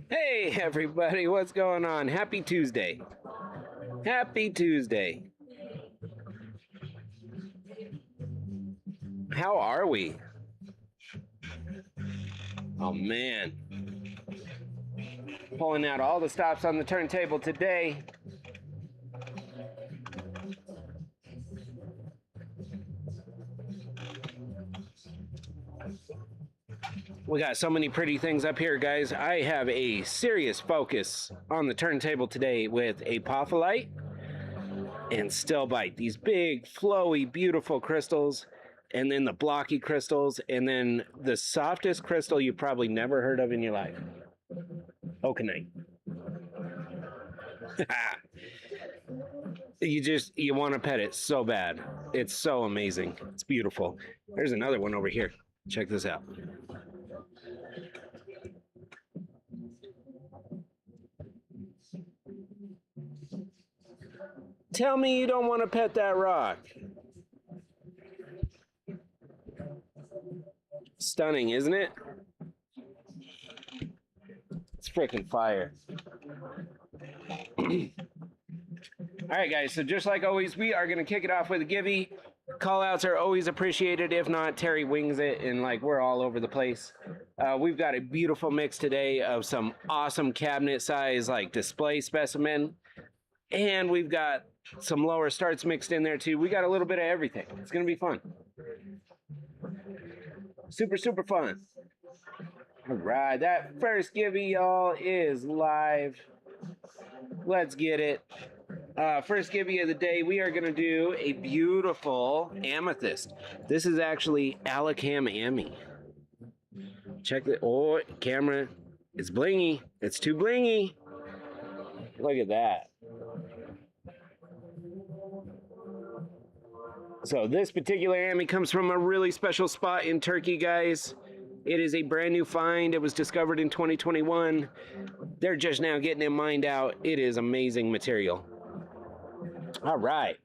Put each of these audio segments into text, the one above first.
Hey everybody, what's going on? Happy Tuesday. Happy Tuesday. How are we? Oh man. Pulling out all the stops on the turntable today. We got so many pretty things up here, guys. I have a serious focus on the turntable today with Apophyllite and Stillbite. These big, flowy, beautiful crystals, and then the blocky crystals, and then the softest crystal you probably never heard of in your life, Okenite. You want to pet it so bad. It's so amazing. It's beautiful. There's another one over here. Check this out. Tell me you don't want to pet that rock. Stunning, isn't it? It's freaking fire. All right, guys, so just like always, we are going to kick it off with a givey. Call-outs are always appreciated. If not, Terry wings it, and like we're all over the place. We've got a beautiful mix today of some awesome cabinet size like display specimen, and we've got some lower starts mixed in there too. We got a little bit of everything. It's going to be fun. Super, super fun. All right, that first givey, y'all, is live. Let's get it. First givey of the day, we are going to do a beautiful amethyst. This is actually Alacam Ami. Check the, oh, camera. It's blingy. It's too blingy. Look at that. So this particular Ami comes from a really special spot in Turkey, guys. It is a brand new find. It was discovered in 2021. They're just now getting it mined out. It is amazing material. All right.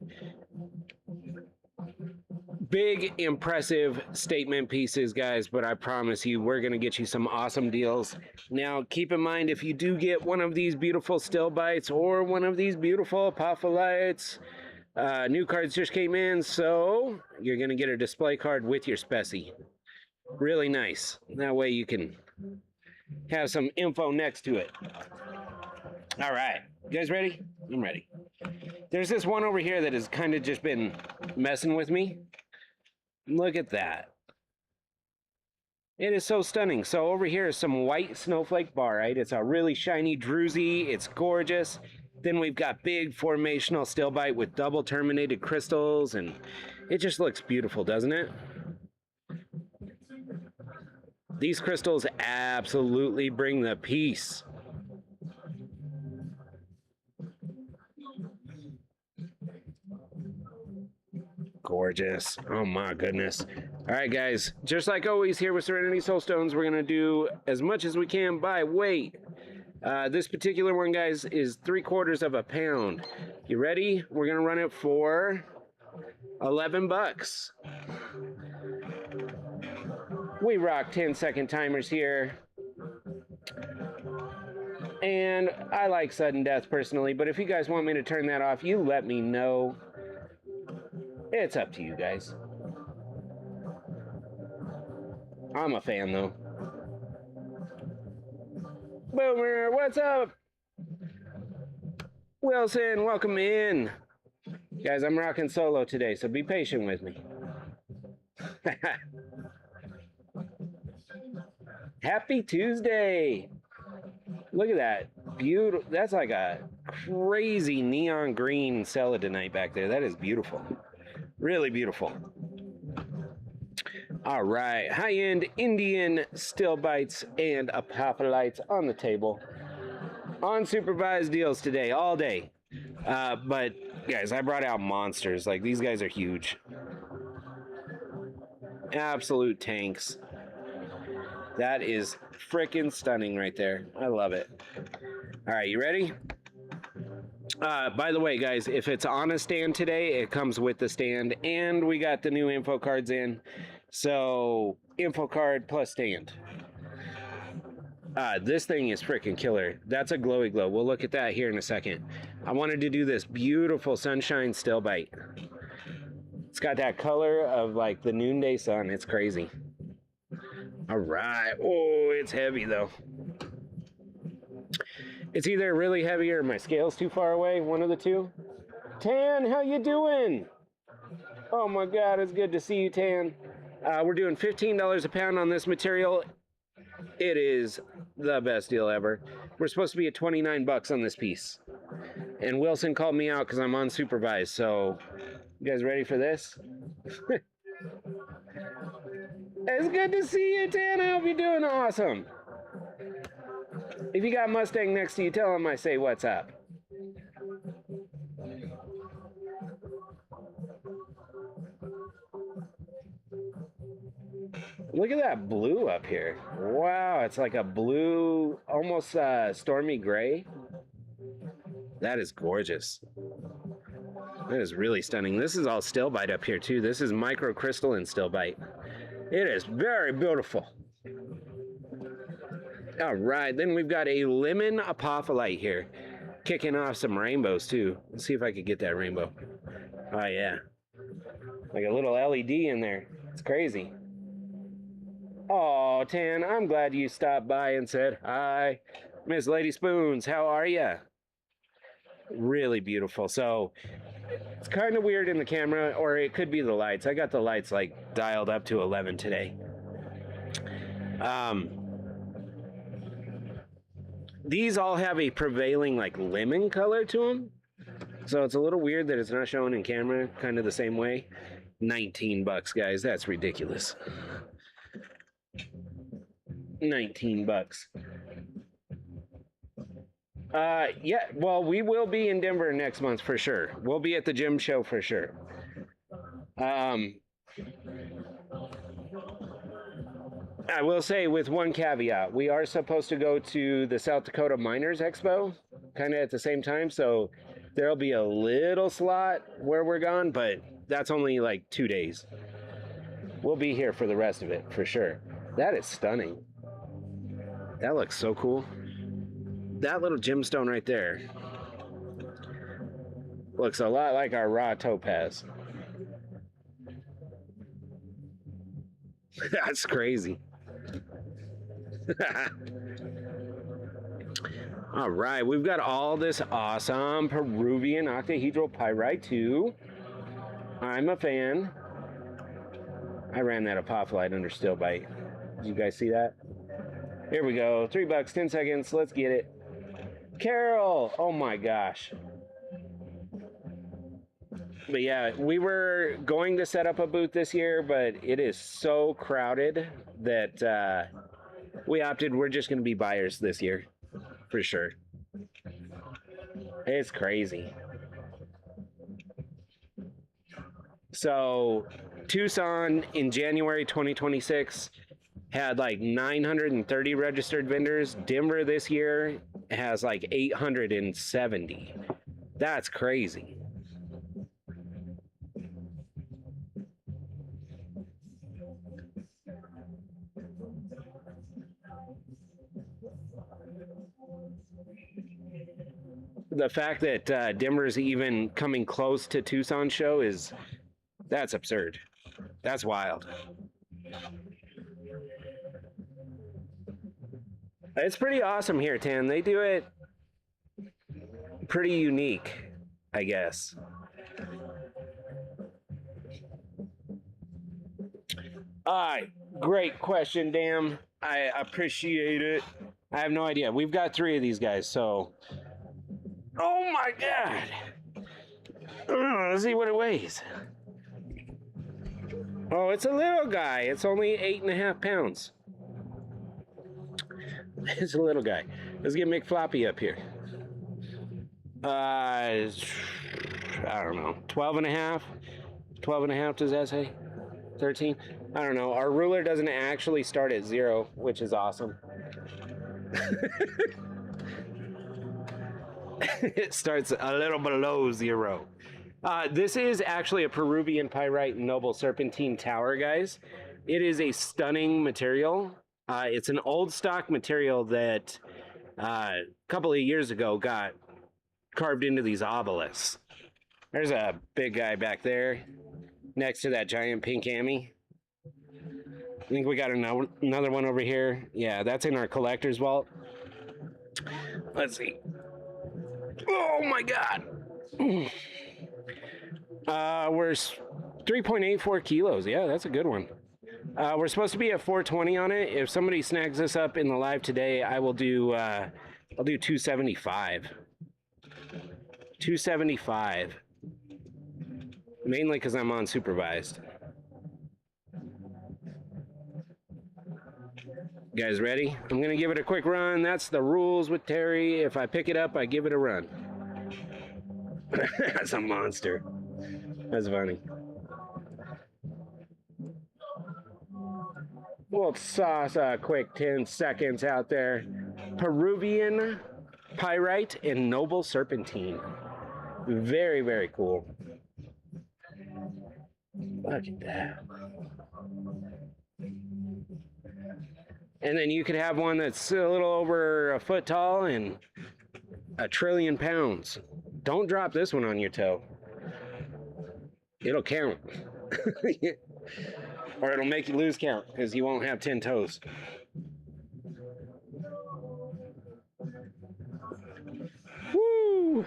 Big, impressive statement pieces, guys, but I promise you, we're going to get you some awesome deals. Now, keep in mind, if you do get one of these beautiful Stillbites or one of these beautiful Apophyllites, new cards just came in, so you're going to get a display card with your specie. Really nice. That way you can have some info next to it. All right. You guys ready? I'm ready. There's this one over here that has kind of just been messing with me. Look at that. It is so stunning. So over here is some white snowflake barite. It's a really shiny druzy. It's gorgeous. Then we've got big formational stillbite with double terminated crystals, and it just looks beautiful, doesn't it? These crystals absolutely bring the peace. Gorgeous. Oh my goodness. All right, guys, just like always here with Serenity Soul Stones, we're going to do as much as we can by weight. This particular one, guys, is 3/4 of a pound. You ready? We're going to run it for 11 bucks. We rock 10-second timers here. And I like sudden death personally, but if you guys want me to turn that off, you let me know. It's up to you guys. I'm a fan, though. Boomer, what's up? Wilson, welcome in. Guys, I'm rocking solo today, so be patient with me. Happy Tuesday. Look at that. Beautiful. That's like a crazy neon green celadonite back there. That is beautiful. Really beautiful. All right, high-end Indian stillbites and apophyllites on the table. Unsupervised deals today, all day. But guys, I brought out monsters. Like, these guys are huge. Absolute tanks. That is freaking stunning right there. I love it. All right, you ready? By the way, guys, if it's on a stand today, it comes with the stand, and we got the new info cards in. So, info card plus stand. This thing is freaking killer. That's a glowy glow. We'll look at that here in a second. I wanted to do this beautiful sunshine Stillbite. It's got that color of like the noonday sun. It's crazy. All right. Oh, it's heavy though. It's either really heavy or my scale's too far away. One of the two. Tan, how you doing? Oh my God, it's good to see you, Tan. We're doing $15 a pound on this material. It is the best deal ever. We're supposed to be at 29 bucks on this piece. And Wilson called me out because I'm unsupervised. So, you guys ready for this? It's good to see you, Tan. I hope you're doing awesome. If you got Mustang next to you, tell him I say what's up. Look at that blue up here. Wow, it's like a blue, almost stormy gray. That is gorgeous. That is really stunning. This is all Stillbite up here too. This is microcrystalline Stillbite. It is very beautiful. All right, then we've got a lemon apophyllite here, kicking off some rainbows too. Let's see if I could get that rainbow. Oh yeah, like a little LED in there. It's crazy. Oh, Tan, I'm glad you stopped by and said hi. Miss Lady Spoons, how are ya? Really beautiful. So it's kind of weird in the camera, or it could be the lights. I got the lights like dialed up to 11 today. These all have a prevailing like lemon color to them. So it's a little weird that it's not shown in camera kind of the same way. 19 bucks, guys. That's ridiculous. 19 bucks. Yeah, well, we will be in Denver next month for sure. We'll be at the gym show for sure. I will say with one caveat, we are supposed to go to the South Dakota Miners Expo kind of at the same time, so there'll be a little slot where we're gone, but that's only like 2 days. We'll be here for the rest of it for sure. That is stunning. That looks so cool. That little gemstone right there looks a lot like our raw topaz. That's crazy. All right, we've got all this awesome Peruvian octahedral pyrite too. I'm a fan. I ran that apophyllite under Stillbite. Did you guys see that? Here we go. $3, 10 seconds. Let's get it. Carol! Oh my gosh. But yeah, we were going to set up a booth this year, but it is so crowded that we opted we're just going to be buyers this year. For sure. It's crazy. So, Tucson in January 2026 had like 930 registered vendors. Denver this year has like 870. That's crazy. The fact that Denver's even coming close to Tucson show that's absurd. That's wild. It's pretty awesome here, Tan. They do it pretty unique, I guess. All right, great question, Dan. I appreciate it. I have no idea. We've got 3 of these guys, so... Oh my God! Let's see what it weighs. Oh, it's a little guy. It's only 8.5 pounds. It's a little guy. Let's get McFloppy up here. I don't know. 12.5? 12.5, does that say? 13? I don't know. Our ruler doesn't actually start at 0, which is awesome. It starts a little below 0. This is actually a Peruvian Pyrite Noble Serpentine tower, guys. It is a stunning material. It's an old stock material that a couple of years ago got carved into these obelisks. There's a big guy back there next to that giant pink Ami. I think we got another one over here. Yeah, that's in our collector's vault. Let's see. Oh my God. We're 3.84 kilos. Yeah, that's a good one. We're supposed to be at 420 on it. If somebody snags this up in the live today, I will do, I'll do 275. 275. Mainly because I'm unsupervised. You guys ready? I'm going to give it a quick run. That's the rules with Terry. If I pick it up, I give it a run. That's a monster. That's funny. We'll sauce a quick 10 seconds out there. Peruvian Pyrite and Noble Serpentine. Very, very cool. Look at that. And then you could have one that's a little over a foot tall and 1 trillion pounds. Don't drop this one on your toe. It'll count. Or it'll make you lose count because you won't have 10 toes. Woo!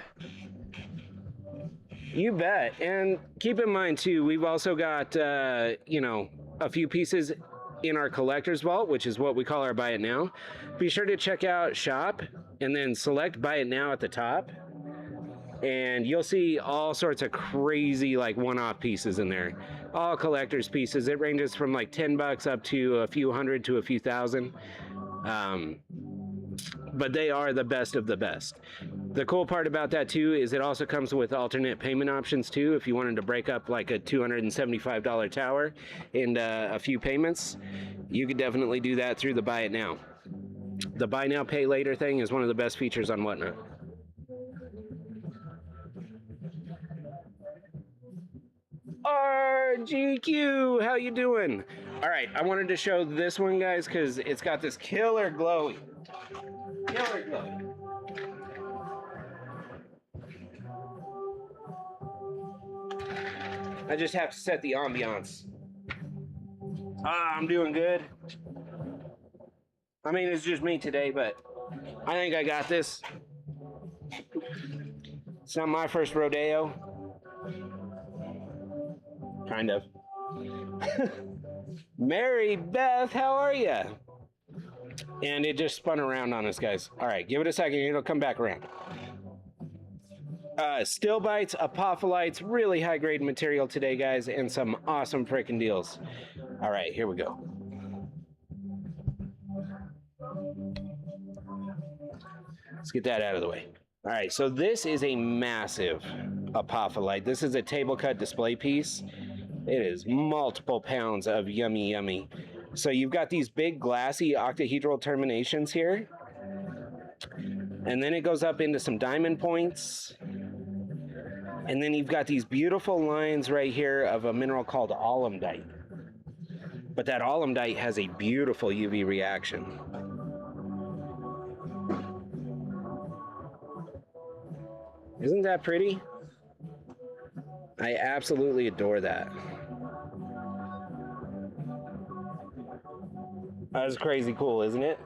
You bet. And keep in mind too, we've also got, you know, a few pieces in our collector's vault, which is what we call our buy it now. Be sure to check out shop and then select buy it now at the top. And you'll see all sorts of crazy like one-off pieces in there. All collector's pieces. It ranges from like $10 up to a few hundred to a few thousand. But they are the best of the best. The cool part about that too is it also comes with alternate payment options too. If you wanted to break up like a $275 tower into a few payments, you could definitely do that through the buy it now. The buy now pay later thing is one of the best features on Whatnot. RGQ, how you doing? All right, I wanted to show this one, guys, because it's got this killer glowy. Killer glowy. I just have to set the ambiance. I'm doing good. I mean, it's just me today, but I think I got this. It's not my first rodeo. Kind of. Mary Beth, how are you? And it just spun around on us, guys. All right, give it a second. It'll come back around. Stillbites, Apophylites, really high-grade material today, guys, and some awesome freaking deals. All right, here we go. Let's get that out of the way. All right, so this is a massive Apophyllite. This is a table cut display piece. It is multiple pounds of yummy, yummy. So you've got these big glassy octahedral terminations here. And then it goes up into some diamond points. And then you've got these beautiful lines right here of a mineral called alumdite. But that alumdite has a beautiful UV reaction. Isn't that pretty? I absolutely adore that. That's crazy cool, isn't it?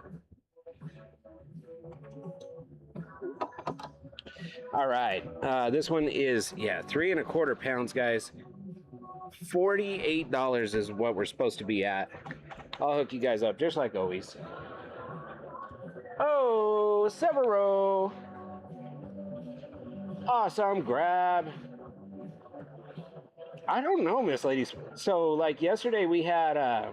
All right, this one is, yeah, 3¼ pounds, guys. $48 is what we're supposed to be at. I'll hook you guys up just like always. Oh, Severo. Awesome grab. I don't know, Miss Ladies. So, like yesterday, we had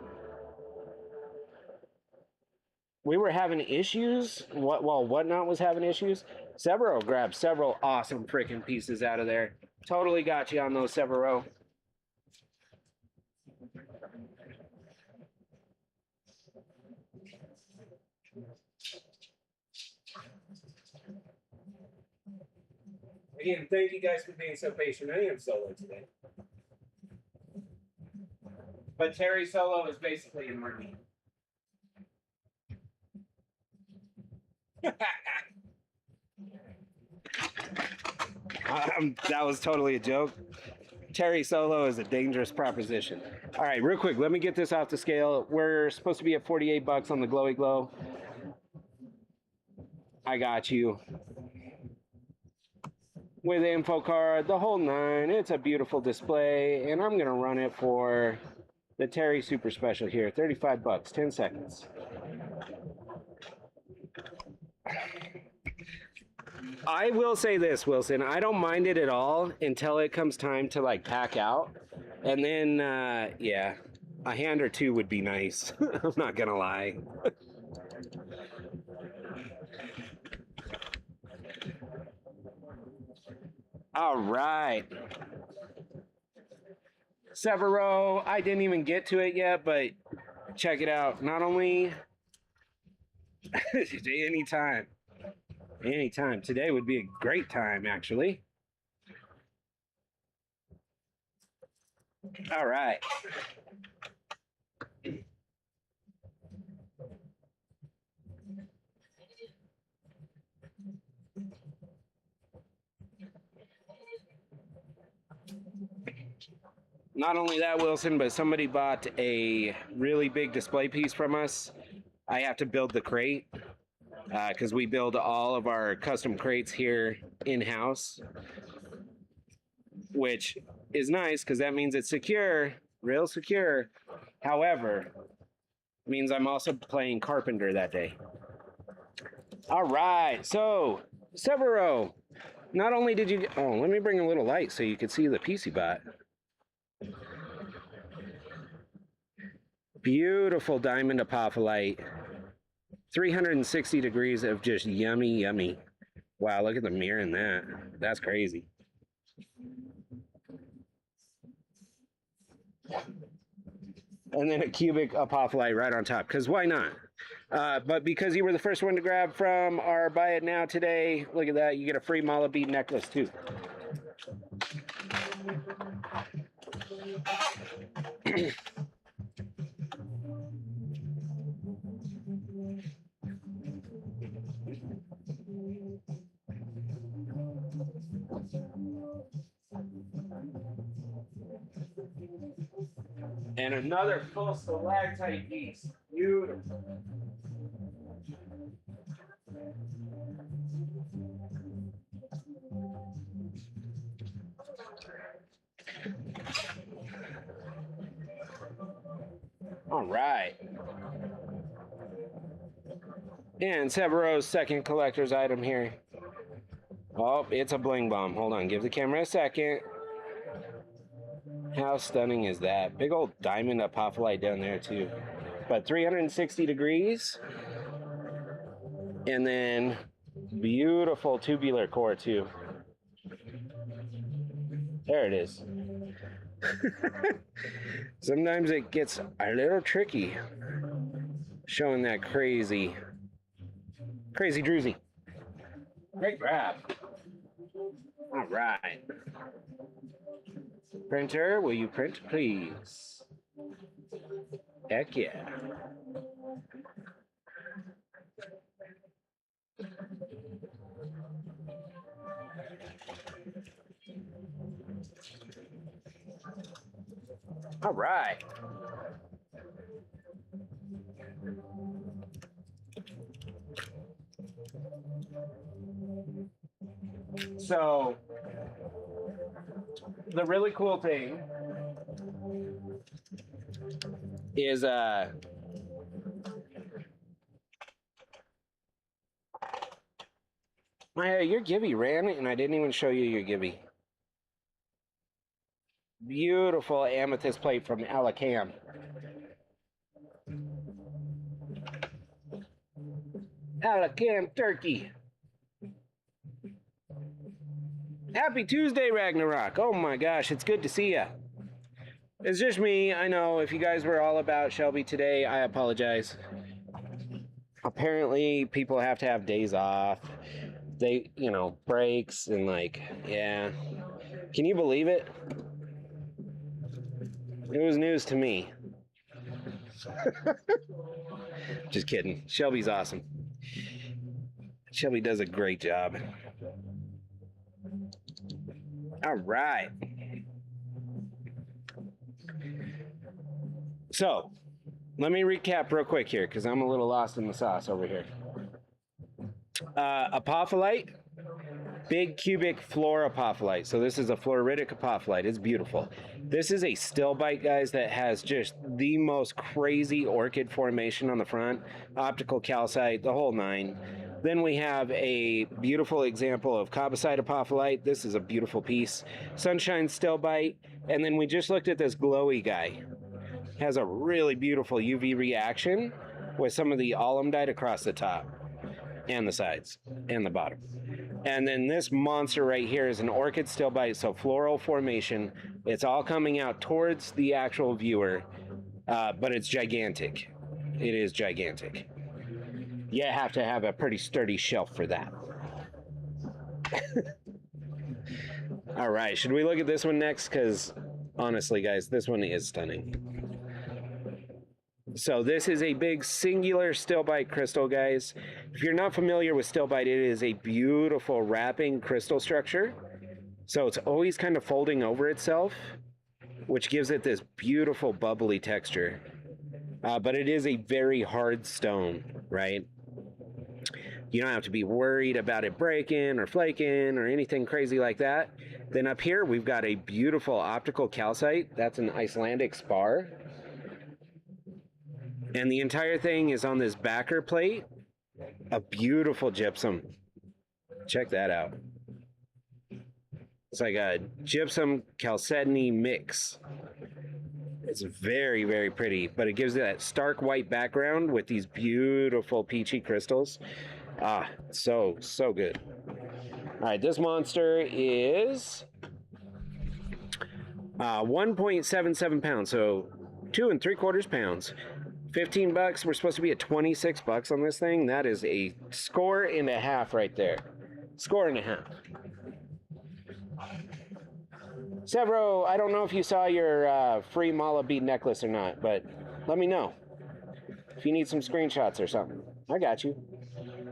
we were having issues. While Whatnot was having issues, Severo grabbed several awesome freaking pieces out of there. Totally got you on those, Severo. Again, thank you guys for being so patient. I am solo today. But Terry solo is basically in Marine. That was totally a joke. Terry solo is a dangerous proposition. All right, real quick, let me get this off the scale. We're supposed to be at 48 bucks on the Glowy Glow. I got you. With the info card, the whole nine. It's a beautiful display, and I'm gonna run it for the Terry Super Special here. 35 bucks, 10 seconds. I will say this, Wilson. I don't mind it at all until it comes time to like pack out. And then, yeah, a hand or two would be nice. I'm not gonna lie. All right. Severo, I didn't even get to it yet, but check it out. Not only anytime. Anytime. Today would be a great time, actually. All right. Not only that, Wilson, but somebody bought a really big display piece from us. I have to build the crate because we build all of our custom crates here in-house, which is nice because that means it's secure, real secure. However, it means I'm also playing carpenter that day. All right, so Severo, not only did you, oh, let me bring a little light so you can see the PC bot. Beautiful diamond apophyllite. 360 degrees of just yummy, yummy. Wow, look at the mirror in that. That's crazy. And then a cubic apophyllite right on top, because why not? But because you were the first one to grab from our Buy It Now today, look at that, you get a free mala bead necklace too. And another full stalactite piece. Beautiful. All right. And Severo's second collector's item here. Oh, it's a bling bomb. Hold on, give the camera a second. How stunning is that? Big old diamond apophyllite down there too. But 360 degrees. And then beautiful tubular core too. There it is. Sometimes it gets a little tricky showing that crazy druzy. Great grab. All right. Printer, will you print, please? Heck yeah. All right. So, the really cool thing is your Gibby ran and I didn't even show you your Gibby. Beautiful amethyst plate from Alacam. Alacam turkey. Happy Tuesday, Ragnarok. Oh my gosh, it's good to see ya. It's just me. I know if you guys were all about Shelby today, I apologize. Apparently, people have to have days off. they, you know, breaks and like, yeah. Can you believe it? It was news to me. Just kidding. Shelby's awesome. Shelby does a great job. All right. So, let me recap real quick here because I'm a little lost in the sauce over here. Apophyllite, big cubic floor apophyllite. So this is a fluoritic apophyllite. It's beautiful. This is a Stillbite, guys, that has just the most crazy orchid formation on the front. Optical calcite, the whole nine. Then we have a beautiful example of Calcite apophyllite. This is a beautiful piece. Sunshine Stillbite. And then we just looked at this glowy guy. Has a really beautiful UV reaction with some of the alumdite across the top and the sides and the bottom. And then this monster right here is an Orchid Stilbite, so floral formation. It's all coming out towards the actual viewer, but it's gigantic. It is gigantic. You have to have a pretty sturdy shelf for that. All right, should we look at this one next? Because honestly, guys, this one is stunning. So this is a big singular Stillbite crystal, guys. If you're not familiar with Stillbite, it is a beautiful wrapping crystal structure. So it's always kind of folding over itself, which gives it this beautiful bubbly texture. But it is a very hard stone, right? You don't have to be worried about it breaking or flaking or anything crazy like that. Then up here, we've got a beautiful optical calcite. That's an Icelandic spar. And the entire thing is on this backer plate, a beautiful gypsum. Check that out. It's like a gypsum chalcedony mix. It's very, very pretty, but it gives it that stark white background with these beautiful peachy crystals. Ah, so good. All right, this monster is 1.77 pounds, so 2 3/4 pounds. $15. We're supposed to be at $26 on this thing. That is a score and a half right there. Score and a half. Severo, I don't know if you saw your free mala bead necklace or not, but let me know if you need some screenshots or something. I got you.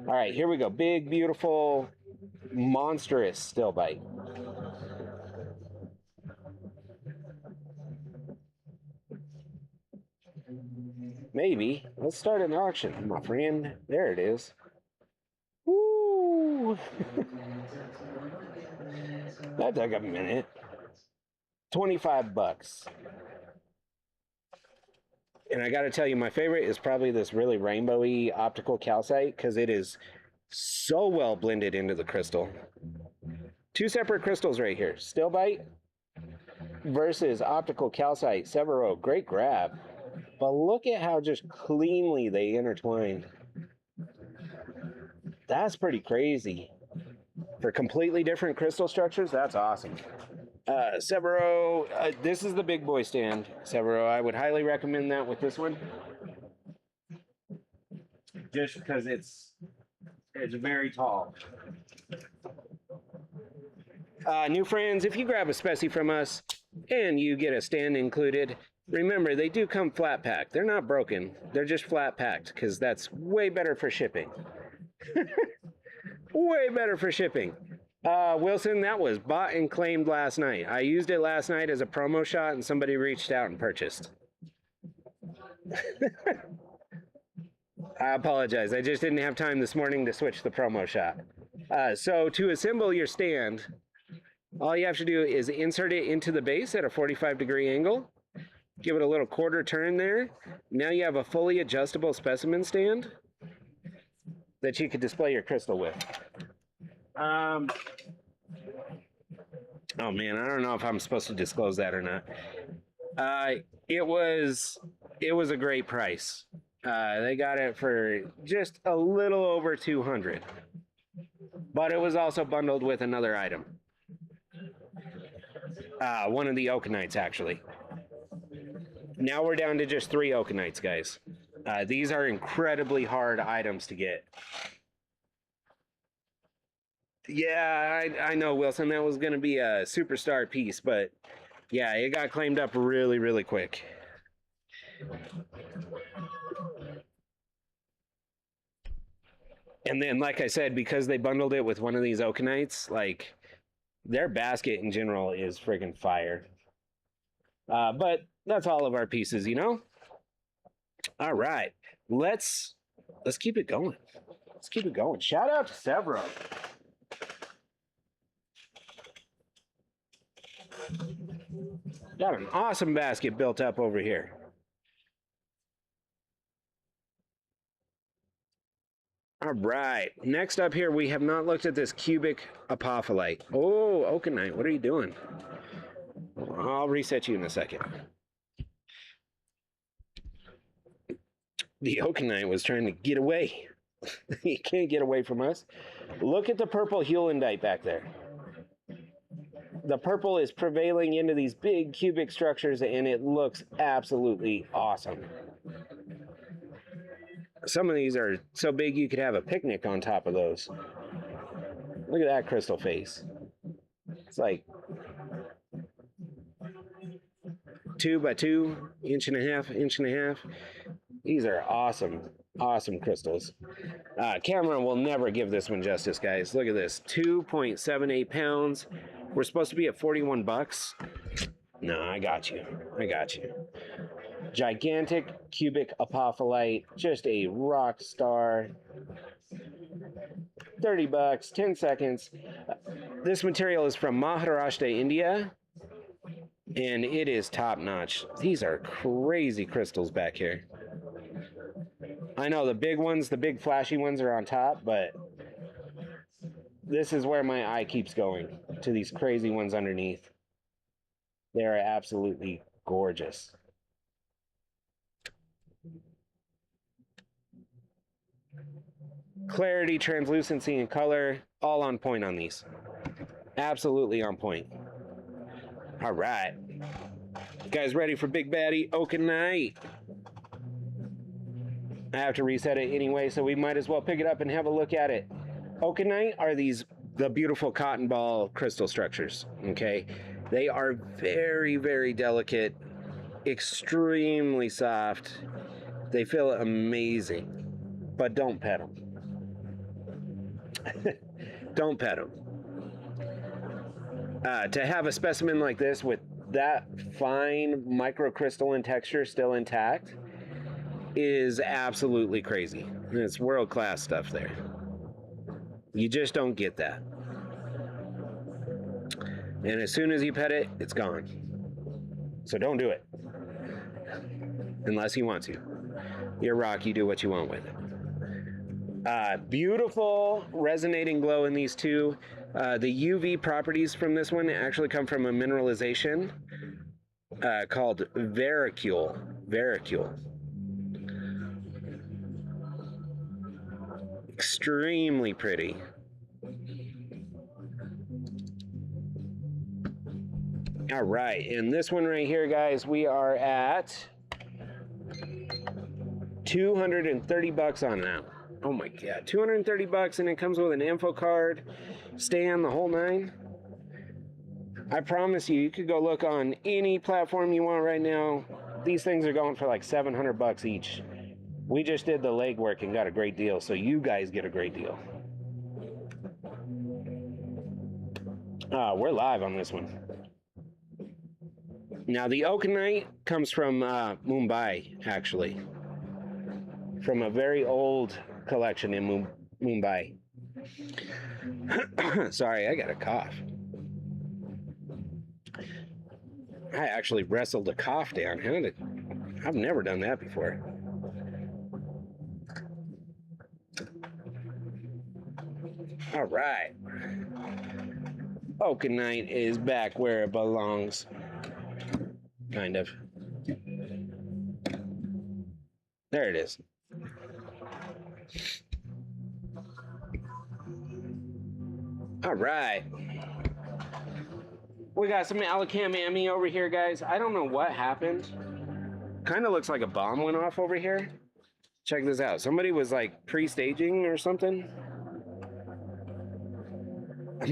All right, here we go. Big, beautiful, monstrous Stillbite. Maybe. Let's start an auction, my friend. There it is. Woo! That took a minute. $25. And I gotta tell you, my favorite is probably this really rainbowy optical calcite because it is so well blended into the crystal. Two separate crystals right here. Stillbite versus optical calcite. Severo, great grab. But look at how just cleanly they intertwined. That's pretty crazy. For completely different crystal structures, that's awesome. Severo, this is the big boy stand. Severo, I would highly recommend that with this one. Just because it's very tall. New friends, if you grab a specie from us and you get a stand included, remember, they do come flat packed. They're not broken. They're just flat packed because that's way better for shipping. Way better for shipping. Wilson, that was bought and claimed last night. I used it last night as a promo shot and somebody reached out and purchased. I apologize. I just didn't have time this morning to switch the promo shot. So to assemble your stand, all you have to do is insert it into the base at a 45-degree angle. Give it a little quarter turn there. Now you have a fully adjustable specimen stand that you could display your crystal with. Oh man, I don't know if I'm supposed to disclose that or not. It was a great price. They got it for just a little over $200, but it was also bundled with another item. One of the Okenites, actually. Now we're down to just 3 Okenites, guys. These are incredibly hard items to get. Yeah, I know, Wilson. That was going to be a superstar piece, but yeah, it got claimed up really, really quick. And then, like I said, because they bundled it with one of these Okenites, like their basket in general is friggin' fire. But that's all of our pieces, you know? All right, let's keep it going. Let's keep it going. Shout out to Severo. Got an awesome basket built up over here. All right. Next up here, we have not looked at this cubic apophyllite. Oh, Okenite, what are you doing? I'll reset you in a second. The Okenite was trying to get away. He can't get away from us. Look at the purple heulandite back there. The purple is prevailing into these big cubic structures, and it looks absolutely awesome. Some of these are so big you could have a picnic on top of those. Look at that crystal face. It's like 2 by 2, inch and a half, inch and a half. These are awesome, awesome crystals. Camera will never give this one justice, guys. Look at this, 2.78 pounds. We're supposed to be at 41 bucks. No, I got you. I got you. Gigantic cubic apophyllite, just a rock star. 30 bucks, 10 seconds. This material is from Maharashtra, India, and it is top notch. These are crazy crystals back here. I know the big ones, the big flashy ones are on top, but this is where my eye keeps going, to these crazy ones underneath. They are absolutely gorgeous. Clarity, translucency, and color, all on point on these. Absolutely on point. All right. You guys ready for Big Baddie Okenite? I have to reset it anyway, so we might as well pick it up and have a look at it. Okenite are the beautiful cotton ball crystal structures, okay? They are very, very delicate, extremely soft. They feel amazing, but don't pet them. Don't pet them. To have a specimen like this with that fine microcrystalline texture still intact is absolutely crazy. It's world-class stuff there. You just don't get that. And as soon as you pet it, it's gone. So don't do it. Unless you want to. You're rock, you do what you want with it. Beautiful resonating glow in these two. The UV properties from this one actually come from a mineralization called varicule. Extremely pretty. All right, and this one right here, guys, we are at 230 bucks on now. Oh my god, 230 bucks, and it comes with an info card, stand, the whole nine. I promise you, you could go look on any platform you want right now. These things are going for like 700 bucks each. We just did the legwork and got a great deal, so you guys get a great deal. We're live on this one. Now, the Okenite comes from Mumbai, actually. From a very old collection in Mumbai. Sorry, I got a cough. I actually wrestled a cough down. I've never done that before. All right. Okenite is back where it belongs. Kind of. There it is. All right. We got some Alacam Ami over here, guys. I don't know what happened. Kind of looks like a bomb went off over here. Check this out. Somebody was like pre-staging or something.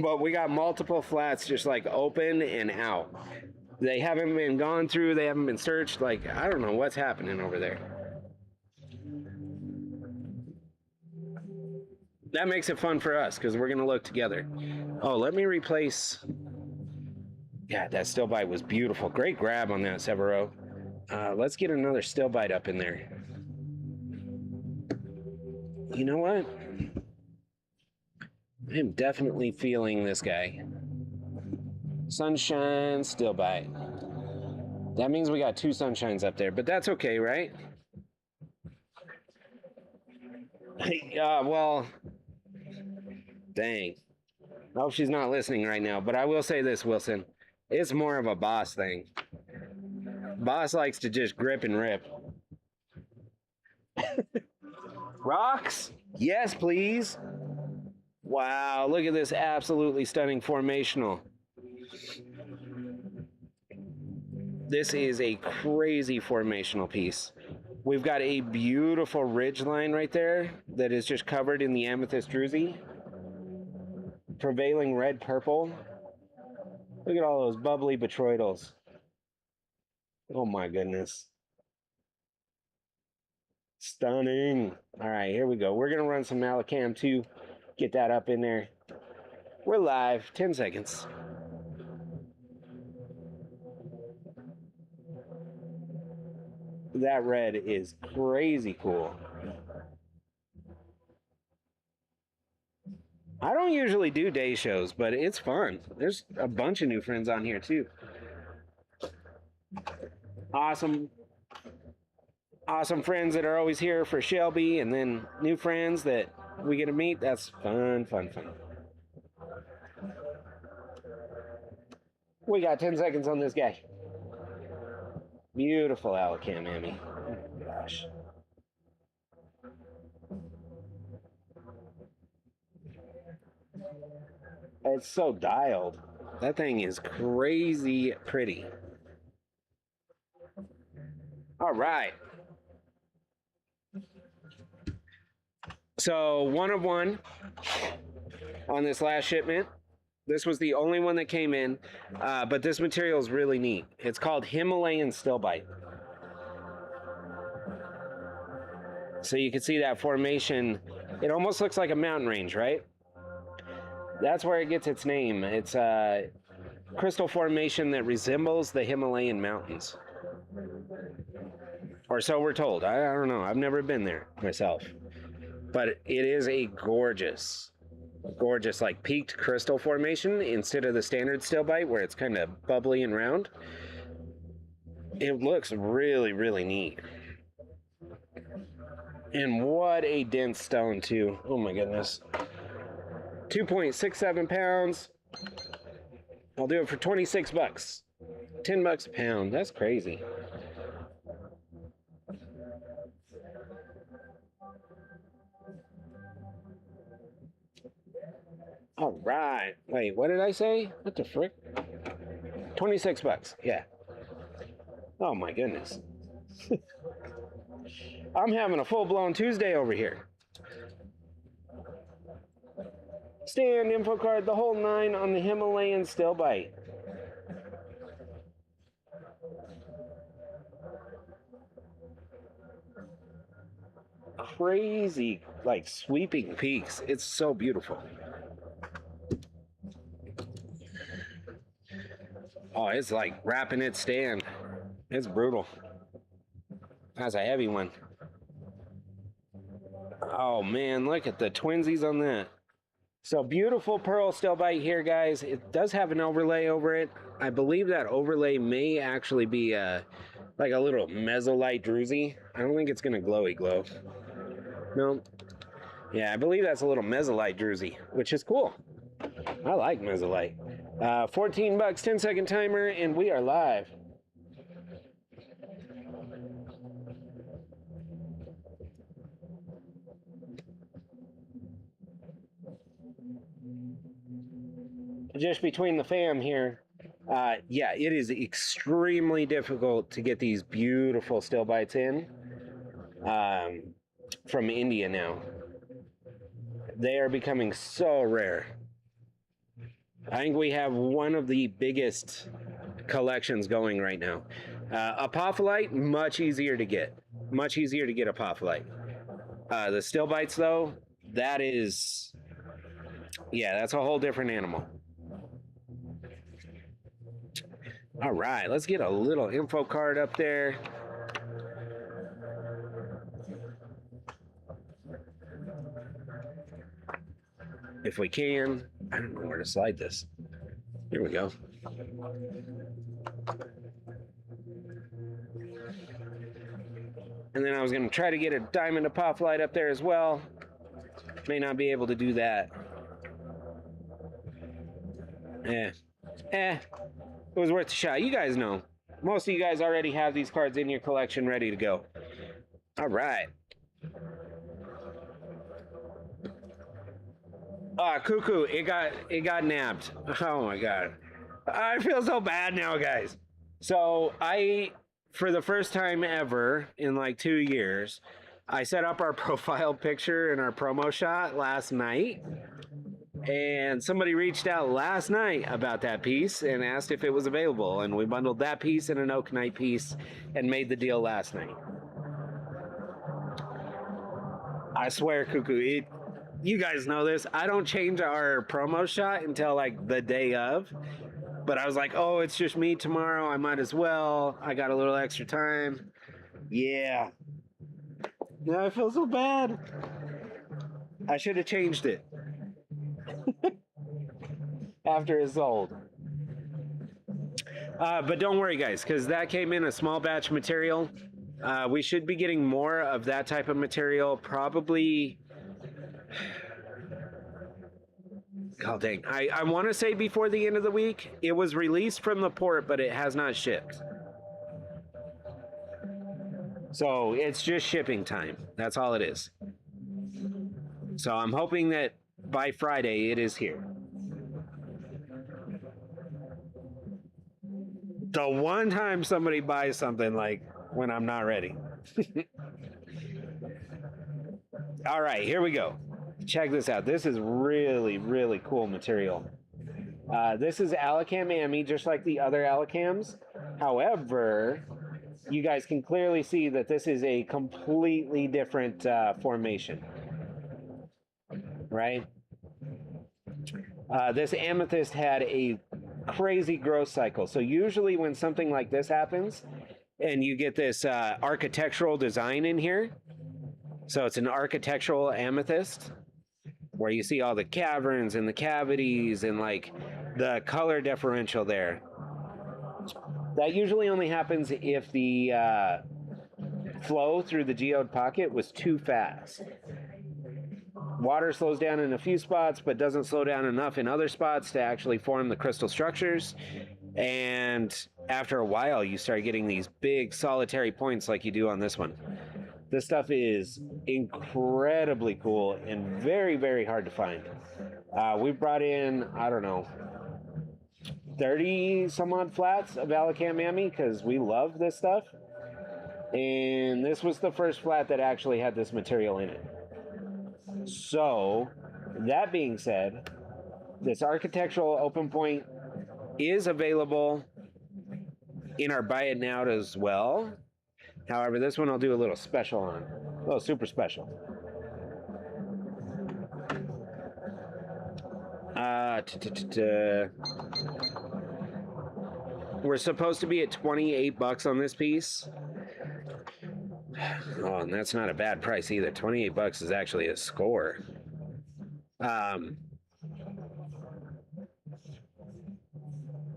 But we got multiple flats just like open and out. They haven't been gone through, they haven't been searched. Like, I don't know what's happening over there. That makes it fun for us because we're going to look together. Oh, let me replace. Yeah, that Stillbite was beautiful. Great grab on that Severo. Let's get another Stillbite up in there. You know what? I'm definitely feeling this guy. Sunshine Stillbite. That means we got two sunshines up there, but that's okay, right? Well, dang. I hope she's not listening right now, but I will say this, Wilson. It's more of a boss thing. Boss likes to just grip and rip. Rocks? Yes, please. Wow, look at this absolutely stunning formational. This is a crazy formational piece. We've got a beautiful ridge line right there that is just covered in the Amethyst druzy. Prevailing red purple. Look at all those bubbly botroidals. Oh my goodness. Stunning. All right, here we go. We're going to run some Alacam too. Get that up in there. We're live. 10 seconds. That red is crazy cool. I don't usually do day shows, but it's fun. There's a bunch of new friends on here too. Awesome friends that are always here for Shelby, and then new friends that we get to meet. That's fun. We got 10 seconds on this guy. Beautiful Alacam, Amy. Oh my gosh. It's so dialed. That thing is crazy pretty. All right. So 1 of 1 on this last shipment. This was the only one that came in, but this material is really neat. It's called Himalayan Stillbite. So you can see that formation. It almost looks like a mountain range, right? That's where it gets its name. It's a crystal formation that resembles the Himalayan mountains. Or so we're told. I don't know. I've never been there myself. But it is a gorgeous like peaked crystal formation instead of the standard Stillbite where it's kind of bubbly and round. It looks really, really neat. And what a dense stone too. Oh my goodness. 2.67 pounds. I'll do it for 26 bucks. 10 bucks a pound. That's crazy. All right. Wait, what did I say? What the frick? 26 bucks. Yeah. Oh my goodness. I'm having a full-blown Tuesday over here. Stand, info card, the whole 9 on the Himalayan Stillbite. Crazy, like sweeping peaks. It's so beautiful. Oh, it's like wrapping its stand. It's brutal. That's a heavy one. Oh man, look at the twinsies on that. So beautiful pearl Stillbite here, guys. It does have an overlay over it. I believe that overlay may actually be like a little mesolite druzy. I don't think it's gonna glowy glow. No. Yeah, I believe that's a little mesolite druzy, which is cool. I like mesolite. 14 bucks, 10-second timer, and we are live. Just between the fam here, yeah, it is extremely difficult to get these beautiful Stillbites in from India now. They are becoming so rare. I think we have one of the biggest collections going right now. Apophyllite, much easier to get. Much easier to get Apophyllite. The Stillbites, though, that is... Yeah, that's a whole different animal. All right, let's get a little info card up there. If we can. I don't know where to slide this. Here we go. And then I was going to try to get a diamond apophyllite up there as well. May not be able to do that. It was worth a shot. You guys know. Most of you guys already have these cards in your collection ready to go. All right. Cuckoo, it got nabbed. Oh my god. I feel so bad now, guys. So for the first time ever in like 2 years, I set up our profile picture and our promo shot last night. And somebody reached out last night about that piece and asked if it was available. And we bundled that piece and an Okenite piece and made the deal last night. I swear, Cuckoo, you guys know this. I don't change our promo shot until like the day of. But I was like, oh, it's just me tomorrow. I might as well. I got a little extra time. Yeah. Now I feel so bad. I should have changed it. After it's sold. But don't worry, guys, because that came in a small batch material. We should be getting more of that type of material probably... God dang. I want to say before the end of the week. It was released from the port, but it has not shipped. So it's just shipping time. That's all it is. So I'm hoping that by Friday it is here. The one time somebody buys something like when I'm not ready. All right, here we go. Check this out. This is really, really cool material. This is Alacam Ami, just like the other Alacams. However, you guys can clearly see that this is a completely different formation. Right? This Amethyst had a crazy growth cycle. So usually when something like this happens, and you get this architectural design in here, so it's an architectural amethyst, where you see all the caverns and the cavities and like the color differential there. That usually only happens if the flow through the geode pocket was too fast. Water slows down in a few spots, but doesn't slow down enough in other spots to actually form the crystal structures. And after a while, you start getting these big solitary points like you do on this one. This stuff is incredibly cool and very, very hard to find. We brought in, I don't know, 30 some odd flats of Alacam Ami because we love this stuff. And this was the first flat that actually had this material in it. So, that being said, this architectural open point is available in our buy it now as well. However, this one I'll do a little special on. A little super special. We're supposed to be at $28 on this piece. Oh, and that's not a bad price either. $28 is actually a score.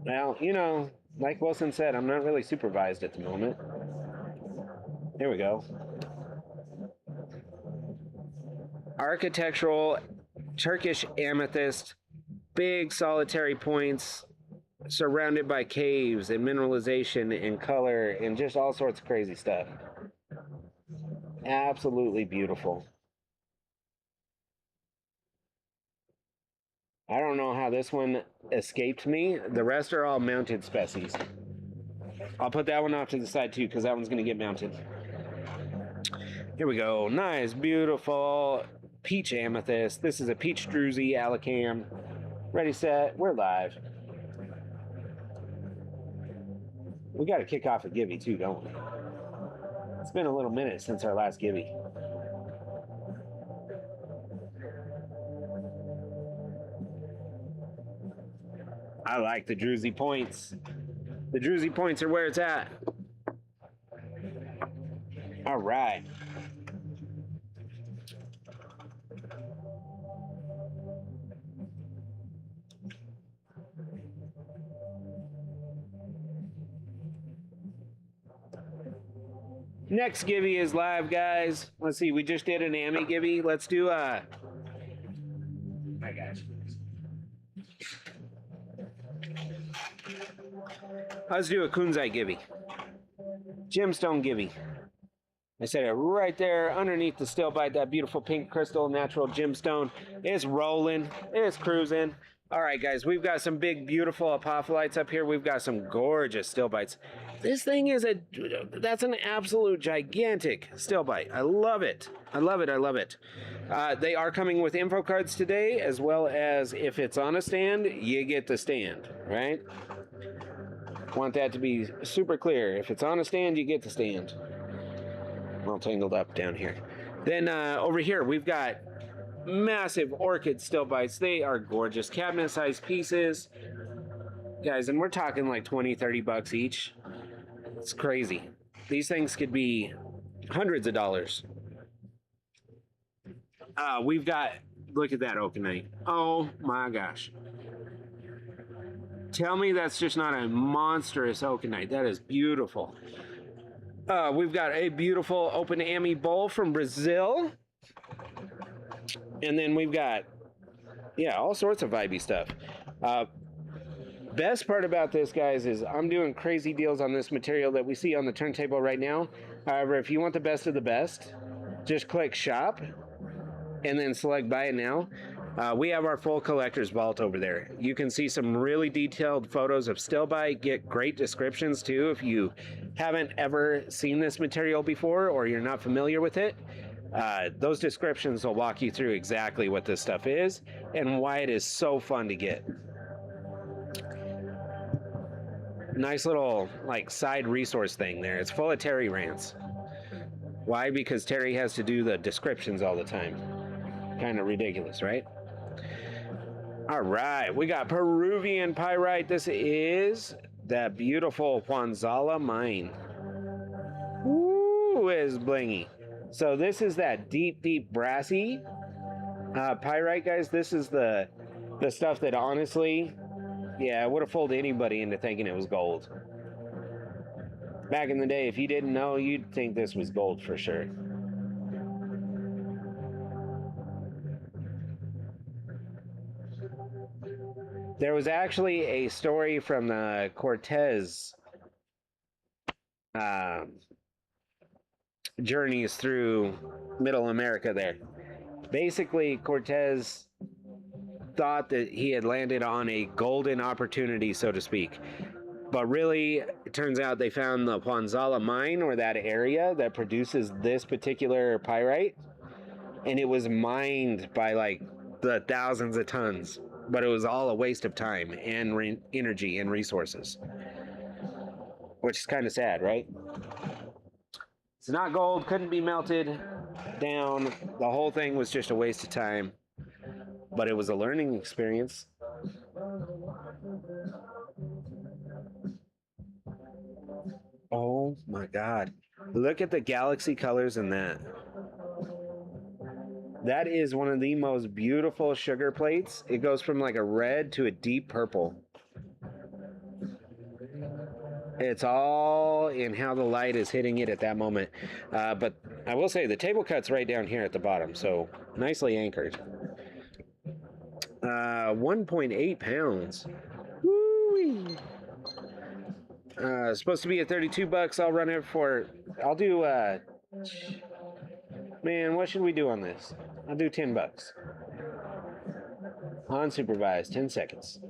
Well, you know, like Wilson said, I'm not really supervised at the moment. Here we go. Architectural Turkish amethyst, big solitary points, surrounded by caves and mineralization and color and just all sorts of crazy stuff. Absolutely beautiful. I don't know how this one escaped me. The rest are all mounted species. I'll put that one off to the side too because that one's going to get mounted. Here we go. Nice, beautiful peach amethyst. This is a peach druzy Alacam. Ready, set, we're live. We got to kick off a Gibby too, don't we? It's been a little minute since our last Gibby. I like the Druzy points. The Druzy points are where it's at. All right. Next Gibby is live, guys. Let's see, we just did an Ami Gibby. Let's do I got you. Let's do a Kunzite Gibby. Gemstone Gibby. I said it right there underneath the Stillbite, that beautiful pink crystal natural gemstone. It's rolling, it's cruising. All right, guys, we've got some big, beautiful Apophylites up here. We've got some gorgeous Stillbites. This thing is that's an absolute gigantic Stillbite. I love it. I love it. I love it. They are coming with info cards today, as well as if it's on a stand, you get the stand, right? Want that to be super clear. If it's on a stand, you get the stand. All tangled up down here. Then over here, we've got massive Orchid Stilbites. They are gorgeous cabinet-sized pieces. Guys, and we're talking like 20, 30 bucks each. It's crazy. These things could be hundreds of dollars. We've got, look at that Okenite. Oh my gosh. Tell me that's just not a monstrous Okenite. That is beautiful. We've got a beautiful open Ami bowl from Brazil. And then we've got, yeah, all sorts of vibey stuff. Best part about this, guys, is I'm doing crazy deals on this material that we see on the turntable right now. However, if you want the best of the best, just click shop and then select buy it now. We have our full collector's vault over there. You can see some really detailed photos of Stillbite, get great descriptions too if you haven't ever seen this material before or you're not familiar with it. Those descriptions will walk you through exactly what this stuff is and why it is so fun to get. Nice little like side resource thing there. It's full of Terry rants. Why? Because Terry has to do the descriptions all the time. Kind of ridiculous, right? All right, we got Peruvian Pyrite. This is that beautiful Hanzala mine. Ooh, is blingy. So this is that deep, deep brassy Pyrite, guys. This is the stuff that honestly, yeah, would have fooled anybody into thinking it was gold. Back in the day, if you didn't know, you'd think this was gold for sure. There was actually a story from the Cortez journeys through Middle America there. Basically, Cortez thought that he had landed on a golden opportunity, so to speak. But really, it turns out they found the Hanzala mine, or that area that produces this particular pyrite, and it was mined by like the thousands of tons. But it was all a waste of time and energy and resources. Which is kind of sad, right? It's not gold, couldn't be melted down. The whole thing was just a waste of time. But it was a learning experience. Oh my God. Look at the galaxy colors in that. That is one of the most beautiful sugar plates. It goes from like a red to a deep purple. It's all in how the light is hitting it at that moment. But I will say the table cut's right down here at the bottom, so nicely anchored. 1.8 pounds. Woo-wee. Supposed to be at 32 bucks. I'll run it for, I'll do, man, what should we do on this? I'll do 10 bucks. Unsupervised, 10 seconds.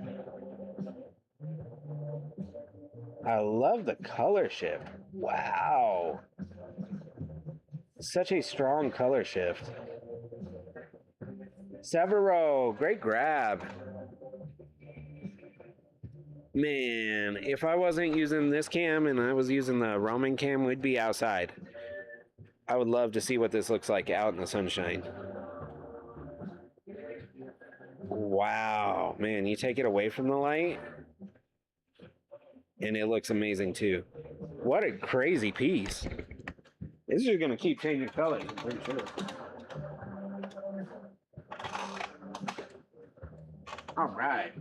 I love the color shift. Wow. Such a strong color shift. Severo, great grab. Man, if I wasn't using this cam and I was using the Roman cam, we'd be outside. I would love to see what this looks like out in the sunshine. Wow, man, you take it away from the light and it looks amazing too. What a crazy piece. This is just gonna keep changing colors, I'm pretty sure. All right.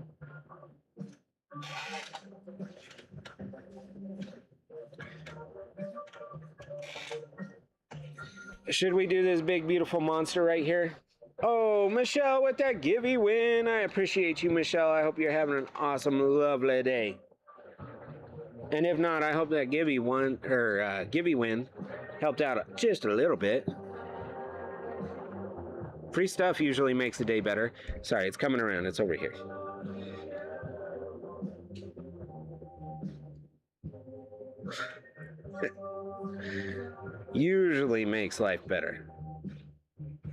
Should we do this big, beautiful monster right here? Oh, Michelle, with that Gibby win. I appreciate you, Michelle. I hope you're having an awesome, lovely day. And if not, I hope that Gibby win helped out just a little bit. Free stuff usually makes the day better. Sorry, it's coming around. It's over here. Usually makes life better.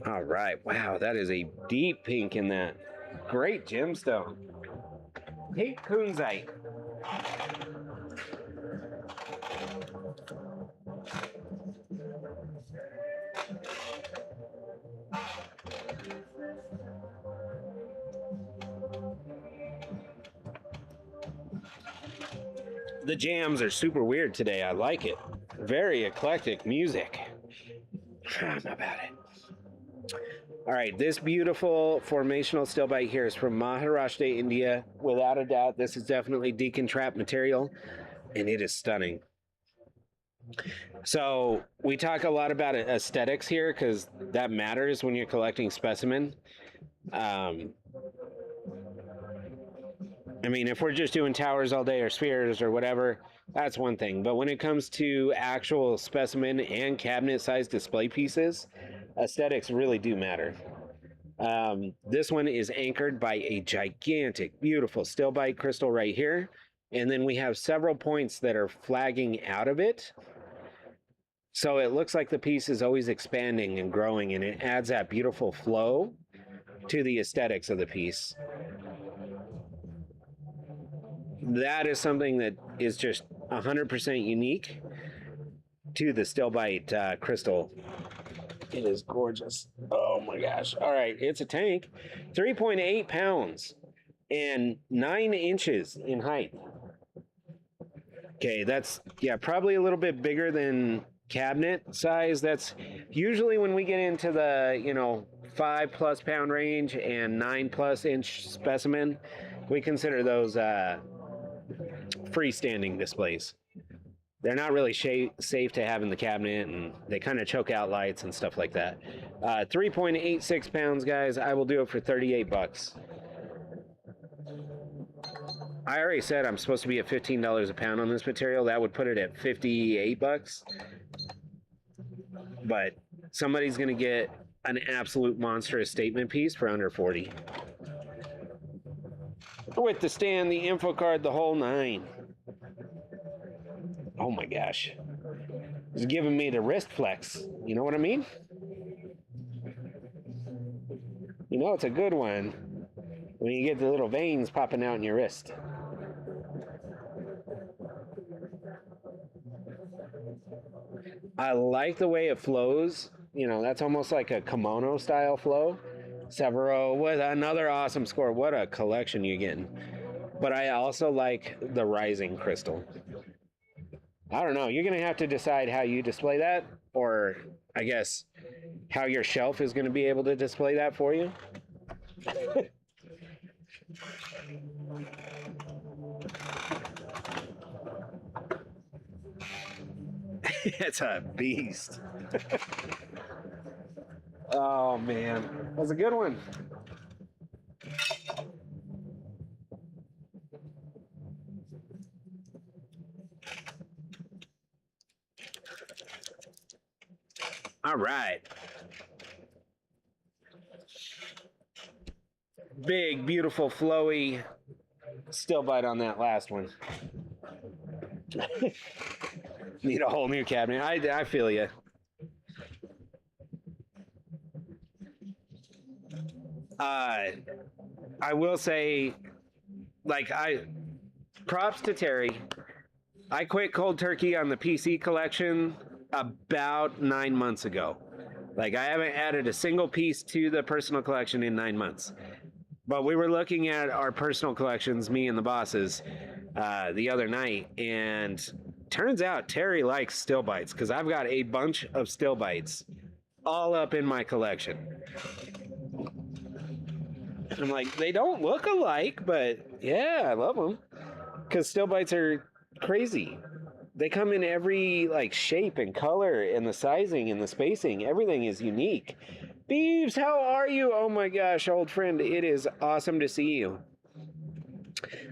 All right. Wow, that is a deep pink in that. Great gemstone. Pink kunzite. The jams are super weird today. I like it. Very eclectic music. I'm about it. All right, this beautiful formational stillbite here is from Maharashtra, India. Without a doubt, this is definitely decontrapped material, and it is stunning. So we talk a lot about aesthetics here because that matters when you're collecting specimen. I mean, if we're just doing towers all day or spheres or whatever, that's one thing. But when it comes to actual specimen and cabinet-sized display pieces, aesthetics really do matter. This one is anchored by a gigantic, beautiful Stillbite crystal right here. And then we have several points that are flagging out of it. So it looks like the piece is always expanding and growing, and it adds that beautiful flow to the aesthetics of the piece. That is something that is just 100% unique to the Stillbite crystal. It is gorgeous. Oh my gosh. All right, it's a tank. 3.8 pounds and 9 inches in height. Okay, that's, yeah, probably a little bit bigger than cabinet size. That's usually when we get into the, 5+ pound range and 9+ inch specimen, we consider those freestanding displays. They're not really safe to have in the cabinet, and they kind of choke out lights and stuff like that. 3.86 pounds, guys. I will do it for 38 bucks. I already said I'm supposed to be at $15 a pound on this material. That would put it at 58 bucks. But somebody's going to get an absolute monstrous statement piece for under 40. With the stand, the info card, the whole 9. Oh my gosh. It's giving me the wrist flex. You know what I mean? You know it's a good one when you get the little veins popping out in your wrist. I like the way it flows. That's almost like a kimono style flow. Severo with another awesome score. What a collection you're getting. But I also like the rising crystal. I don't know. You're going to have to decide how you display that, or I guess how your shelf is going to be able to display that for you. It's a beast. Oh, man. That's a good one. All right. Big, beautiful, flowy Stillbite on that last one. Need a whole new cabinet. I feel you. I will say, like, props to Terry. I quit cold turkey on the PC collection about 9 months ago. Like, I haven't added a single piece to the personal collection in 9 months. But we were looking at our personal collections, me and the bosses, the other night, and turns out Terry likes Stillbites because I've got a bunch of Stillbites all up in my collection. I'm like, they don't look alike, but yeah, I love them because Stillbites are crazy. They come in every like shape and color, and the sizing and the spacing. Everything is unique. Beeves, how are you? Oh my gosh, old friend, it is awesome to see you.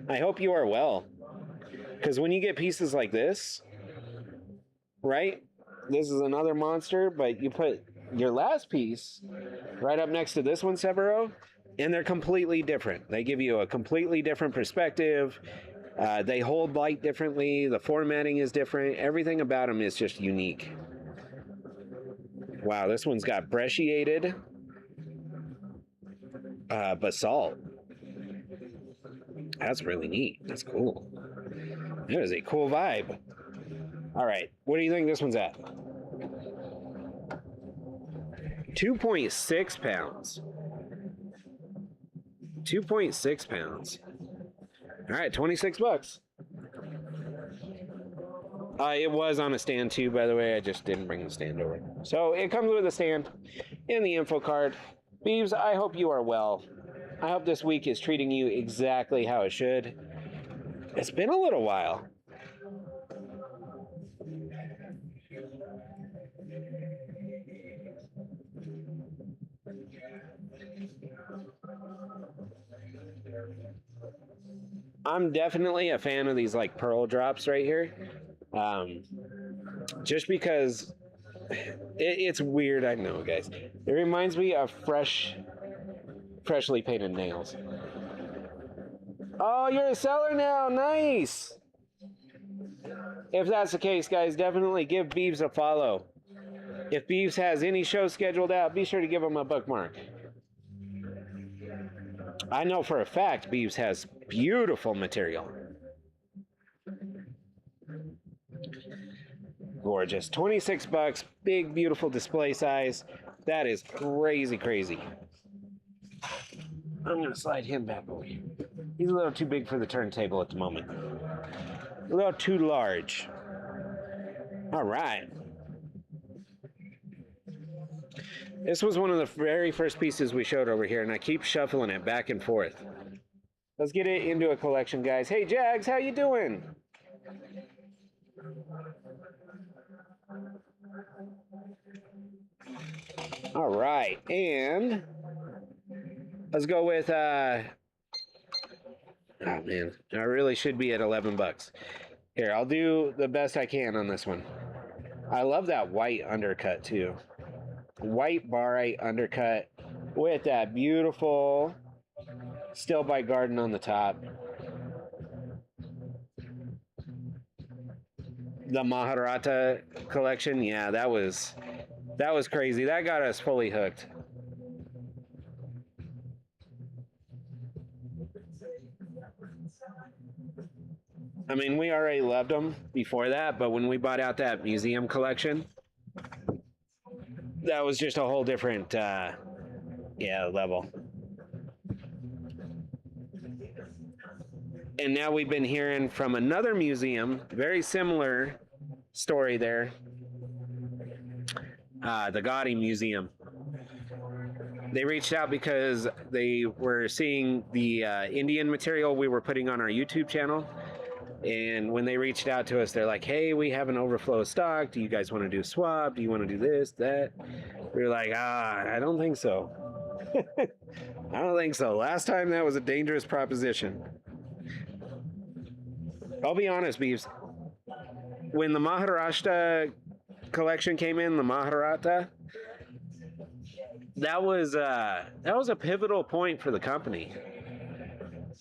I hope you are well. Because when you get pieces like this, right? This is another monster, but you put your last piece right up next to this one, Severo, and they're completely different. They give you a completely different perspective. They hold light differently. The formatting is different. Everything about them is just unique. Wow, this one's got brecciated basalt. That's really neat. That's cool. That is a cool vibe. All right, what do you think this one's at? 2.6 pounds. 2.6 pounds. All right, 26 bucks. It was on a stand too, by the way. I just didn't bring the stand over. So it comes with a stand and the info card. Beeves, I hope you are well. I hope this week is treating you exactly how it should. It's been a little while. I'm definitely a fan of these like pearl drops right here. Just because it's weird, I know, guys. It reminds me of freshly painted nails. Oh, you're a seller now. Nice. If that's the case, guys, definitely give Beeves a follow. If Beeves has any shows scheduled out, be sure to give him a bookmark. I know for a fact Beeves has beautiful material. Gorgeous. 26 bucks, big, beautiful display size. That is crazy, crazy. I'm going to slide him back over here. He's a little too big for the turntable at the moment. A little too large. All right. This was one of the very first pieces we showed over here, and I keep shuffling it back and forth. Let's get it into a collection, guys. Hey, Jags, how you doing? All right, and let's go with, oh man, I really should be at 11 bucks. Here, I'll do the best I can on this one. I love that white undercut too. White barite undercut with that beautiful Stillbite garden on the top. The Maharashtra collection, yeah, that was crazy. That got us fully hooked. I mean, we already loved them before that, but when we bought out that museum collection, that was just a whole different, level. And now we've been hearing from another museum, very similar story there, the Gaudi Museum. They reached out because they were seeing the Indian material we were putting on our YouTube channel. And when they reached out to us, they're like, hey, we have an overflow of stock. Do you guys want to do a swap? Do you want to do this, that? We were like, I don't think so. I don't think so. Last time that was a dangerous proposition. I'll be honest, Beeves. When the Maharashtra collection came in, the Maharashtra, that was a pivotal point for the company.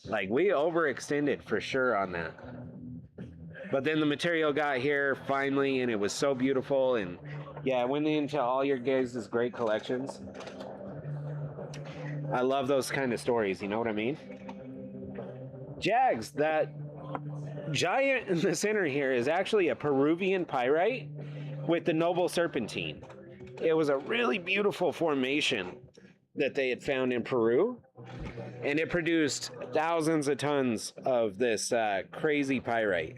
Like, we overextended for sure on that. But then the material got here finally, and it was so beautiful. And yeah, it went into all your guys' great collections. I love those kind of stories, you know what I mean? Jags, that giant in the center here is actually a Peruvian pyrite with the noble serpentine. It was a really beautiful formation that they had found in Peru, and it produced thousands of tons of this crazy pyrite.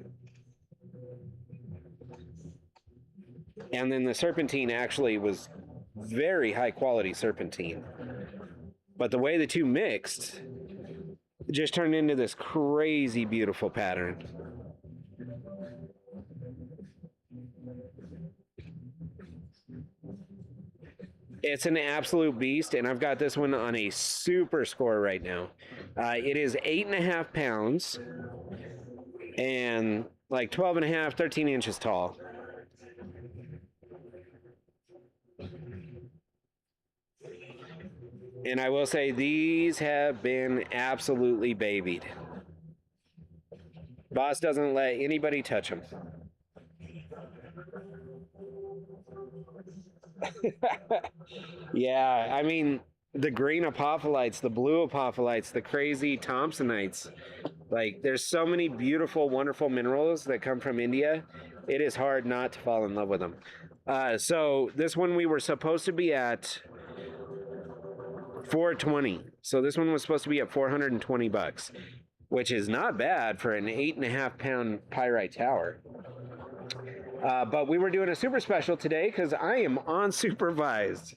And then the serpentine actually was very high quality serpentine. But the way the two mixed just turned into this crazy beautiful pattern. It's an absolute beast, and I've got this one on a super score right now. It is 8.5 pounds and like 12.5, 13 inches tall. And I will say these have been absolutely babied. Boss doesn't let anybody touch them. Yeah, I mean, the green apophyllites, the blue apophyllites, the crazy Thompsonites. Like, there's so many beautiful, wonderful minerals that come from India. It is hard not to fall in love with them. So this one we were supposed to be at 420. So this one was supposed to be at 420 bucks, which is not bad for an 8.5 pound pyrite tower. But we were doing a super special today because I am unsupervised.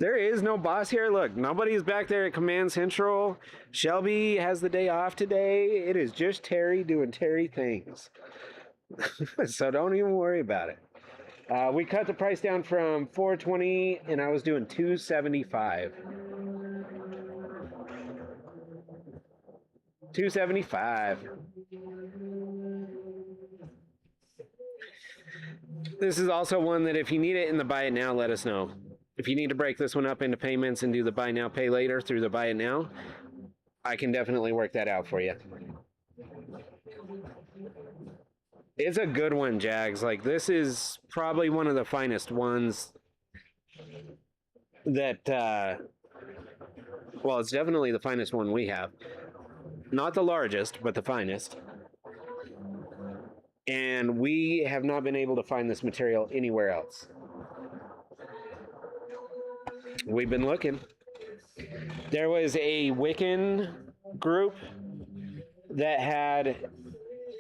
There is no boss here. Look, nobody's back there at Command Central. Shelby has the day off today. It is just Terry doing Terry things. So don't even worry about it. We cut the price down from 420 and I was doing 275. 275. This is also one that if you need it in the buy it now, let us know. If you need to break this one up into payments and do the buy now, pay later through the buy it now, I can definitely work that out for you. It's a good one, Jags. Like, this is probably one of the finest ones that, well, it's definitely the finest one we have. Not the largest, but the finest. And we have not been able to find this material anywhere else. We've been looking. There was a Wiccan group that had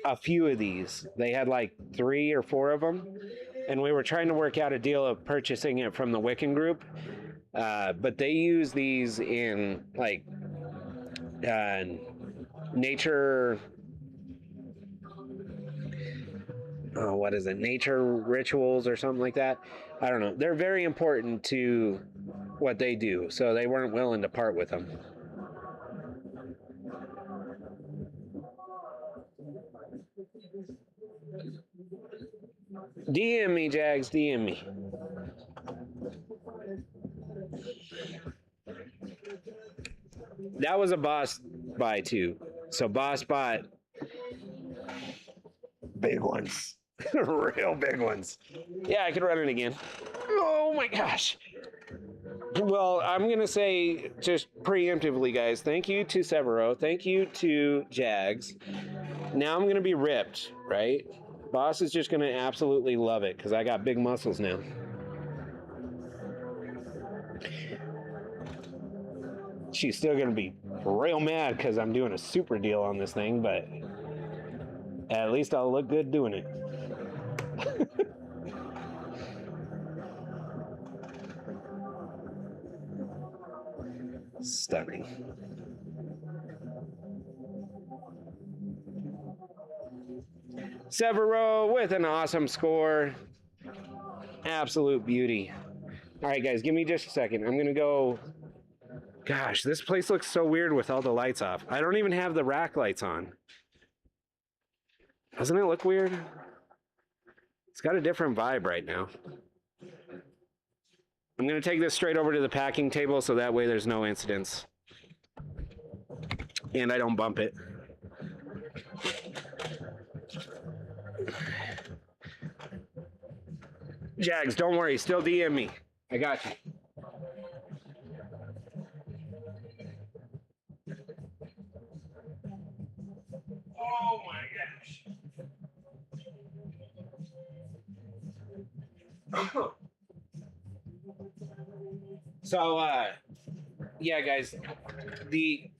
a few of these. They had like 3 or 4 of them. And we were trying to work out a deal of purchasing it from the Wiccan group. But they use these in like nature... Oh, what is it? Nature rituals or something like that. I don't know. They're very important to what they do, so they weren't willing to part with them. DM me, Jags, DM me. That was a boss buy too. So boss bought big ones. Real big ones. Yeah, I could run it again. Oh my gosh. Well, I'm going to say just preemptively, guys, thank you to Severo. Thank you to Jags. Now I'm going to be ripped, right? Boss is just going to absolutely love it because I got big muscles now. She's still going to be real mad because I'm doing a super deal on this thing, but at least I'll look good doing it. Stunning. Severo with an awesome score. Absolute beauty. All right, guys, give me just a second. I'm going to go... Gosh, this place looks so weird with all the lights off. I don't even have the rack lights on. Doesn't it look weird? It's got a different vibe right now. I'm going to take this straight over to the packing table so that way there's no incidents. And I don't bump it. Jags, don't worry. Still DM me. I got you. Oh my gosh. So, yeah, guys, the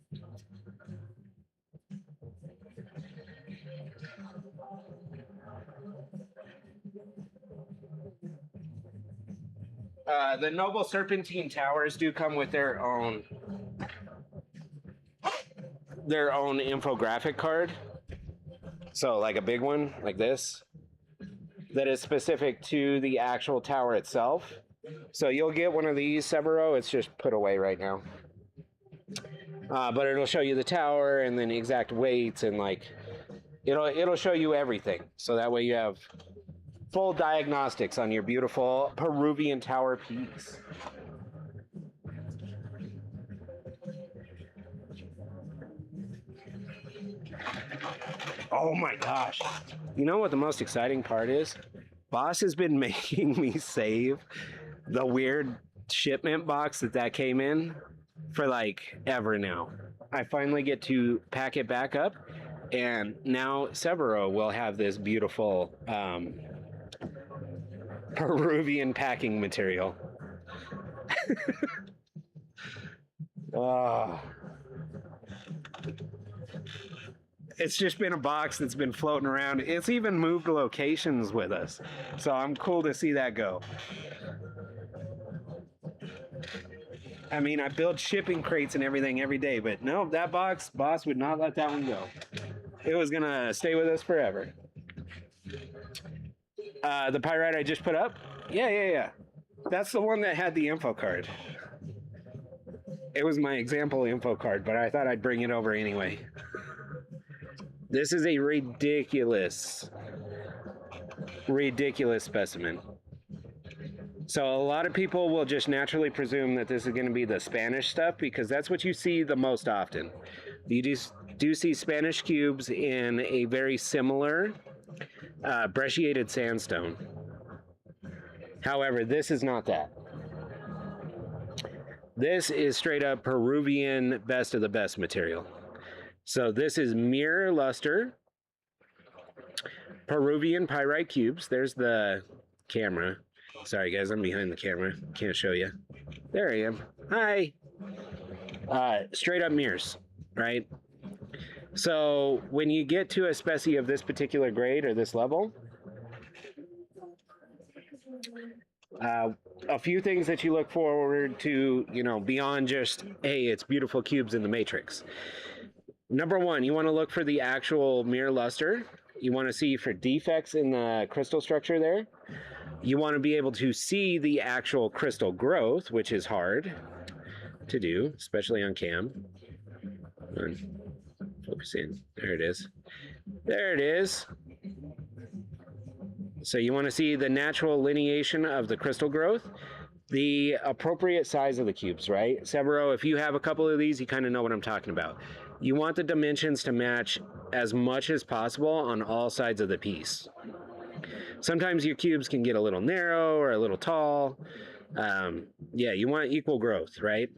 the Noble Serpentine towers do come with their own infographic card. So, like a big one, like this, that is specific to the actual tower itself. So you'll get one of these, Severo. It's just put away right now. But it'll show you the tower and then exact weights and like it'll show you everything. So that way you have full diagnostics on your beautiful Peruvian tower piece. Oh my gosh. You know what the most exciting part is? Boss has been making me save the weird shipment box that came in for like ever now. I finally get to pack it back up, and now Severo will have this beautiful Peruvian packing material. It's just been a box that's been floating around. It's even moved locations with us. So I'm cool to see that go. I mean, I build shipping crates and everything every day, but no, that boss would not let that one go. It was gonna stay with us forever. The Pyrite I just put up? Yeah. That's the one that had the info card. It was my example info card, but I thought I'd bring it over anyway. This is a ridiculous specimen. So a lot of people will just naturally presume that this is going to be the Spanish stuff because that's what you see the most often. You do see Spanish cubes in a very similar brecciated sandstone. However, this is not that. This is straight up Peruvian best of the best material. So this is mirror luster Peruvian pyrite cubes. There's the camera. Sorry guys, I'm behind the camera. Can't show you. There I am. Hi. Straight up mirrors, right? So when you get to a specie of this particular grade or this level, a few things that you look forward to, beyond just, hey, it's beautiful cubes in the matrix. Number one, you want to look for the actual mirror luster. You want to see for defects in the crystal structure there. You want to be able to see the actual crystal growth, which is hard to do, especially on cam. Focus in. There it is. There it is. So you want to see the natural lineation of the crystal growth, the appropriate size of the cubes, right? Severo, if you have a couple of these, you kind of know what I'm talking about. You want the dimensions to match as much as possible on all sides of the piece. Sometimes your cubes can get a little narrow or a little tall. Yeah, you want equal growth, right?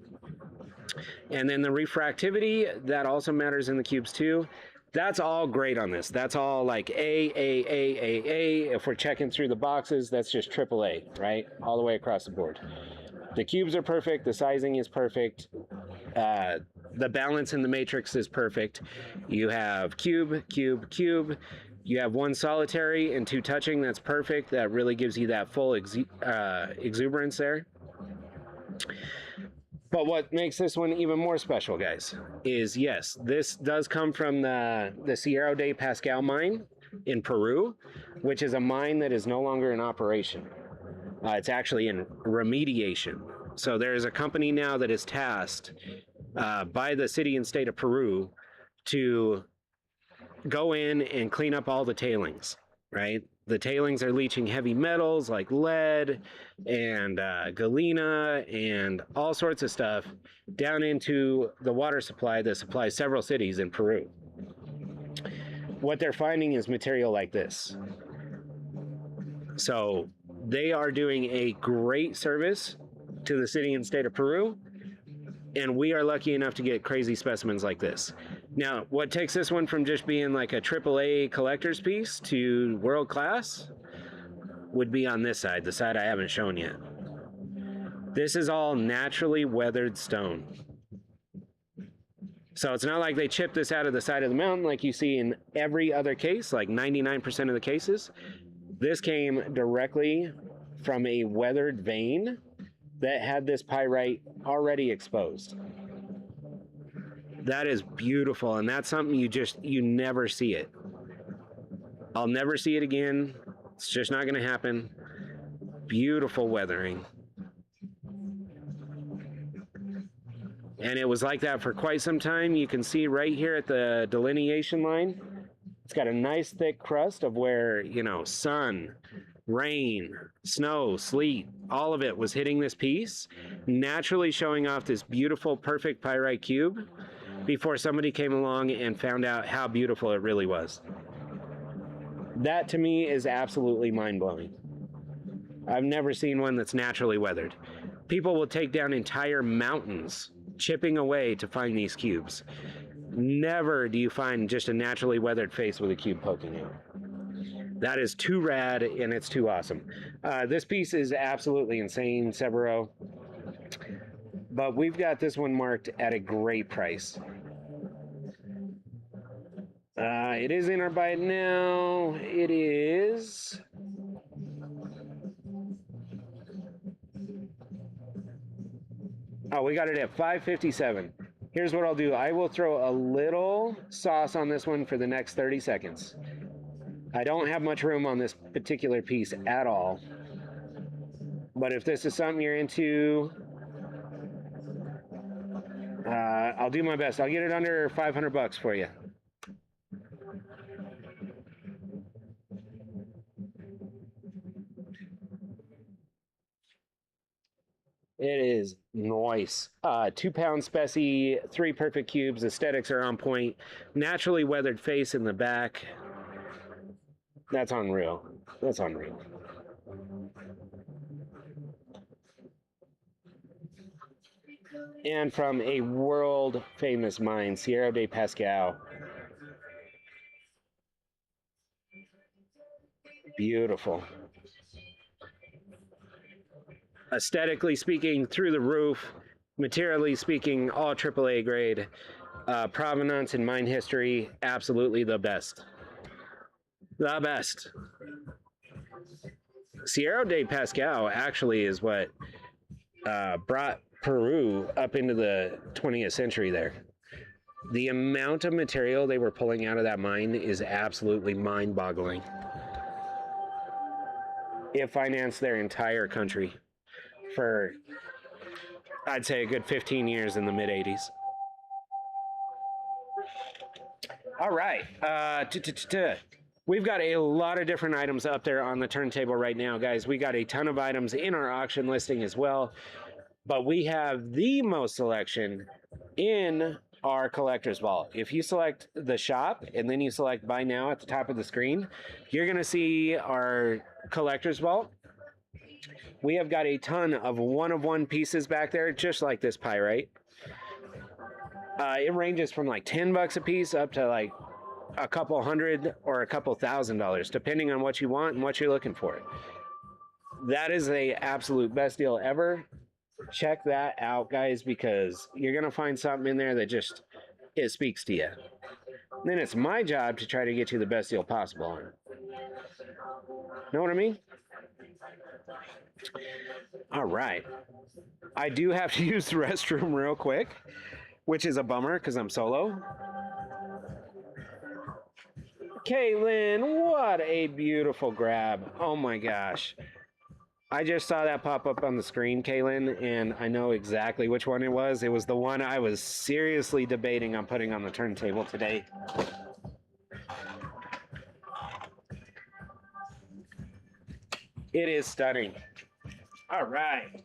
And then the refractivity, that also matters in the cubes too. That's all great on this. That's all like A. If we're checking through the boxes, that's just AAA, right? All the way across the board. The cubes are perfect. The sizing is perfect. The balance in the matrix is perfect. You have cube. You have one solitary and two touching. That's perfect. That really gives you that full exuberance there. But what makes this one even more special, guys, is yes, this does come from the Cerro de Pascal mine in Peru, which is a mine that is no longer in operation. It's actually in remediation. So there is a company now that is tasked by the city and state of Peru to go in and clean up all the tailings, right? The tailings are leaching heavy metals like lead and galena and all sorts of stuff down into the water supply that supplies several cities in Peru. What they're finding is material like this. So they are doing a great service to the city and state of Peru, and we are lucky enough to get crazy specimens like this. Now, what takes this one from just being like a AAA collector's piece to world class? would be on this side, the side I haven't shown yet. This is all naturally weathered stone. So it's not like they chipped this out of the side of the mountain like you see in every other case, like 99% of the cases. This came directly from a weathered vein that had this pyrite already exposed. That is beautiful, and that's something you never see it. I'll never see it again. It's just not going to happen. Beautiful weathering. And it was like that for quite some time. You can see right here at the delineation line, it's got a nice thick crust of where, you know, sun, rain, snow, sleet, all of it was hitting this piece, naturally showing off this beautiful, perfect pyrite cube before somebody came along and found out how beautiful it really was. That to me is absolutely mind-blowing. I've never seen one that's naturally weathered. People will take down entire mountains chipping away to find these cubes. Never do you find just a naturally weathered face with a cube poking out. That is too rad, and it's too awesome. This piece is absolutely insane, Severo. But we've got this one marked at a great price. It is in our bite now. It is... Oh, we got it at $5.57. Here's what I'll do. I will throw a little sauce on this one for the next 30 seconds. I don't have much room on this particular piece at all. But if this is something you're into, I'll do my best. I'll get it under 500 bucks for you. It is nice. 2 pound specie, 3 perfect cubes. Aesthetics are on point. Naturally weathered face in the back. That's unreal. That's unreal. And from a world famous mine, Cerro de Pasco. Beautiful. Aesthetically speaking, through the roof. Materially speaking, all AAA grade. Provenance and mine history, absolutely the best. The best. Cerro de Pasco actually is what brought Peru up into the 20th century there. The amount of material they were pulling out of that mine is absolutely mind-boggling. It financed their entire country for, I'd say, a good 15 years in the mid-80s. All right. We've got a lot of different items up there on the turntable right now, guys. We got a ton of items in our auction listing as well. But we have the most selection in our collector's vault. If you select the shop and then you select buy now at the top of the screen, you're going to see our collector's vault. We have got a ton of one-of-one pieces back there, just like this pyrite. It ranges from like 10 bucks a piece up to like a couple $100 or a couple $1,000, depending on what you want and what you're looking for. That is the absolute best deal ever. Check that out, guys, because you're going to find something in there that just, it speaks to you. And then it's my job to try to get you the best deal possible on it. Know what I mean? All right. I do have to use the restroom real quick, which is a bummer because I'm solo. Caitlin, what a beautiful grab. Oh my gosh. I just saw that pop up on the screen, Caitlin, and I know exactly which one it was. It was the one I was seriously debating on putting on the turntable today. It is stunning. All right.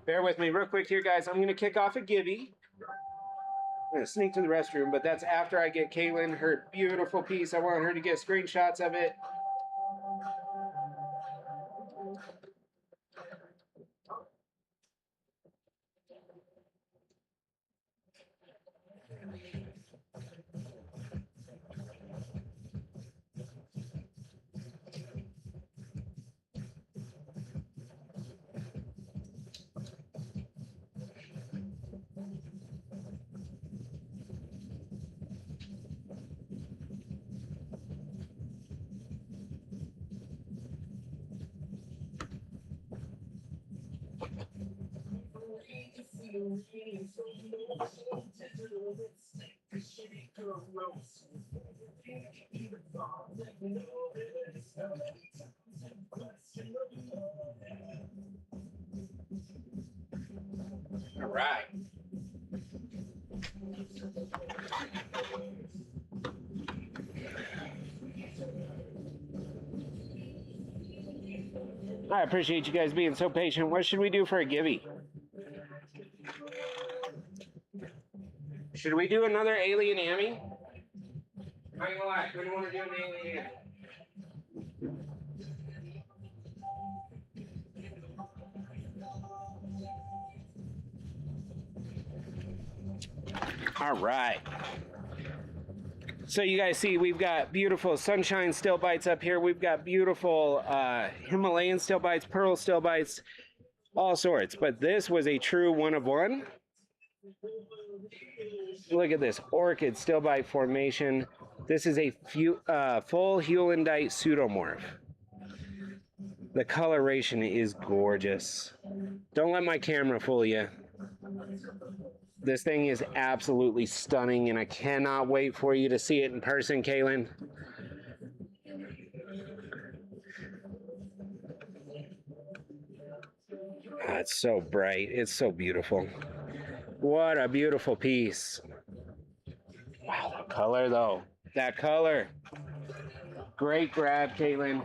Bear with me real quick here, guys. I'm going to kick off a Gibby. I'm going to sneak to the restroom, but that's after I get Caitlin her beautiful piece. I want her to get screenshots of it. All right. I appreciate you guys being so patient. What should we do for a givey? Should we do another alien Amy? I ain't gonna lie, we don't want to do an alien Amy. All right. So you guys see we've got beautiful sunshine stillbites up here. We've got beautiful Himalayan stillbites, pearl stillbites, all sorts. But this was a true one of one. Look at this Orchid Stilbite formation. This is a full heulandite pseudomorph. The coloration is gorgeous. Don't let my camera fool you. This thing is absolutely stunning, and I cannot wait for you to see it in person, Kaylin. Oh, it's so bright. It's so beautiful. What a beautiful piece. Wow, that color, though. That color. Great grab, Caitlin.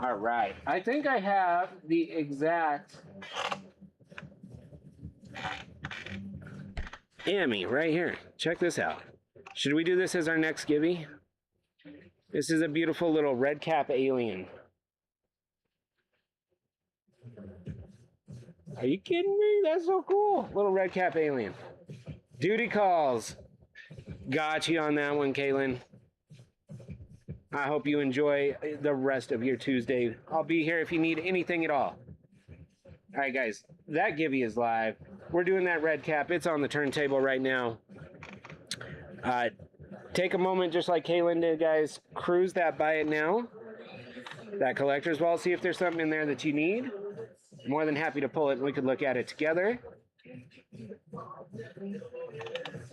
All right. I think I have the exact Amy right here. Check this out. Should we do this as our next givey? This is a beautiful little red cap alien. Are you kidding me? That's so cool. Little red cap alien. Duty calls. Got you on that one, Kaylin. I hope you enjoy the rest of your Tuesday. I'll be here if you need anything at all. All right, guys, that givey is live. We're doing that red cap. It's on the turntable right now. Take a moment, just like Kaylin did, guys. Cruise that buy it now. That collector's vault. See if there's something in there that you need. More than happy to pull it and we could look at it together.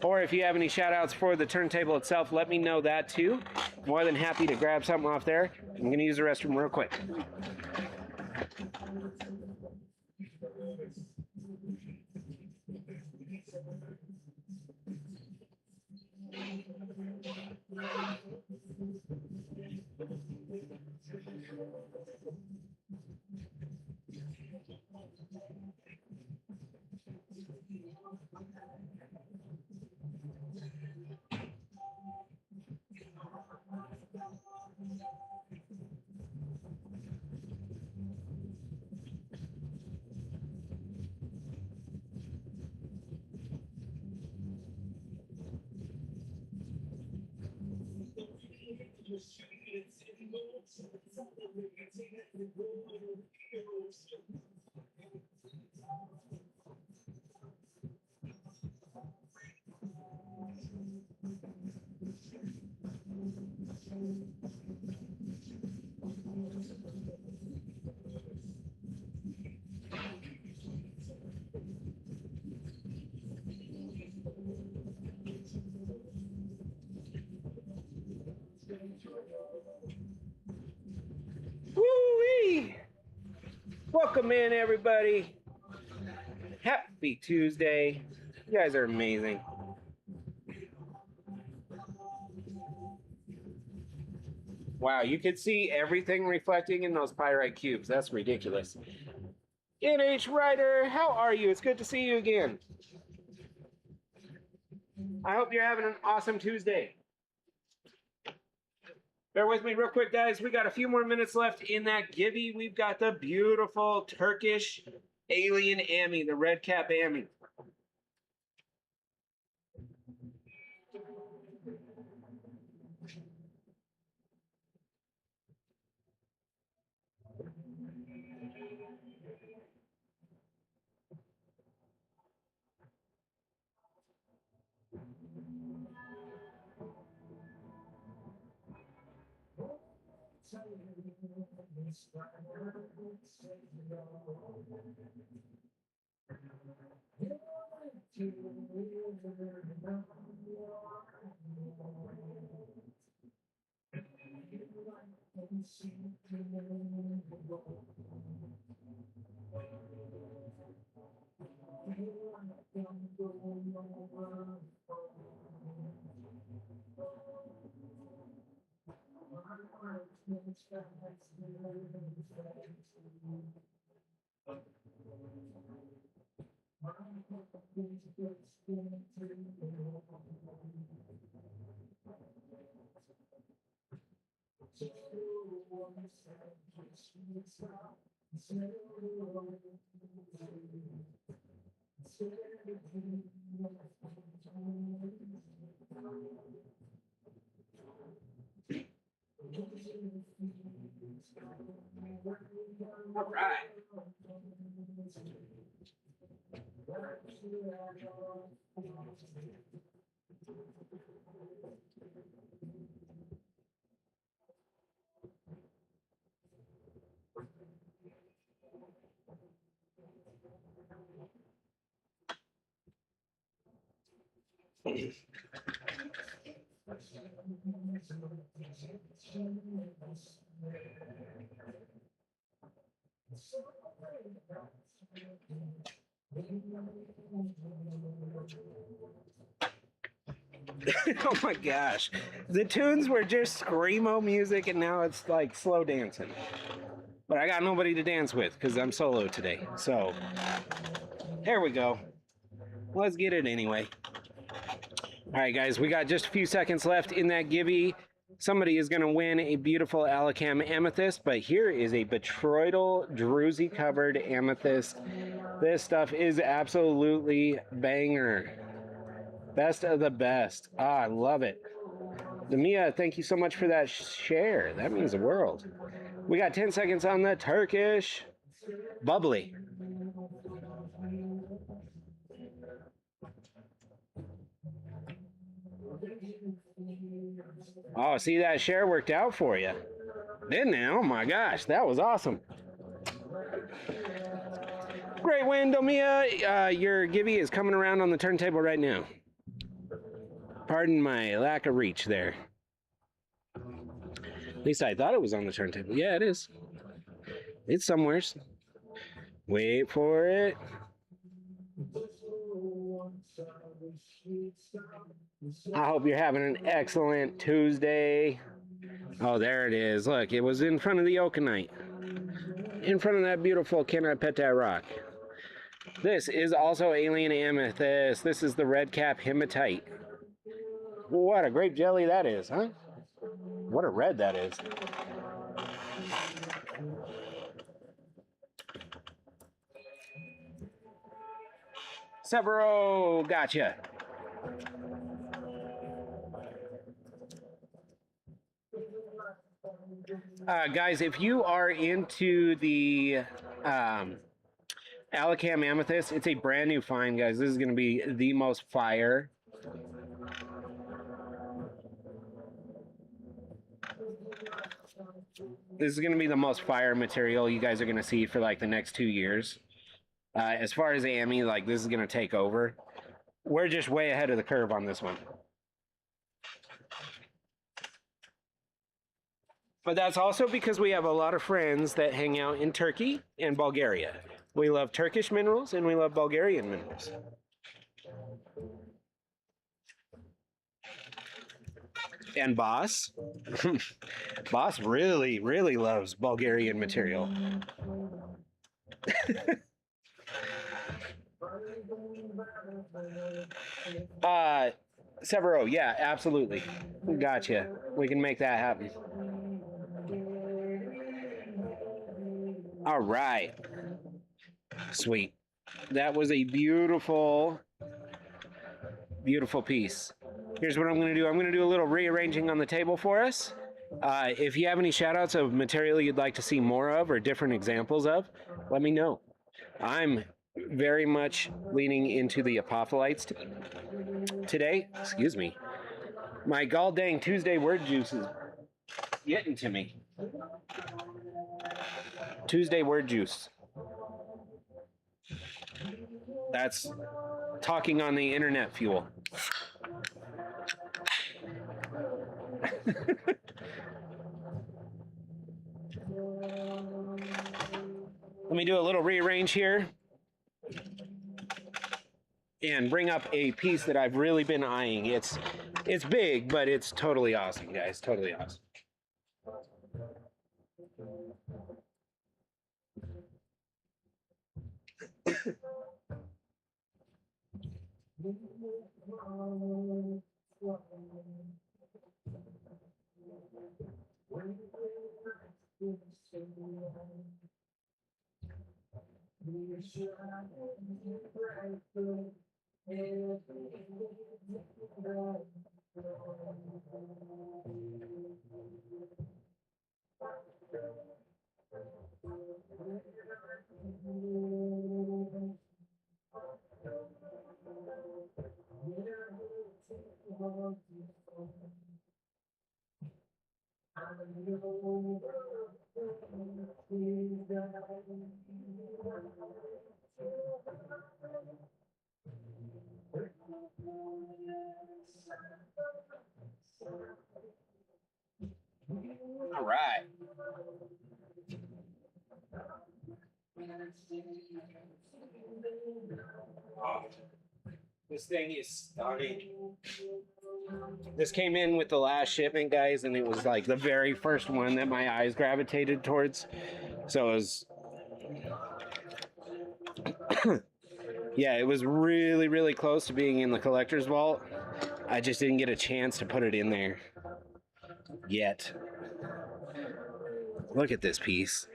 Or if you have any shout outs for the turntable itself, let me know that too. More than happy to grab something off there. I'm going to use the restroom real quick. Woo-wee! Welcome in, everybody. Happy Tuesday. You guys are amazing. Wow, you can see everything reflecting in those pyrite cubes. That's ridiculous. NH Ryder, how are you? It's good to see you again. I hope you're having an awesome Tuesday. Bear with me real quick, guys. We got a few more minutes left in that givey. We've got the beautiful Turkish alien Ami, the red cap Ami. All right. Oh my gosh. The tunes were just screamo music and now it's like slow dancing. But I got nobody to dance with because I'm solo today. So, here we go. Let's get it anyway. All right, guys, we got just a few seconds left in that givey. Somebody is going to win a beautiful Alacam Amethyst, but here is a botryoidal druzy-covered amethyst. This stuff is absolutely banger. Best of the best. Ah, I love it. Damia, thank you so much for that share. That means the world. We got 10 seconds on the Turkish. Bubbly. Oh, see, that share worked out for you. Didn't it? Oh my gosh, that was awesome. Great win, Domia. Your givey is coming around on the turntable right now. Pardon my lack of reach there. At least I thought it was on the turntable. Yeah, it is. It's somewheres. Wait for it. I hope you're having an excellent Tuesday. Oh, there it is. Look, it was in front of the Okenite. In front of that beautiful Can I Pet That Rock. This is also Alien Amethyst. This is the red cap Hematite. What a grape jelly that is, huh? What a red that is. Severo, gotcha. Guys, if you are into the Alacam Amethyst, it's a brand new find, guys. This is going to be the most fire. This is going to be the most fire material you guys are going to see for like the next 2 years. As far as AME, like this is going to take over. We're just way ahead of the curve on this one. But that's also because we have a lot of friends that hang out in Turkey and Bulgaria. We love Turkish minerals and we love Bulgarian minerals. And Boss, Boss really, really loves Bulgarian material. Severo, yeah, absolutely. Gotcha. We can make that happen. All right. Sweet. That was a beautiful, beautiful piece. Here's what I'm going to do. I'm going to do a little rearranging on the table for us. If you have any shout-outs of material you'd like to see more of or different examples of, let me know. I'm very much leaning into the Apophylites today. Excuse me. My gall dang Tuesday word juice is getting to me. Tuesday word juice. That's talking on the internet fuel. Let me do a little rearrange here and bring up a piece that I've really been eyeing. It's big, but it's totally awesome, guys. Totally awesome. All right. Oh, this thing is stunning. This came in with the last shipment, guys, and it was like the very first one that my eyes gravitated towards. So it was, yeah, it was really, really close to being in the collector's vault. I just didn't get a chance to put it in there yet. Look at this piece.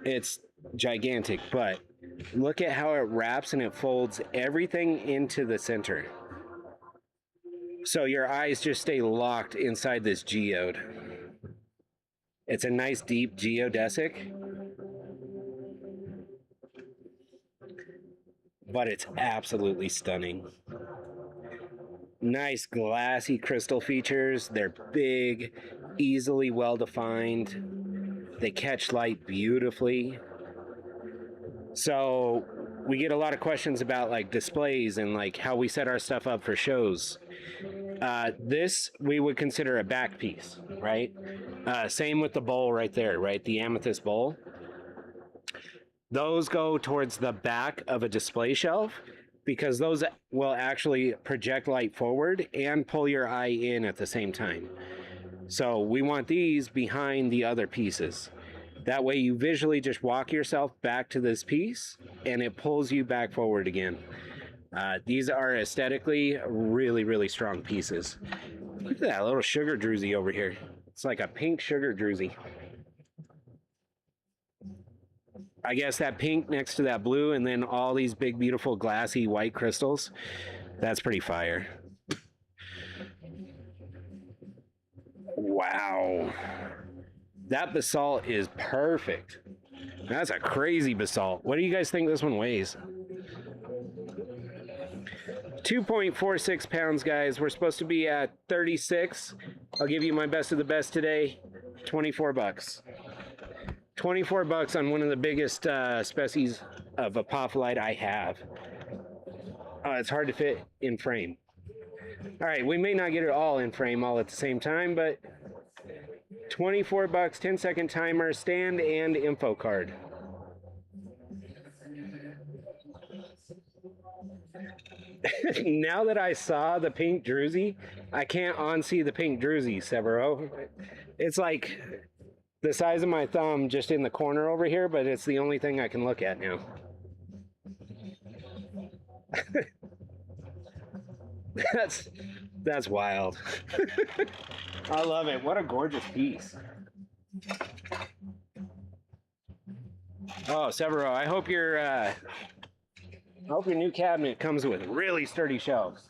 It's gigantic, but look at how it wraps and it folds everything into the center. So your eyes just stay locked inside this geode. It's a nice deep geodessic, but it's absolutely stunning. Nice glassy crystal features. They're big, easily well defined. They catch light beautifully. So we get a lot of questions about like displays and like how we set our stuff up for shows. This we would consider a back piece, right? Same with the bowl right there, right? The amethyst bowl. Those go towards the back of a display shelf because those will actually project light forward and pull your eye in at the same time. So we want these behind the other pieces. That way you visually just walk yourself back to this piece and it pulls you back forward again. These are aesthetically really, really strong pieces. Look at that little sugar druzy over here. It's like a pink sugar druzy. I guess that pink next to that blue and then all these big, beautiful, glassy white crystals. That's pretty fire. Wow. That basalt is perfect. That's a crazy basalt. What do you guys think this one weighs? 2.46 pounds, guys. We're supposed to be at 36. I'll give you my best of the best today. 24 bucks. 24 bucks on one of the biggest species of apophyllite I have. It's hard to fit in frame. All right, we may not get it all in frame all at the same time, but 24 bucks, 10-second timer, stand and info card. Now that I saw the pink druzy, I can't unsee the pink druzy, Severo. It's like the size of my thumb just in the corner over here, but it's the only thing I can look at now. That's wild. I love it. What a gorgeous piece. Oh, Severo, I hope your new cabinet comes with really sturdy shelves.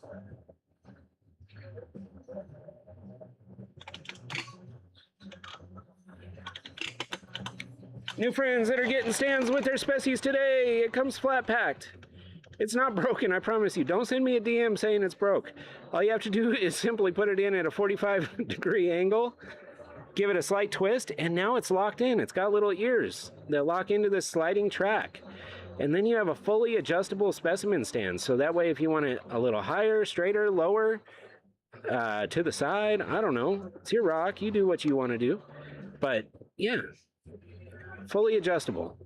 New friends that are getting stands with their species today. It comes flat packed. It's not broken, I promise you. Don't send me a DM saying it's broke. All you have to do is simply put it in at a 45-degree angle, give it a slight twist, and now it's locked in. It's got little ears that lock into this sliding track. And then you have a fully adjustable specimen stand. So that way, if you want it a little higher, straighter, lower, to the side, I don't know. It's your rock. You do what you want to do. But yeah, fully adjustable.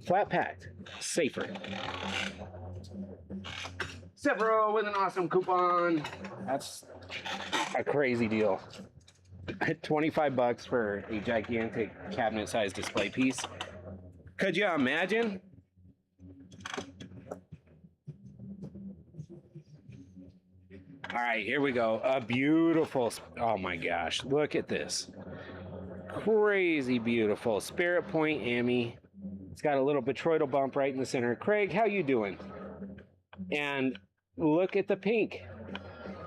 Flat packed. Safer. Severo with an awesome coupon. That's a crazy deal. 25 bucks for a gigantic cabinet-sized display piece. Could you imagine? All right, here we go. A beautiful, oh my gosh, look at this. Crazy beautiful Spirit Point Ami. It's got a little botryoidal bump right in the center. Craig, how you doing? And look at the pink.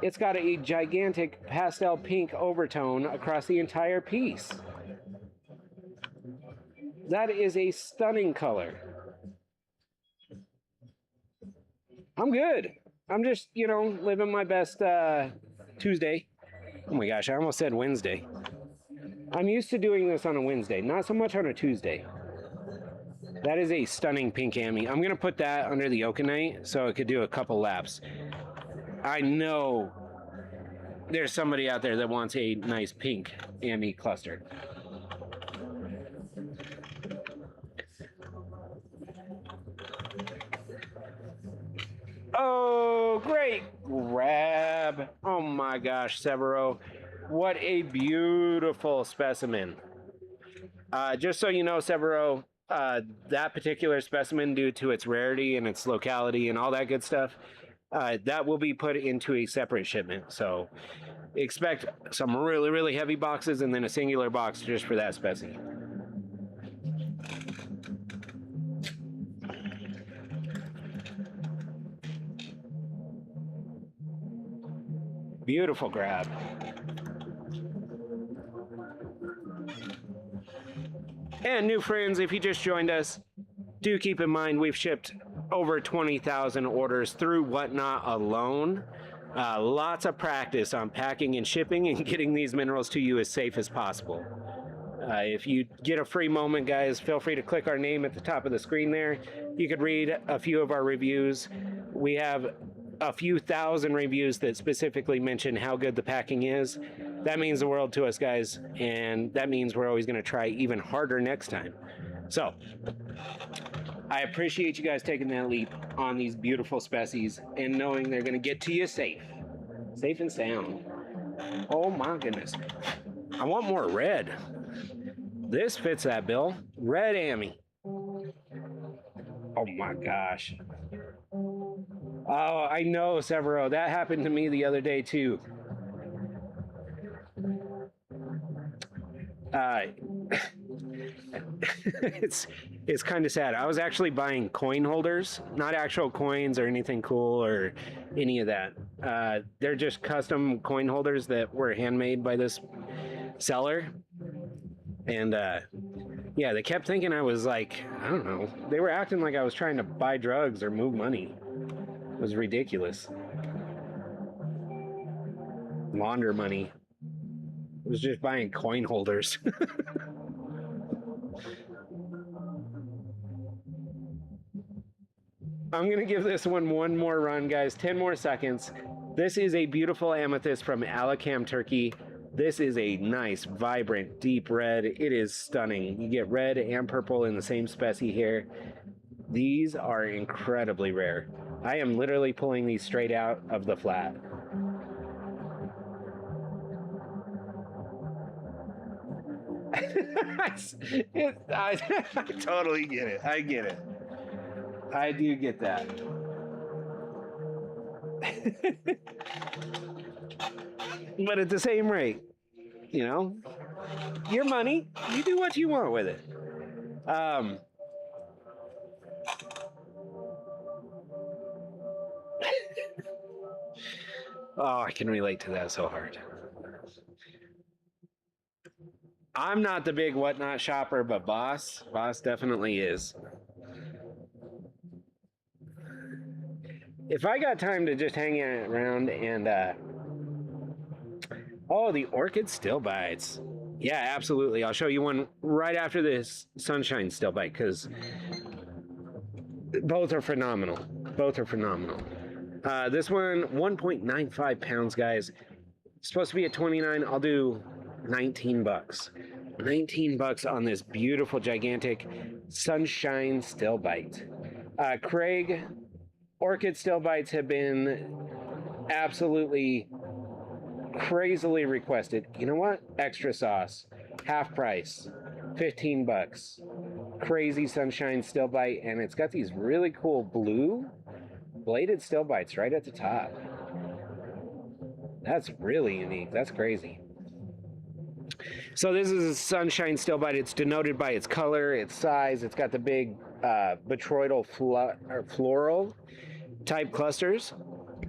It's got a gigantic pastel pink overtone across the entire piece. That is a stunning color. I'm good. I'm just, you know, living my best Tuesday. Oh my gosh, I almost said Wednesday. I'm used to doing this on a Wednesday, not so much on a Tuesday. That is a stunning pink Ami. I'm going to put that under the Okenite so it could do a couple laps. I know there's somebody out there that wants a nice pink Ami cluster. Oh, great grab. Oh my gosh, Severo. What a beautiful specimen. Just so you know, Severo, that particular specimen, due to its rarity and its locality and all that good stuff, that will be put into a separate shipment. So expect some really, really heavy boxes and then a singular box just for that specie. Beautiful grab. And new friends, if you just joined us, do keep in mind we've shipped over 20,000 orders through Whatnot alone. Lots of practice on packing and shipping and getting these minerals to you as safe as possible. If you get a free moment, guys, feel free to click our name at the top of the screen there. You could read a few of our reviews. We have a few thousand reviews that specifically mention how good the packing is. That means the world to us, guys, and that means we're always going to try even harder next time. So, I appreciate you guys taking that leap on these beautiful species and knowing they're going to get to you safe. Safe and sound. Oh my goodness. I want more red. This fits that bill. Red Ami. Oh my gosh. Oh, I know, Severo. That happened to me the other day, too. It's kind of sad. I was actually buying coin holders, not actual coins or anything cool or any of that. They're just custom coin holders that were handmade by this seller. And yeah, they kept thinking I was like, I don't know. They were acting like I was trying to buy drugs or move money. It was ridiculous. Launder money. I was just buying coin holders. I'm going to give this one more run, guys. 10 more seconds. This is a beautiful amethyst from Alacam, Turkey. This is a nice, vibrant, deep red. It is stunning. You get red and purple in the same specie here. These are incredibly rare. I am literally pulling these straight out of the flat. I totally get it. I get it. I do get that. But at the same rate, you know, your money, you do what you want with it. Oh, I can relate to that so hard. I'm not the big Whatnot shopper, but Boss definitely is. If I got time to just hang around and Oh, the Orchid Stilbites. Yeah, absolutely. I'll show you one right after this Sunshine Stillbite because both are phenomenal. Both are phenomenal. This one, 1.95 pounds, guys. It's supposed to be at 29. I'll do 19 bucks. 19 bucks on this beautiful, gigantic Sunshine Stillbite. Craig, Orchid Stillbites have been absolutely crazily requested. You know what? Extra sauce, half price, 15 bucks. Crazy Sunshine Stillbite, and it's got these really cool blue bladed stillbites right at the top. That's really unique. That's crazy. So this is a Sunshine Stillbite. It's denoted by its color, its size. It's got the big botryoidal floral type clusters.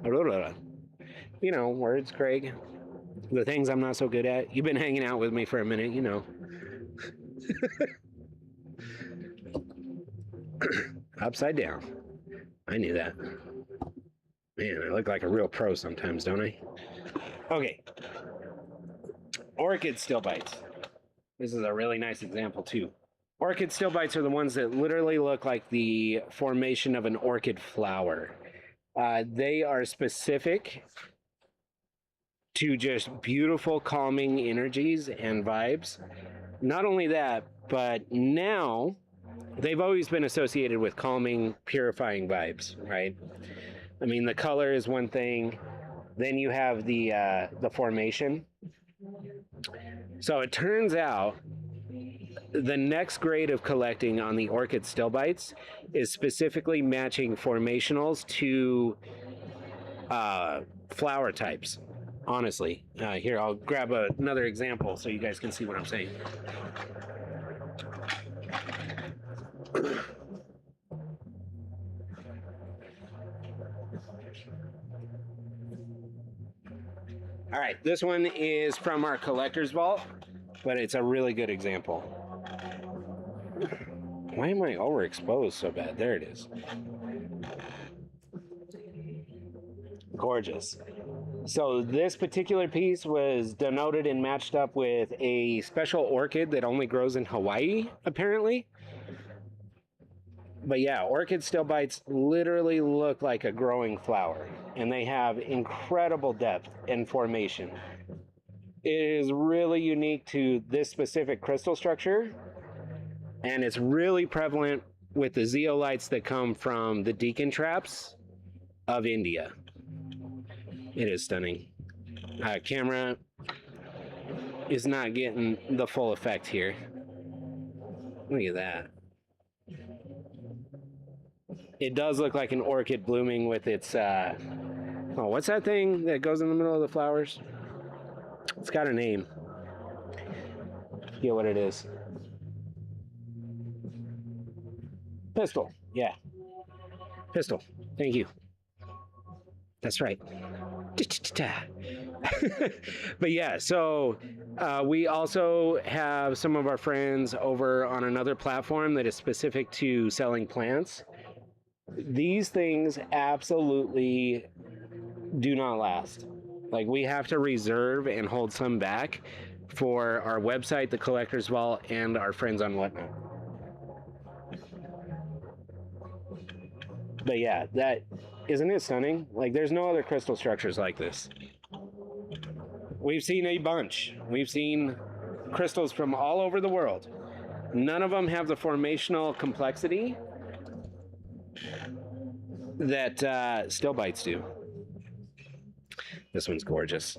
You know, words, Craig. The things I'm not so good at. You've been hanging out with me for a minute, you know. Upside down. I knew that. Man, I look like a real pro sometimes, don't I? Okay. Orchid Stilbites. This is a really nice example, too. Orchid Stilbites are the ones that literally look like the formation of an orchid flower. They are specific to just beautiful, calming energies and vibes. Not only that, but now they've always been associated with calming, purifying vibes, right? I mean, the color is one thing. Then you have the formation. So it turns out the next grade of collecting on the Orchid Stilbites is specifically matching formationals to flower types. Honestly, here, I'll grab another example so you guys can see what I'm saying. All right, this one is from our collector's vault, but it's a really good example. Why am I overexposed so bad? There it is. Gorgeous. So this particular piece was denoted and matched up with a special orchid that only grows in Hawaii, apparently. But yeah, Orchid Stilbites literally look like a growing flower, and they have incredible depth and formation. It is really unique to this specific crystal structure, and it's really prevalent with the zeolites that come from the Deacon traps of India. It is stunning. Camera is not getting the full effect here. Look at that. It does look like an orchid blooming with its, oh, what's that thing that goes in the middle of the flowers? It's got a name. I forget what it is. Pistil, yeah. Pistil, thank you. That's right. But yeah, so we also have some of our friends over on another platform that is specific to selling plants. These things absolutely do not last. Like, we have to reserve and hold some back for our website, the Collector's Vault, and our friends on Whatnot. But yeah, that isn't it stunning? Like, there's no other crystal structures like this. We've seen a bunch. We've seen crystals from all over the world. None of them have the formational complexity that Stillbites do. This one's gorgeous.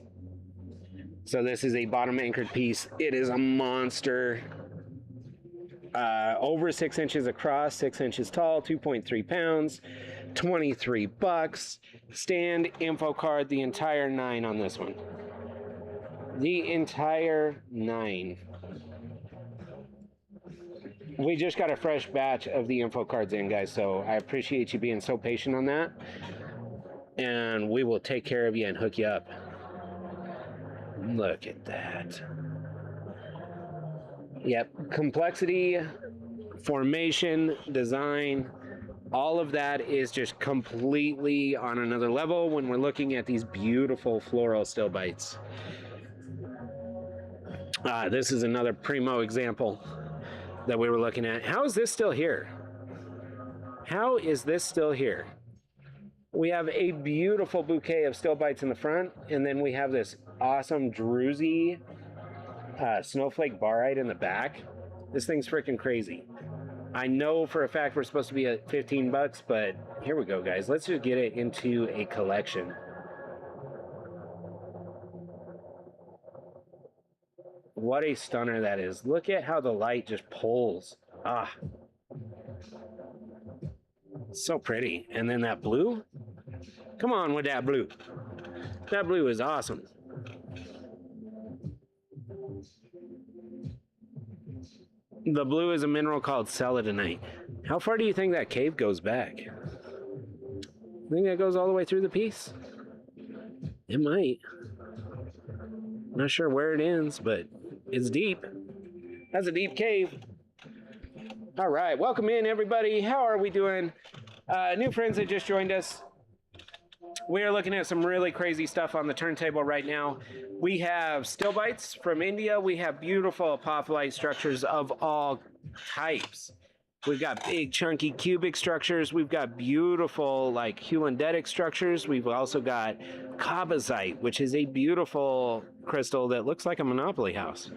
So this is a bottom anchored piece. It is a monster. Over 6 inches across, 6 inches tall, 2.3 pounds, 23 bucks. Stand, info card, the entire 9 on this one. The entire 9. We just got a fresh batch of the info cards in, guys, so I appreciate you being so patient on that. And we will take care of you and hook you up. Look at that. Yep, complexity, formation, design, all of that is just completely on another level when we're looking at these beautiful floral Stillbites. This is another primo example that we were looking at. How is this still here? How is this still here? We have a beautiful bouquet of Stillbites in the front, and then we have this awesome druzy Snowflake Barite in the back. This thing's freaking crazy. I know for a fact we're supposed to be at 15 bucks, but here we go, guys. Let's just get it into a collection. What a stunner that is. Look at how the light just pulls. Ah. So pretty. And then that blue. Come on with that blue. That blue is awesome. The blue is a mineral called Selenite. How far do you think that cave goes back? Think that goes all the way through the piece? It might. Not sure where it ends, but it's deep. That's a deep cave. All right, welcome in, everybody. How are we doing? New friends that just joined us. We are looking at some really crazy stuff on the turntable right now. We have Stillbites from India. We have beautiful apophyllite structures of all types. We've got big, chunky cubic structures. We've got beautiful, like, heulandetic structures. We've also got Calcite, which is a beautiful crystal that looks like a Monopoly house.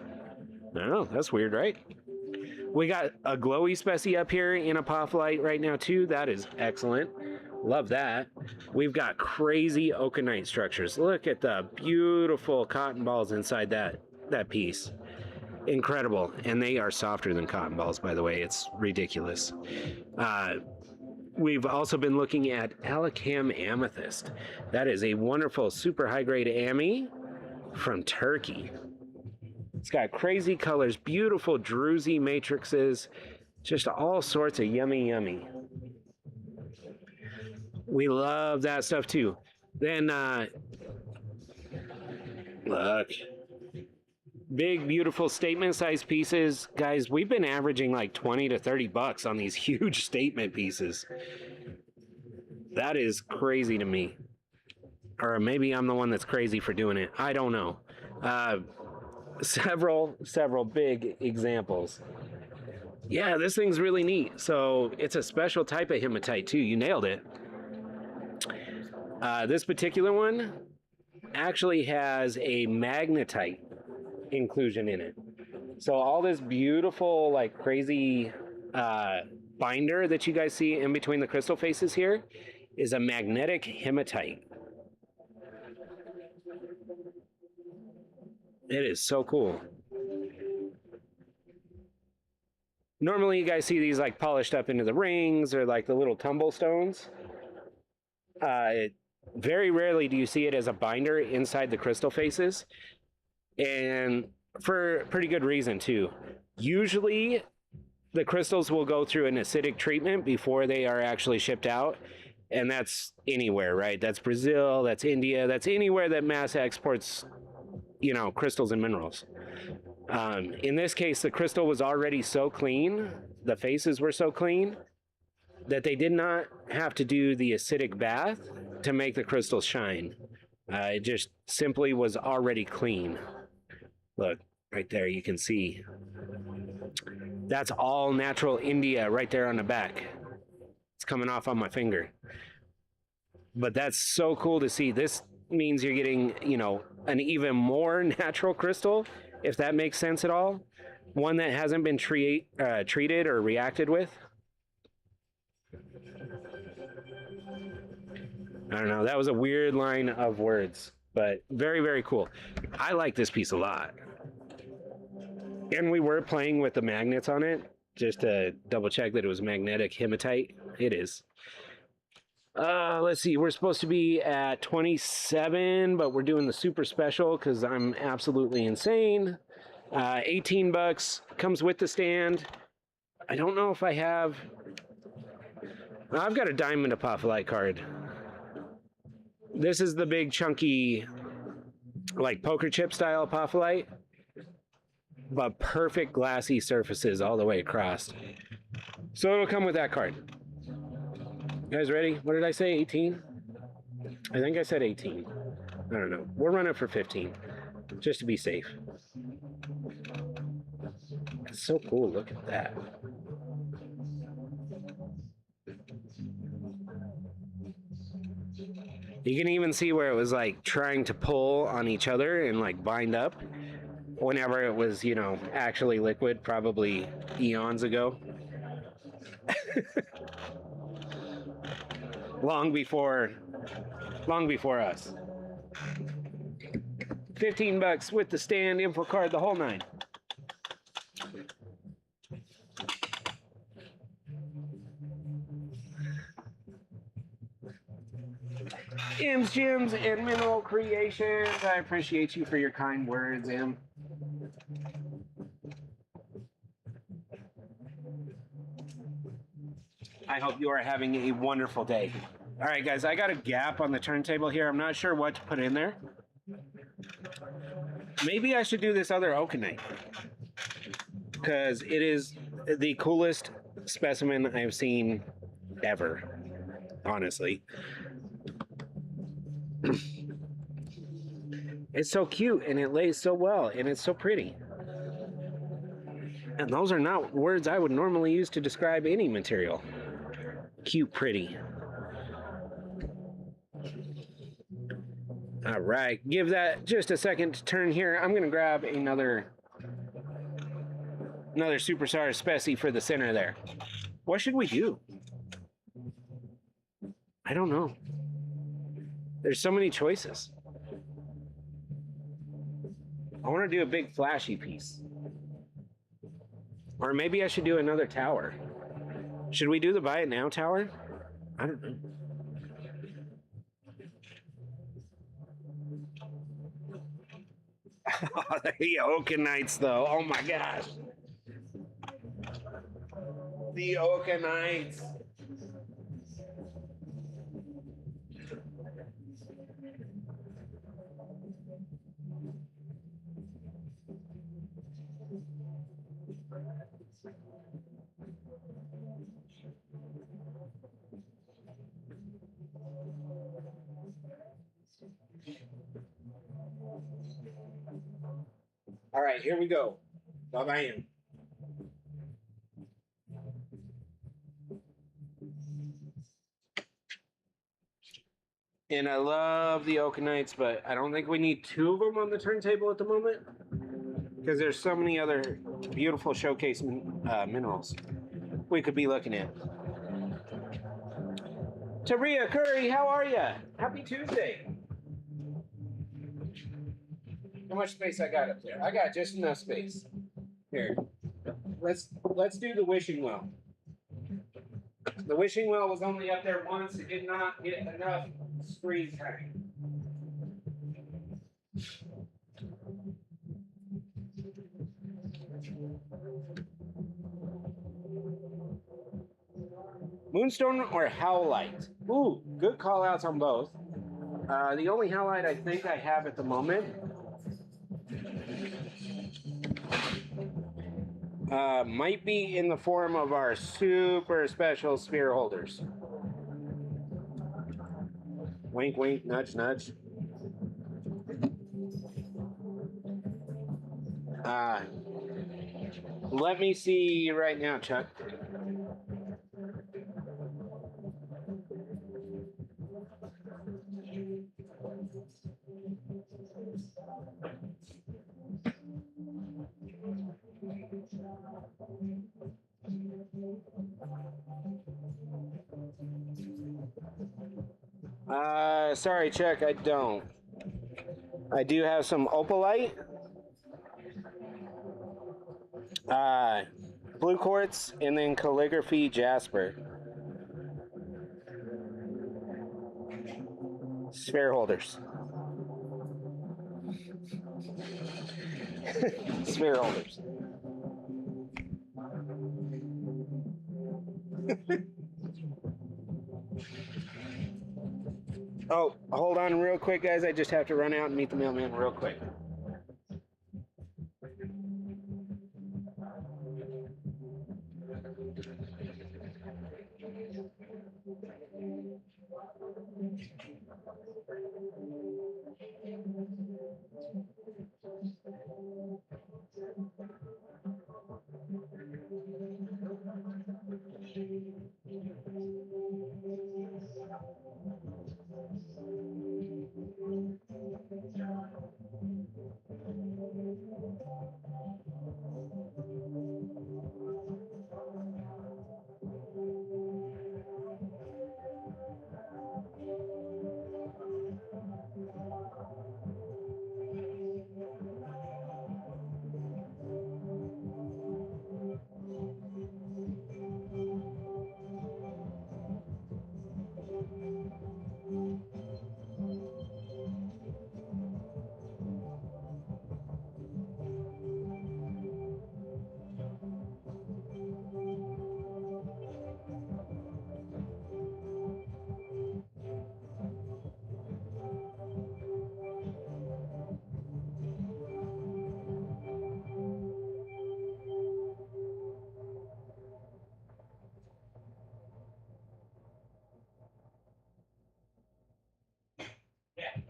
I don't know, that's weird, right? We got a glowy specie up here in apophyllite right now, too. That is excellent. Love that. We've got crazy Okenite structures. Look at the beautiful cotton balls inside that piece. Incredible. And they are softer than cotton balls, by the way. It's ridiculous. We've also been looking at Alacam Amethyst. That is a wonderful super high grade Ami from Turkey. It's got crazy colors, beautiful druzy matrices, just all sorts of yummy, yummy. We love that stuff too. Then, look. Big, beautiful statement size pieces. Guys, we've been averaging like 20 to 30 bucks on these huge statement pieces. That is crazy to me. Or maybe I'm the one that's crazy for doing it. I don't know. Several big examples. Yeah, this thing's really neat. So it's a special type of hematite too. You nailed it. This particular one actually has a magnetite inclusion in it. So all this beautiful, like, crazy binder that you guys see in between the crystal faces here is a magnetic hematite. It is so cool. Normally you guys see these like polished up into the rings or like the little tumble stones. Very rarely do you see it as a binder inside the crystal faces. And for pretty good reason too. Usually the crystals will go through an acidic treatment before they are actually shipped out. And that's anywhere, right? That's Brazil, that's India, that's anywhere that mass exports, you know, crystals and minerals. In this case, the crystal was already so clean, the faces were so clean, that they did not have to do the acidic bath to make the crystals shine. It just simply was already clean. Look, right there, you can see. That's all natural India right there on the back. It's coming off on my finger. But that's so cool to see. This means you're getting, you know, an even more natural crystal, if that makes sense at all. One that hasn't been treated or reacted with. I don't know, that was a weird line of words, but very, very cool. I like this piece a lot. And we were playing with the magnets on it, just to double check that it was magnetic hematite. It is. Let's see, we're supposed to be at 27, but we're doing the super special because I'm absolutely insane. 18 bucks, comes with the stand. I don't know if I have... I've got a diamond apophyllite card. This is the big chunky, like poker chip style apophyllite, but perfect glassy surfaces all the way across. So it'll come with that card. You guys ready? What did I say, 18? I think I said 18. I don't know. We'll run it for 15, just to be safe. It's so cool. Look at that. You can even see where it was like trying to pull on each other and like bind up whenever it was, you know, actually liquid, probably eons ago. long before us. $15 with the stand, info card, the whole nine. Im's Gems and Mineral Creations. I appreciate you for your kind words, Im. I hope you are having a wonderful day. All right, guys, I got a gap on the turntable here. I'm not sure what to put in there. Maybe I should do this other Okenite, because it is the coolest specimen I've seen ever, honestly. It's so cute, and it lays so well, and it's so pretty. And those are not words I would normally use to describe any material. Cute, pretty. All right, give that just a second to turn here. I'm gonna grab another superstar specie for the center there. What should we do? I don't know. There's so many choices. I want to do a big flashy piece. Or maybe I should do another tower. Should we do the buy it now tower? I don't know. The Okenites, though. Oh my gosh. The Okenites. All right, here we go. Bye-bye. And I love the Okenites, but I don't think we need two of them on the turntable at the moment, because there's so many other beautiful showcase minerals we could be looking at. Taria Curry, how are you? Happy Tuesday. How much space I got up there? I got just enough space. Here, let's do the wishing well. The wishing well was only up there once. It did not get enough screen time. Moonstone or Howlite? Ooh, good call outs on both. The only Howlite I think I have at the moment might be in the form of our super special sphere holders. Wink, wink, nudge, nudge. Let me see right now, Chuck. Sorry, Chuck, I don't. I do have some opalite, blue quartz, and then calligraphy jasper. Sphere holders. Sphere holders. Oh, hold on real quick, guys. I just have to run out and meet the mailman real quick.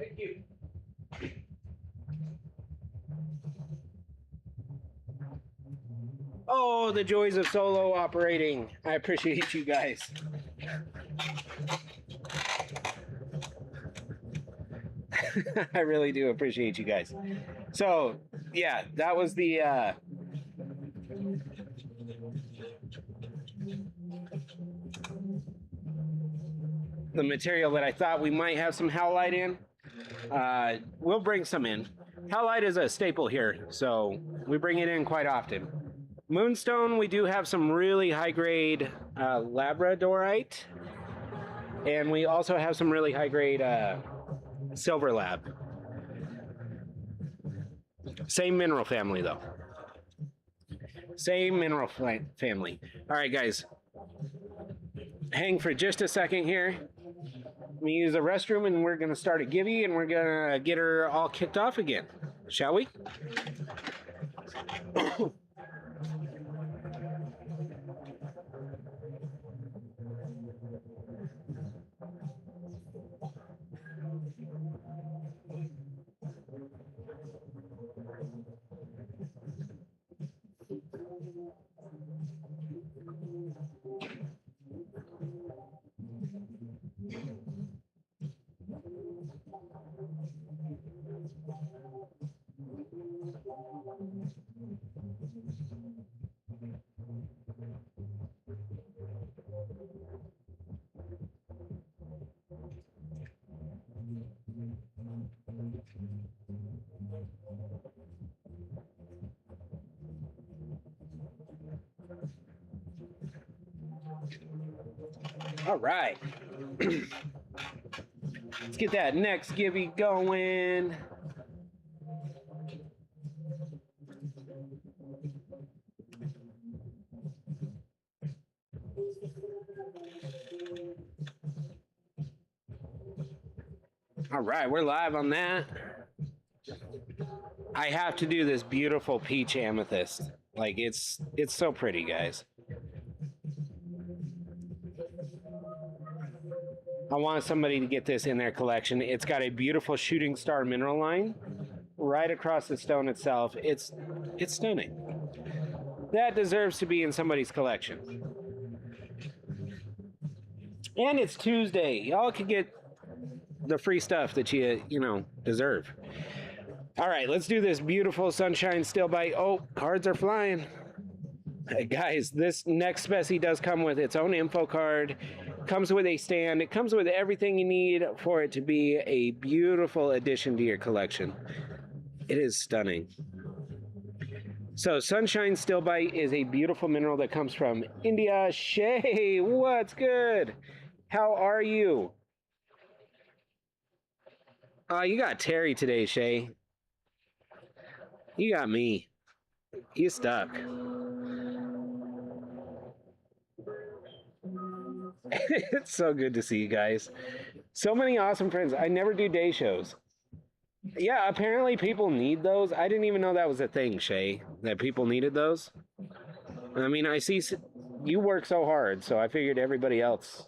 Thank you. Oh, the joys of solo operating. I appreciate you guys. I really do appreciate you guys. So, yeah, that was the material that I thought we might have some halite in. We'll bring some in. Halite is a staple here, so we bring it in quite often. Moonstone, we do have some really high-grade labradorite, and we also have some really high-grade silver lab. Same mineral family, though. Same mineral family. All right, guys. Hang for just a second here. Let me use the restroom, and we're going to start a Gibby, and we're going to get her all kicked off again. Shall we? All right. Let's get that next Gibby going. All right, we're live on that. I have to do this beautiful peach amethyst. Like it's so pretty, guys. I want somebody to get this in their collection. It's got a beautiful shooting star mineral line right across the stone itself. It's stunning. That deserves to be in somebody's collection. And it's Tuesday. Y'all can get the free stuff that you deserve. All right, let's do this beautiful sunshine Stillbite. Oh, cards are flying. Hey, guys, this next specie does come with its own info card. Comes with a stand. It comes with everything you need for it to be a beautiful addition to your collection. It is stunning. So Sunshine Stillbite is a beautiful mineral that comes from India. Shay, what's good? How are you? You got Terry today, Shay. You got me. You stuck. It's so good to see you guys. So many awesome friends. I never do day shows. Yeah, apparently people need those. I didn't even know that was a thing, Shay, that people needed those. I mean, I see you work so hard, so I figured everybody else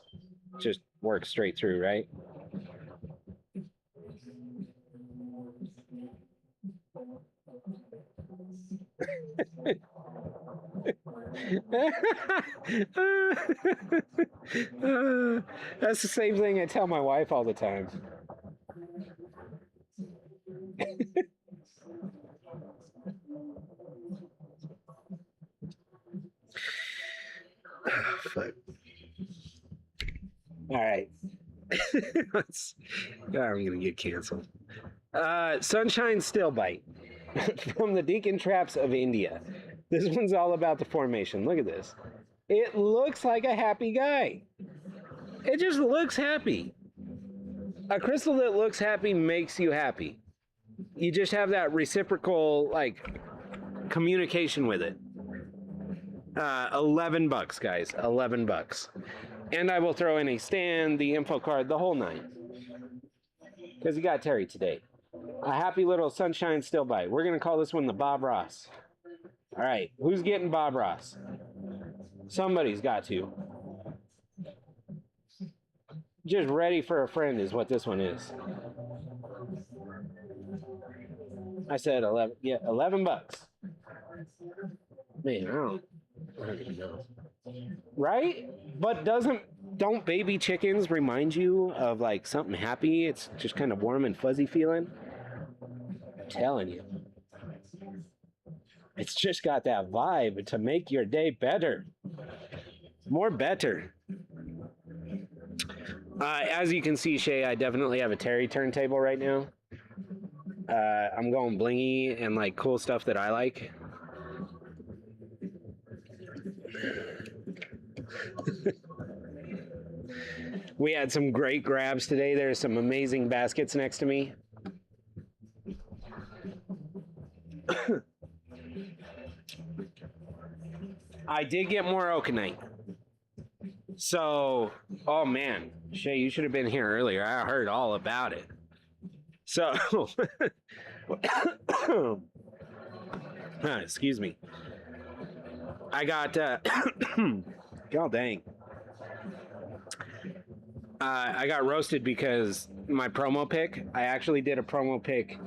just works straight through, right? That's the same thing I tell my wife all the time. All right. I'm gonna get canceled. Sunshine Stillbite from the Deacon Traps of India. This one's all about the formation. Look at this. It looks like a happy guy. It just looks happy. A crystal that looks happy makes you happy. You just have that reciprocal, like, communication with it. $11, guys. $11. And I will throw in a stand, the info card, the whole nine. Because you got Terry today. A happy little sunshine Stillbite. We're going to call this one the Bob Ross. All right. Who's getting Bob Ross? Somebody's got to. Just ready for a friend is what this one is. I said 11. Yeah, 11 bucks. Man, I don't even know. Right? But don't baby chickens remind you of like something happy? It's just kind of warm and fuzzy feeling. I'm telling you. It's just got that vibe to make your day better. More better. As you can see, Shay, I definitely have a Terry turntable right now. I'm going blingy and like cool stuff that I like. We had some great grabs today. There's some amazing baskets next to me. I did get more Okenite. So, oh man, Shay, you should have been here earlier. I heard all about it. So, excuse me. I got, god dang. I got roasted because my promo pick, I actually did a promo pick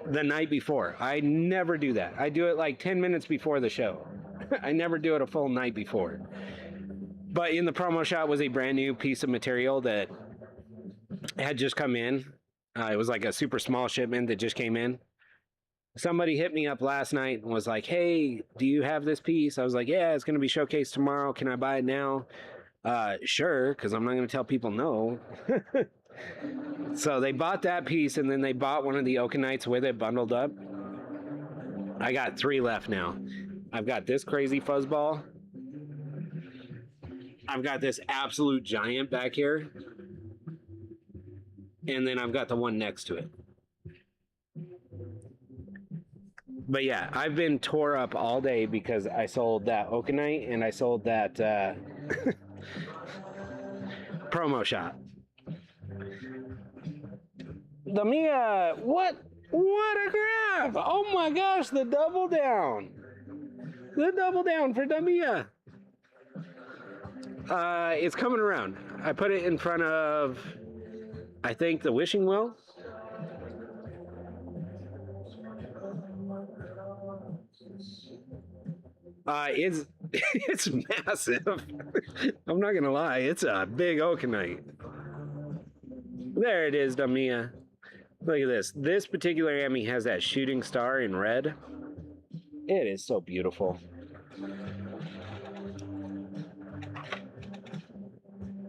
the night before. I never do that. I do it like 10 minutes before the show. I never do it a full night before. But in the promo shot was a brand new piece of material that had just come in. It was like a super small shipment that just came in. Somebody hit me up last night and was like, hey, do you have this piece? I was like, yeah, it's going to be showcased tomorrow. Can I buy it now? Sure, because I'm not going to tell people no. So they bought that piece, and then they bought one of the Okenites with it bundled up. I got 3 left now. I've got this crazy fuzzball. I've got this absolute giant back here. And then I've got the one next to it. But yeah, I've been tore up all day because I sold that Okenite and I sold that promo shot. The Mia, what a grab! Oh my gosh, the double down. The double down for Damia. It's coming around. I put it in front of, I think, the wishing well. It's massive. I'm not gonna lie, it's a big Okenite. There it is, Damia. Look at this. This particular Ami has that shooting star in red. It is so beautiful.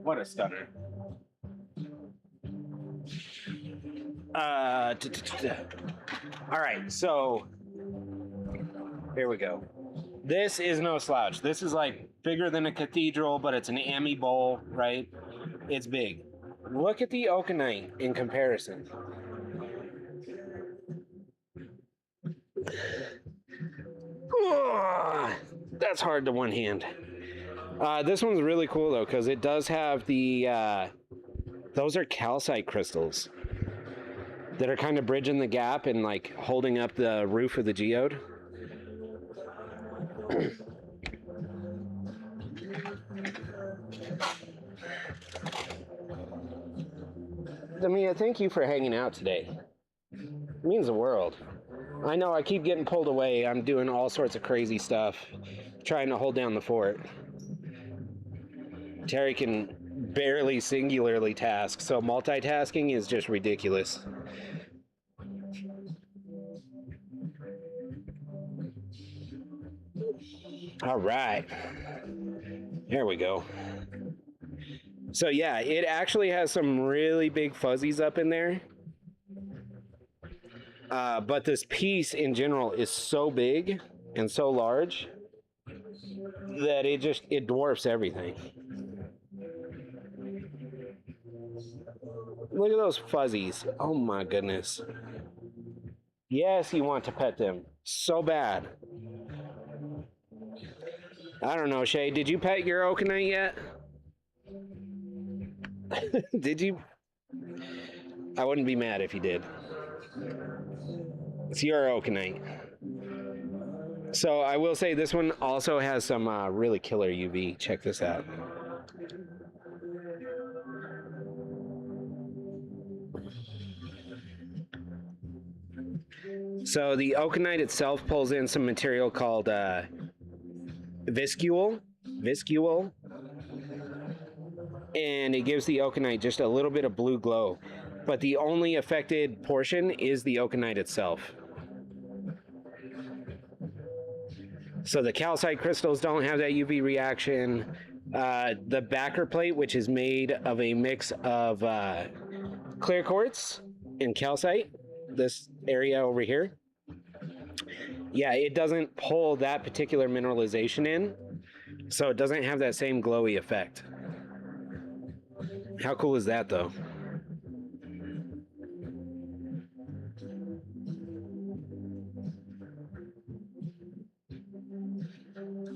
What a stunner. All right, so here we go. This is no slouch. This is like bigger than a cathedral, but it's an Ami bowl, right? It's big. Look at the Okenite in comparison. Oh, that's hard to one hand. This one's really cool though, because it does have the those are calcite crystals that are kind of bridging the gap and like holding up the roof of the geode. Damia, thank you for hanging out today. It means the world. I know I keep getting pulled away. I'm doing all sorts of crazy stuff, trying to hold down the fort. Terry can barely singularly task, so multitasking is just ridiculous. All right. There we go. So yeah, it actually has some really big fuzzies up in there. But this piece in general is so big and so large that it dwarfs everything. Look at those fuzzies. Oh my goodness. Yes, you want to pet them so bad. I don't know, Shay. Did you pet your Okenite yet? Did you? I wouldn't be mad if you did. It's your Okenite. So I will say this one also has some really killer UV. Check this out. So the Okenite itself pulls in some material called viscule, and it gives the Okenite just a little bit of blue glow. But the only affected portion is the Okenite itself. So the calcite crystals don't have that UV reaction. The backer plate, which is made of a mix of clear quartz and calcite, this area over here, yeah, it doesn't pull that particular mineralization in, so it doesn't have that same glowy effect. How cool is that, though?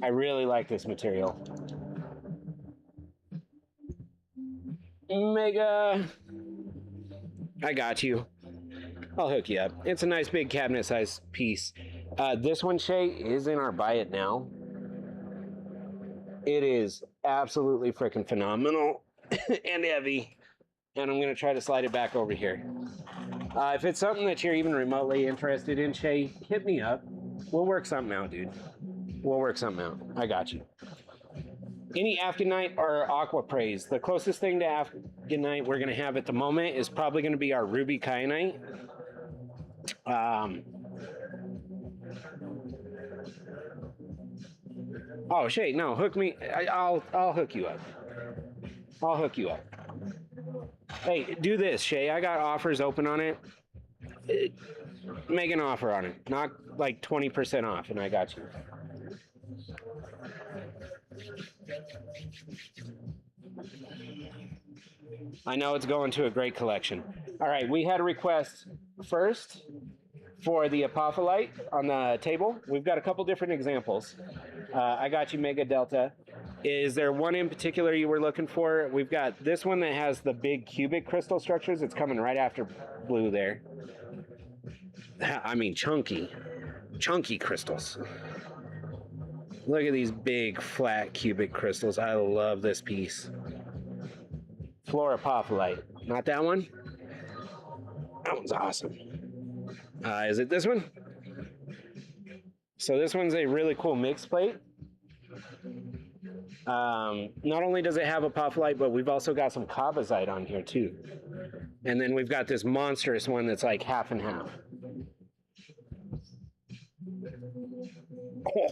I really like this material. Mega. I got you. I'll hook you up. It's a nice big cabinet size piece. This one, Shay, is in our buy it now. It is absolutely freaking phenomenal and heavy. And I'm going to try to slide it back over here. If it's something that you're even remotely interested in, Shay, hit me up. We'll work something out, dude. We'll work something out. I got you. Any Afghanite or aqua praise? The closest thing to Afghanite we're going to have at the moment is probably going to be our ruby kyanite. Oh, Shay, no, hook me. I'll hook you up. I'll hook you up. Hey, do this, Shay. I got offers open on it. Make an offer on it. Knock like 20% off, and I got you. I know it's going to a great collection. All right, we had a request first for the Apophyllite on the table. We've got a couple different examples. I got you, Mega Delta. Is there one in particular you were looking for? We've got this one that has the big cubic crystal structures. It's coming right after blue there. I mean, chunky crystals. Look at these big, flat, cubic crystals. I love this piece. Apophyllite. Not that one? That one's awesome. Is it this one? So this one's a really cool mix plate. Not only does it have Apophyllite, but we've also got some Cabazite on here too. And then we've got this monstrous one that's like half and half.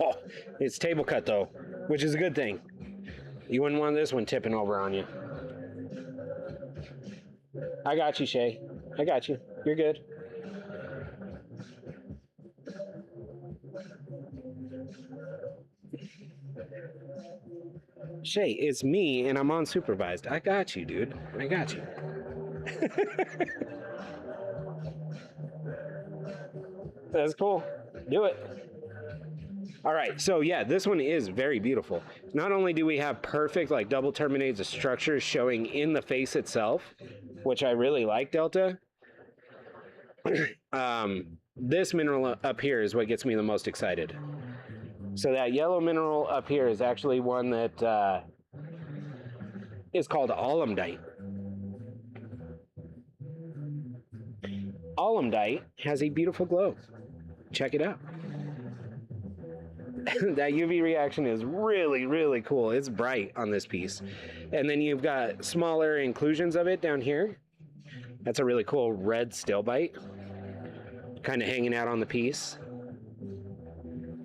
Oh, it's table cut though, which is a good thing. You wouldn't want this one tipping over on you. I got you, Shay. I got you. You're good. Shay, it's me and I'm unsupervised. I got you, dude. I got you. That's cool. Do it. All right, so yeah, this one is very beautiful. Not only do we have perfect like double terminated structures showing in the face itself, which I really like, Delta. This mineral up here is what gets me the most excited. So that yellow mineral up here is actually one that is called alumdite. Alumdite has a beautiful glow. Check it out. That UV reaction is really, really cool. It's bright on this piece. And then you've got smaller inclusions of it down here. That's a really cool red Stillbite, kind of hanging out on the piece.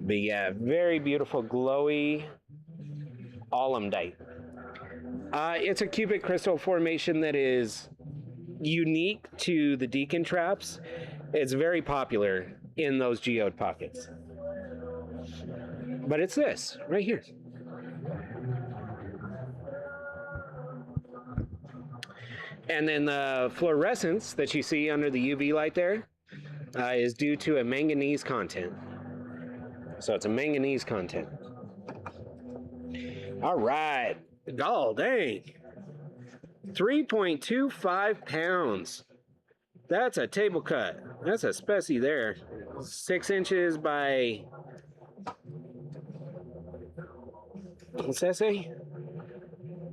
But yeah, very beautiful, glowy alumdite. It's a cubic crystal formation that is unique to the Deacon traps. It's very popular in those geode pockets. But it's this right here. And then the fluorescence that you see under the UV light there is due to a manganese content. So it's a manganese content. All right. Oh, dang. 3.25 pounds. That's a table cut. That's a specie there. 6 inches by... What's that say?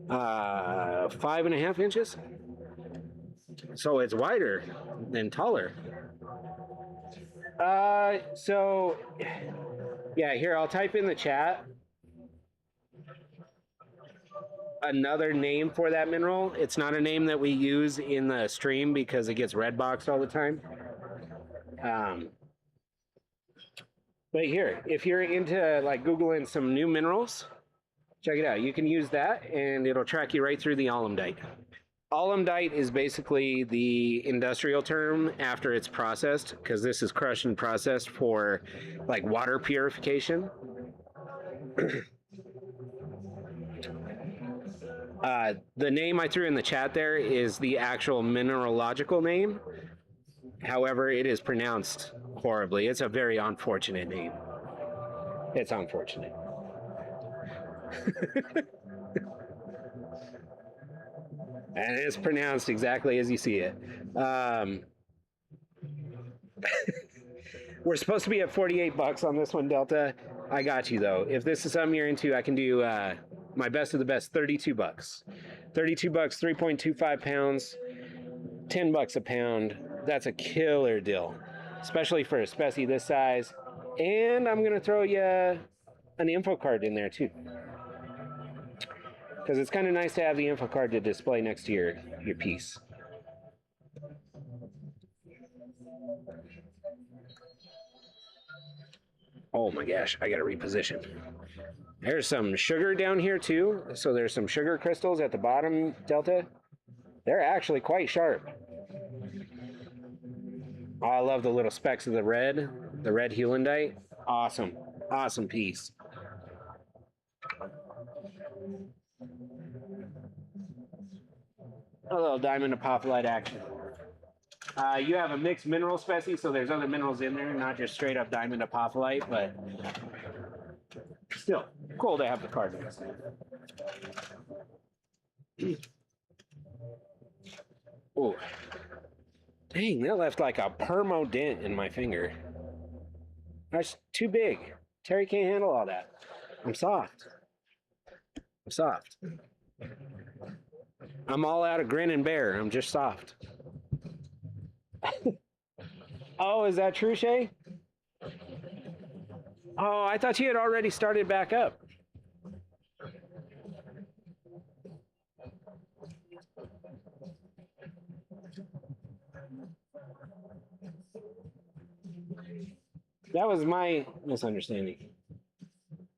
5.5 inches. So it's wider than taller. So yeah, here I'll type in the chat another name for that mineral. It's not a name that we use in the stream because it gets red boxed all the time. But here, if you're into like Googling some new minerals, check it out. You can use that and it'll track you right through the alumdite. Alumdite is basically the industrial term after it's processed, because this is crushed and processed for like water purification. The name I threw in the chat there is the actual mineralogical name. However, it is pronounced horribly. It's a very unfortunate name. It's unfortunate. And it's pronounced exactly as you see it. We're supposed to be at 48 bucks on this one, Delta. I got you, though. If this is something you're into, I can do my best of the best, 32 bucks. 32 bucks, 3.25 pounds, 10 bucks a pound. That's a killer deal, especially for a specie this size. And I'm going to throw you an info card in there, too. Because it's kind of nice to have the info card to display next to your piece. Oh my gosh, I gotta reposition. There's some sugar down here too. So there's some sugar crystals at the bottom, Delta. They're actually quite sharp. Oh, I love the little specks of the red heulandite. Awesome, awesome piece. A little diamond apophyllite action. You have a mixed mineral specie, so there's other minerals in there, not just straight up diamond apophyllite, but still cool to have the card next. Ooh. Dang, that left like a permo dent in my finger. That's too big. Terry can't handle all that. I'm soft. I'm soft. I'm all out of grin and bear. I'm just soft. Oh, is that true, Shay? Oh, I thought you had already started back up. That was my misunderstanding.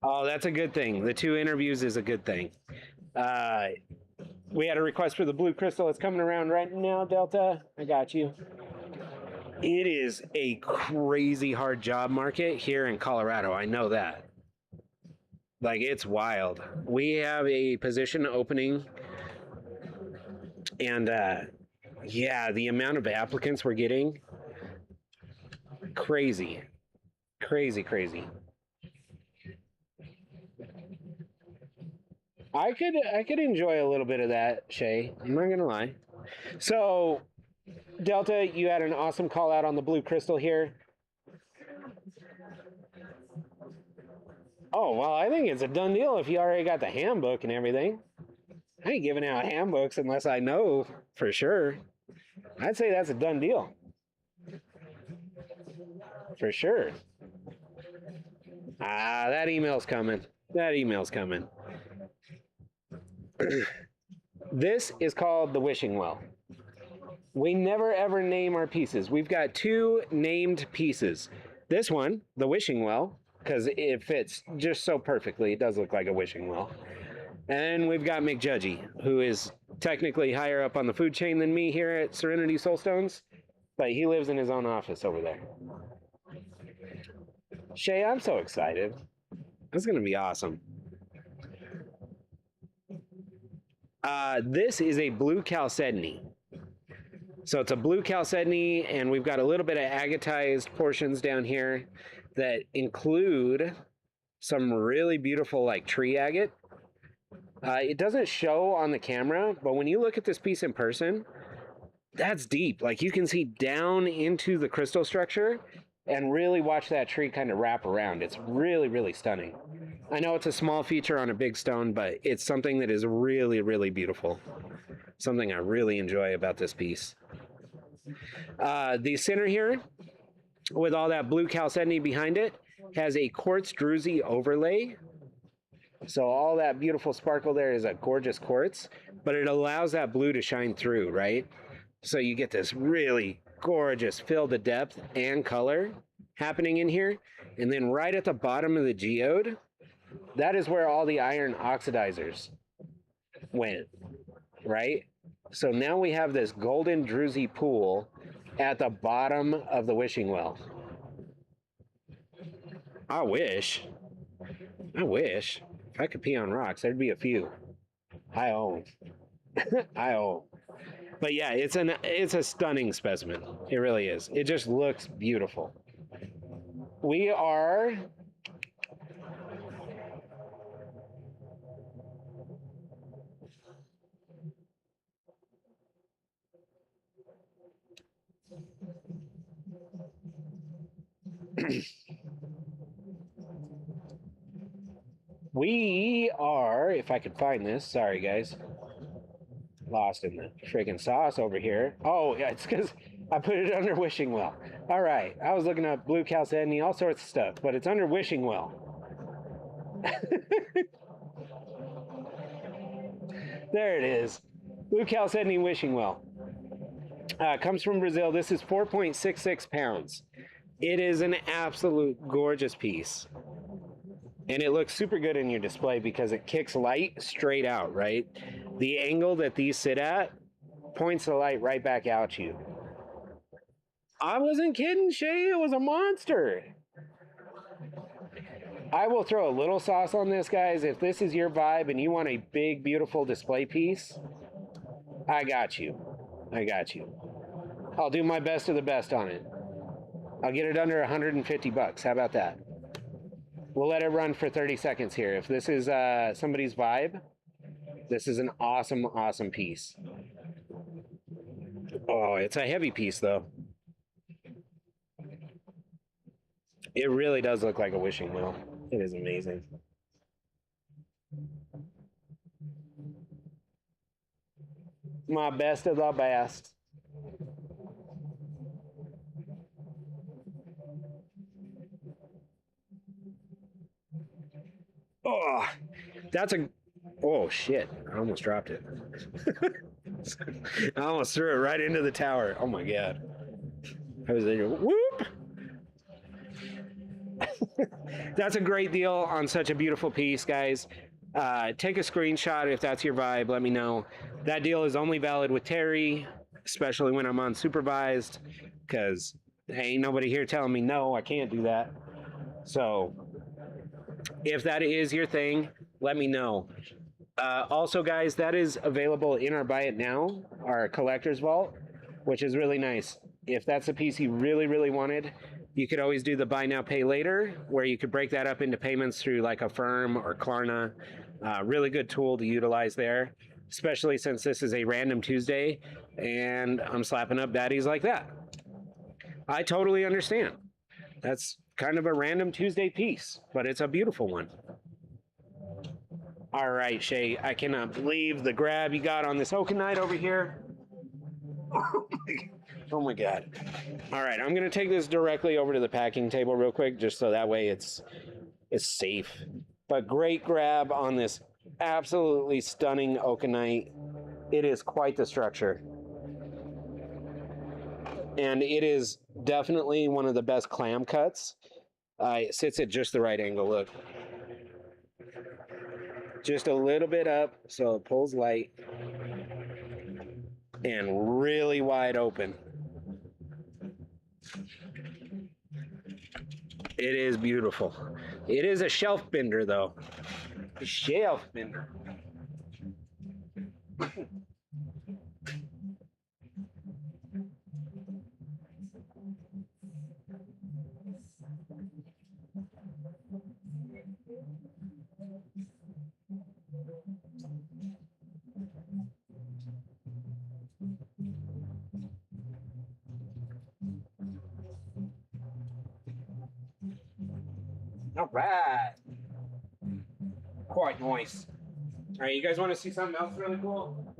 Oh, that's a good thing. The 2 interviews is a good thing. We had a request for the blue crystal. It's coming around right now, Delta. I got you. It is a crazy hard job market here in Colorado. I know that. Like, it's wild. We have a position opening, and yeah, the amount of applicants we're getting, crazy. Crazy, crazy. I could enjoy a little bit of that, Shay. I'm not gonna lie. So, Delta, you had an awesome call out on the blue crystal here. Oh, well, I think it's a done deal if you already got the handbook and everything. I ain't giving out handbooks unless I know for sure. I'd say that's a done deal. For sure. Ah, that email's coming. That email's coming. This is called the wishing well. We never ever name our pieces. We've got 2 named pieces. This one, the wishing well, because it fits just so perfectly. It does look like a wishing well. And we've got McJudgy, who is technically higher up on the food chain than me here at Serenity Soul Stones, but he lives in his own office over there. Shay, I'm so excited. That's going to be awesome. This is a blue chalcedony. So it's a blue chalcedony, and we've got a little bit of agatized portions down here that include some really beautiful like tree agate. It doesn't show on the camera, but when you look at this piece in person, that's deep. Like, you can see down into the crystal structure and really watch that tree kind of wrap around. It's really, really stunning. I know it's a small feature on a big stone, but it's something that is really, really beautiful. Something I really enjoy about this piece. The center here with all that blue chalcedony behind it, has a quartz druzy overlay. So all that beautiful sparkle there is a gorgeous quartz, but it allows that blue to shine through, right? So you get this really gorgeous fill to depth and color happening in here. And then right at the bottom of the geode, that is where all the iron oxidizers went, right? So now we have this golden druzy pool at the bottom of the wishing well. I wish if I could pee on rocks, there'd be a few. I own. I own. But yeah, it's a stunning specimen. It really is. It just looks beautiful. We are if I could find this, sorry guys, lost in the freaking sauce over here. Oh, yeah, it's because I put it under wishing well. All right, I was looking up blue chalcedony, all sorts of stuff, but it's under wishing well. There it is, blue chalcedony wishing well. Comes from Brazil. This is 4.66 pounds. It is an absolute gorgeous piece. And it looks super good in your display because it kicks light straight out, right? The angle that these sit at points the light right back out you. I wasn't kidding, Shay. It was a monster. I will throw a little sauce on this, guys. If this is your vibe and you want a big, beautiful display piece, I got you. I got you. I'll do my best of the best on it. I'll get it under 150 bucks. How about that? We'll let it run for 30 seconds here. If this is somebody's vibe, this is an awesome, awesome piece. Oh, it's a heavy piece, though. It really does look like a wishing well. It is amazing. My best of the best. Oh, that's a... Oh, shit. I almost dropped it. I almost threw it right into the tower. Oh, my God. I was there. Whoop! That's a great deal on such a beautiful piece, guys. Take a screenshot if that's your vibe. Let me know. That deal is only valid with Terry, especially when I'm unsupervised, because ain't nobody here telling me, no, I can't do that. So... if that is your thing, let me know. Also, guys, that is available in our Buy It Now, our collector's vault, which is really nice. If that's a piece you really, really wanted, you could always do the Buy Now, Pay Later, where you could break that up into payments through like Affirm or Klarna. Really good tool to utilize there, especially since this is a random Tuesday and I'm slapping up baddies like that. I totally understand. That's kind of a random Tuesday piece, but it's a beautiful one. All right, Shay, I cannot believe the grab you got on this Okenite over here. Oh my God. All right, I'm gonna take this directly over to the packing table real quick, just so that way it's safe. But great grab on this absolutely stunning Okenite. It is quite the structure. And it is definitely one of the best clam cuts. It sits at just the right angle, look. Just a little bit up, so it pulls light. And really wide open. It is beautiful. It is a shelf bender, though. A shelf bender. All right. Quite nice. All right, you guys want to see something else really cool?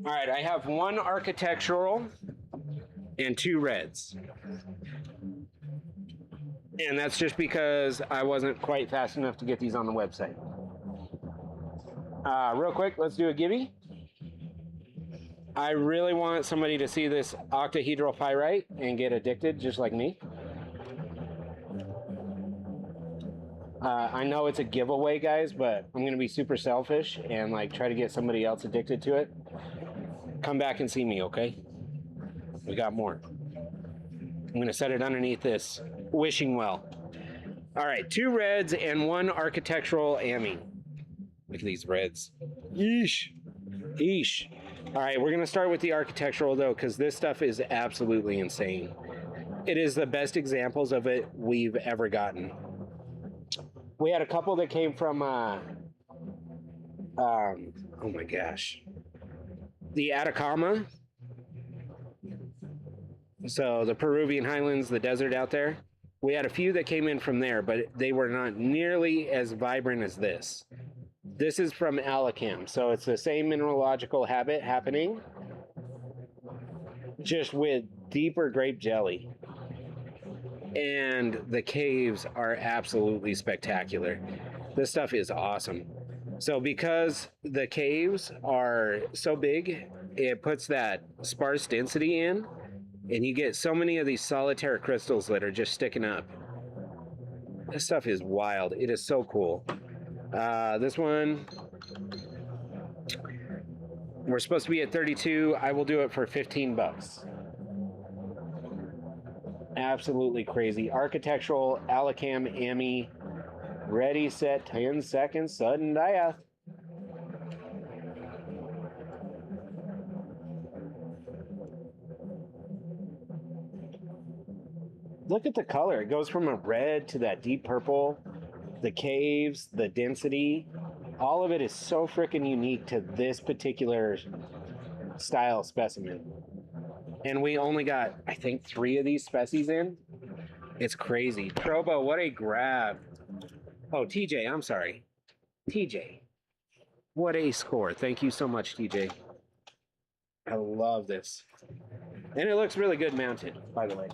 All right, I have one architectural and two reds. And that's just because I wasn't quite fast enough to get these on the website. Real quick, let's do a gibby. I really want somebody to see this octahedral pyrite and get addicted just like me. I know it's a giveaway, guys, but I'm going to be super selfish and like try to get somebody else addicted to it. Come back and see me, okay? We got more. I'm going to set it underneath this wishing well. All right, two reds and one architectural Ami. Look at these reds. Yeesh. Yeesh. All right, we're going to start with the architectural, though, because this stuff is absolutely insane. It is the best examples of it we've ever gotten. We had a couple that came from, oh my gosh, the Atacama. So the Peruvian highlands, the desert out there. We had a few that came in from there, but they were not nearly as vibrant as this. This is from Alacam, so it's the same mineralogical habit happening, just with deeper grape jelly. And the caves are absolutely spectacular. This stuff is awesome. So because the caves are so big, it puts that sparse density in, and you get so many of these solitaire crystals that are just sticking up. This stuff is wild. It is so cool. This one, we're supposed to be at 32. I will do it for 15 bucks. Absolutely crazy. Architectural, Alacam, Ami, ready, set, 10 seconds, sudden death. Look at the color. It goes from a red to that deep purple. The caves, the density, all of it is so freaking unique to this particular style specimen. And we only got, I think, 3 of these species in. It's crazy. Trobo, what a grab. Oh, TJ, I'm sorry. TJ, what a score. Thank you so much, TJ. I love this. And it looks really good mounted, by the way.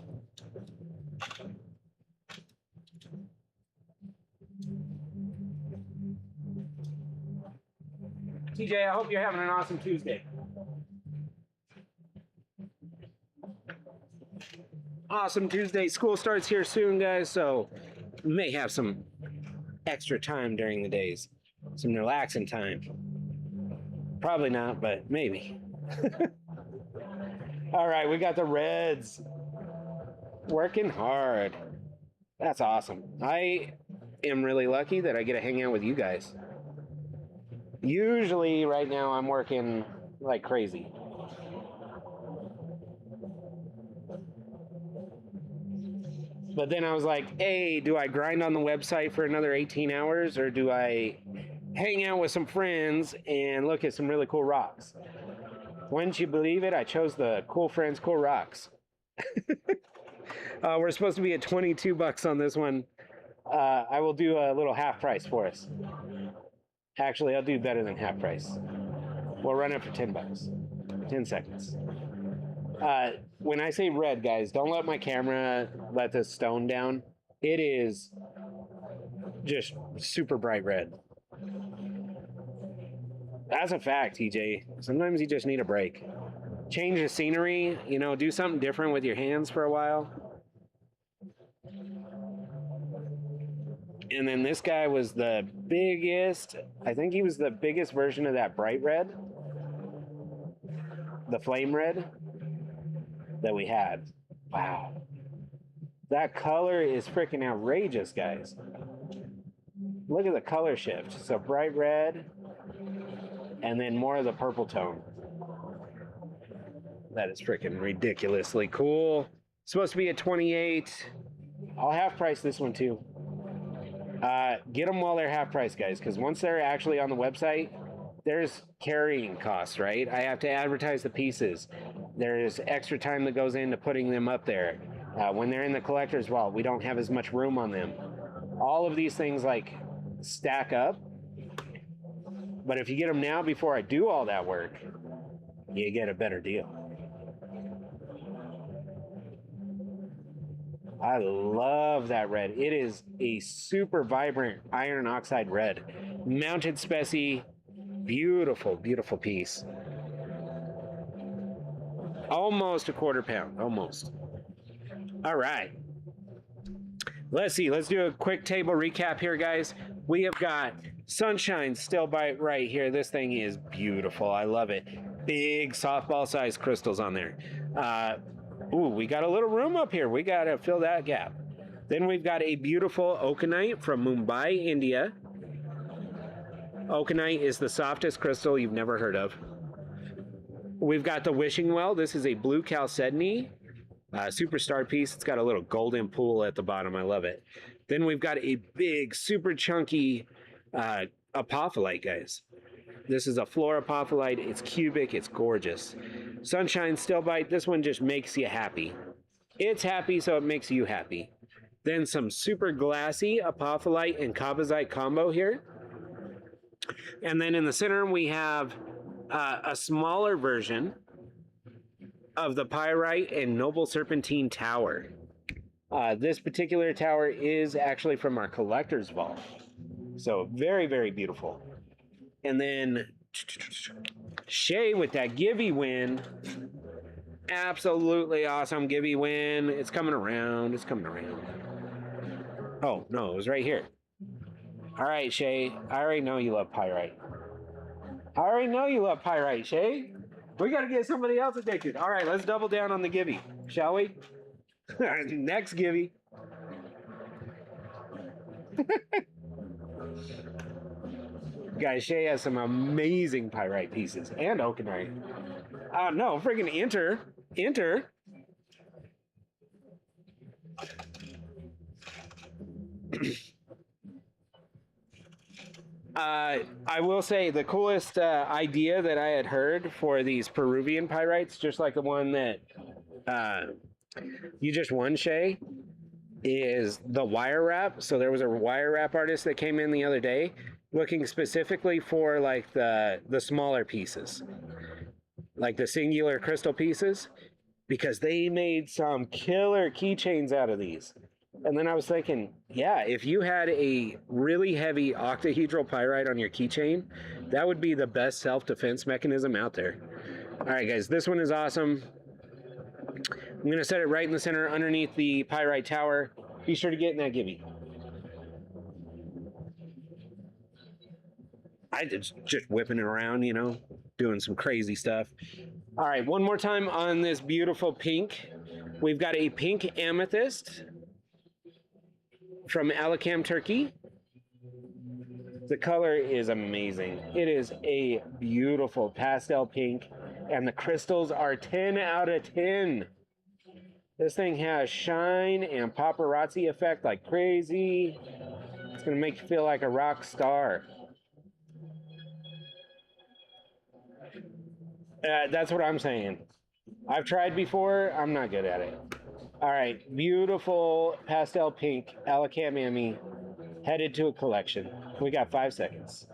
TJ, I hope you're having an awesome Tuesday. Awesome Tuesday. School starts here soon, guys, so we may have some extra time during the days. Some relaxing time. Probably not, but maybe. All right, we got the reds. Working hard. That's awesome. I am really lucky that I get to hang out with you guys. Usually right now I'm working like crazy. But then I was like, hey, do I grind on the website for another 18 hours or do I hang out with some friends and look at some really cool rocks? Wouldn't you believe it? I chose the cool friends, cool rocks. We're supposed to be at 22 bucks on this one. I will do a little half price for us. Actually, I'll do better than half price. We'll run it for 10 bucks. 10 seconds. When I say red, guys, don't let my camera let this stone down. It is just super bright red. That's a fact, TJ. Sometimes you just need a break. Change the scenery, you know, do something different with your hands for a while. And then this guy was the biggest, I think he was the biggest version of that bright red. The flame red that we had. Wow. That color is freaking outrageous, guys. Look at the color shift. So bright red and then more of the purple tone. That is freaking ridiculously cool. Supposed to be at 28. I'll half price this one too. Get them while they're half price, guys, because once they're actually on the website, there's carrying costs, right? I have to advertise the pieces. There's extra time that goes into putting them up there. When they're in the collector's vault, we don't have as much room on them. All of these things like stack up. But if you get them now before I do all that work, you get a better deal. I love that red. It is a super vibrant iron oxide red. Mounted specie. Beautiful, beautiful piece. Almost a quarter pound, almost. All right. Let's see, let's do a quick table recap here, guys. We have got Sunshine Stillbite right here. This thing is beautiful. I love it. Big softball-sized crystals on there. Ooh, we got a little room up here. We got to fill that gap. Then we've got a beautiful Okenite from Mumbai, India. Okenite is the softest crystal you've never heard of. We've got the Wishing Well. This is a blue chalcedony. Superstar piece. It's got a little golden pool at the bottom. I love it. Then we've got a big, super chunky apophyllite, guys. This is a floor apophyllite. It's cubic. It's gorgeous. Sunshine Stillbite. This one just makes you happy. It's happy, so it makes you happy. Then some super glassy apophyllite and composite combo here. And then in the center, we have a smaller version of the Pyrite and Noble Serpentine Tower. This particular tower is actually from our collector's vault. So very, very beautiful. And then Shay with that Gibby win. Absolutely awesome Gibby win. It's coming around. It's coming around. Oh, no, it was right here. All right, Shay. I already know you love Pyrite. I already know you love Pyrite, Shay. We got to get somebody else addicted. All right, let's double down on the Gibby, shall we? Next Gibby. Guys, Shay has some amazing Pyrite pieces and Okenite. Oh, no, freaking enter. I will say the coolest idea that I had heard for these Peruvian pyrites, just like the one that you just won, Shay, is the wire wrap. So there was a wire wrap artist that came in the other day looking specifically for like the smaller pieces, like the singular crystal pieces, because they made some killer keychains out of these. And then I was thinking, yeah, if you had a really heavy octahedral pyrite on your keychain, that would be the best self-defense mechanism out there. All right, guys, this one is awesome. I'm going to set it right in the center underneath the Pyrite tower. Be sure to get in that Gibby. I just whipping it around, you know, doing some crazy stuff. All right, one more time on this beautiful pink. We've got a pink amethyst from Alacam, Turkey. The color is amazing. It is a beautiful pastel pink, and the crystals are 10 out of 10. This thing has shine and paparazzi effect like crazy. It's gonna make you feel like a rock star. That's what I'm saying. I've tried before, I'm not good at it. All right, beautiful pastel pink Alacam Emmy headed to a collection. We got 5 seconds.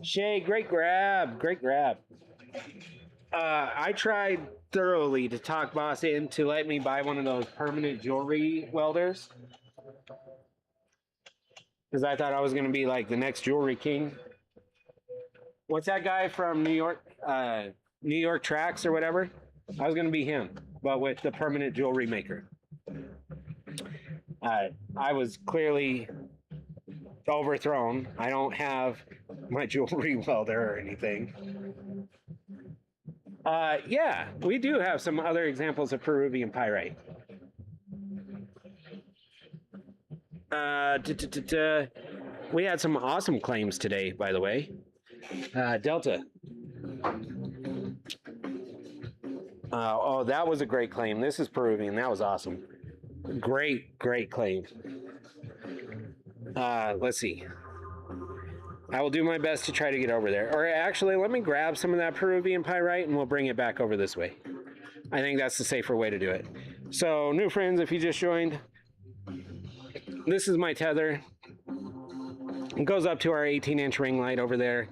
Shay, great grab, great grab. I tried thoroughly to talk Boss into let me buy one of those permanent jewelry welders, because I thought I was going to be like the next jewelry king. What's that guy from New York? New York Tracks or whatever? I was going to be him, but with the permanent jewelry maker. I was clearly overthrown. I don't have my jewelry welder or anything. Yeah, we do have some other examples of Peruvian pyrite. We had some awesome claims today, by the way. Delta. Oh, that was a great claim. This is Peruvian. That was awesome. Great claim. Let's see. I will do my best to try to get over there. Or actually, let me grab some of that Peruvian pyrite and we'll bring it back over this way. I think that's the safer way to do it. So, new friends, if you just joined, this is my tether. It goes up to our 18-inch ring light over there.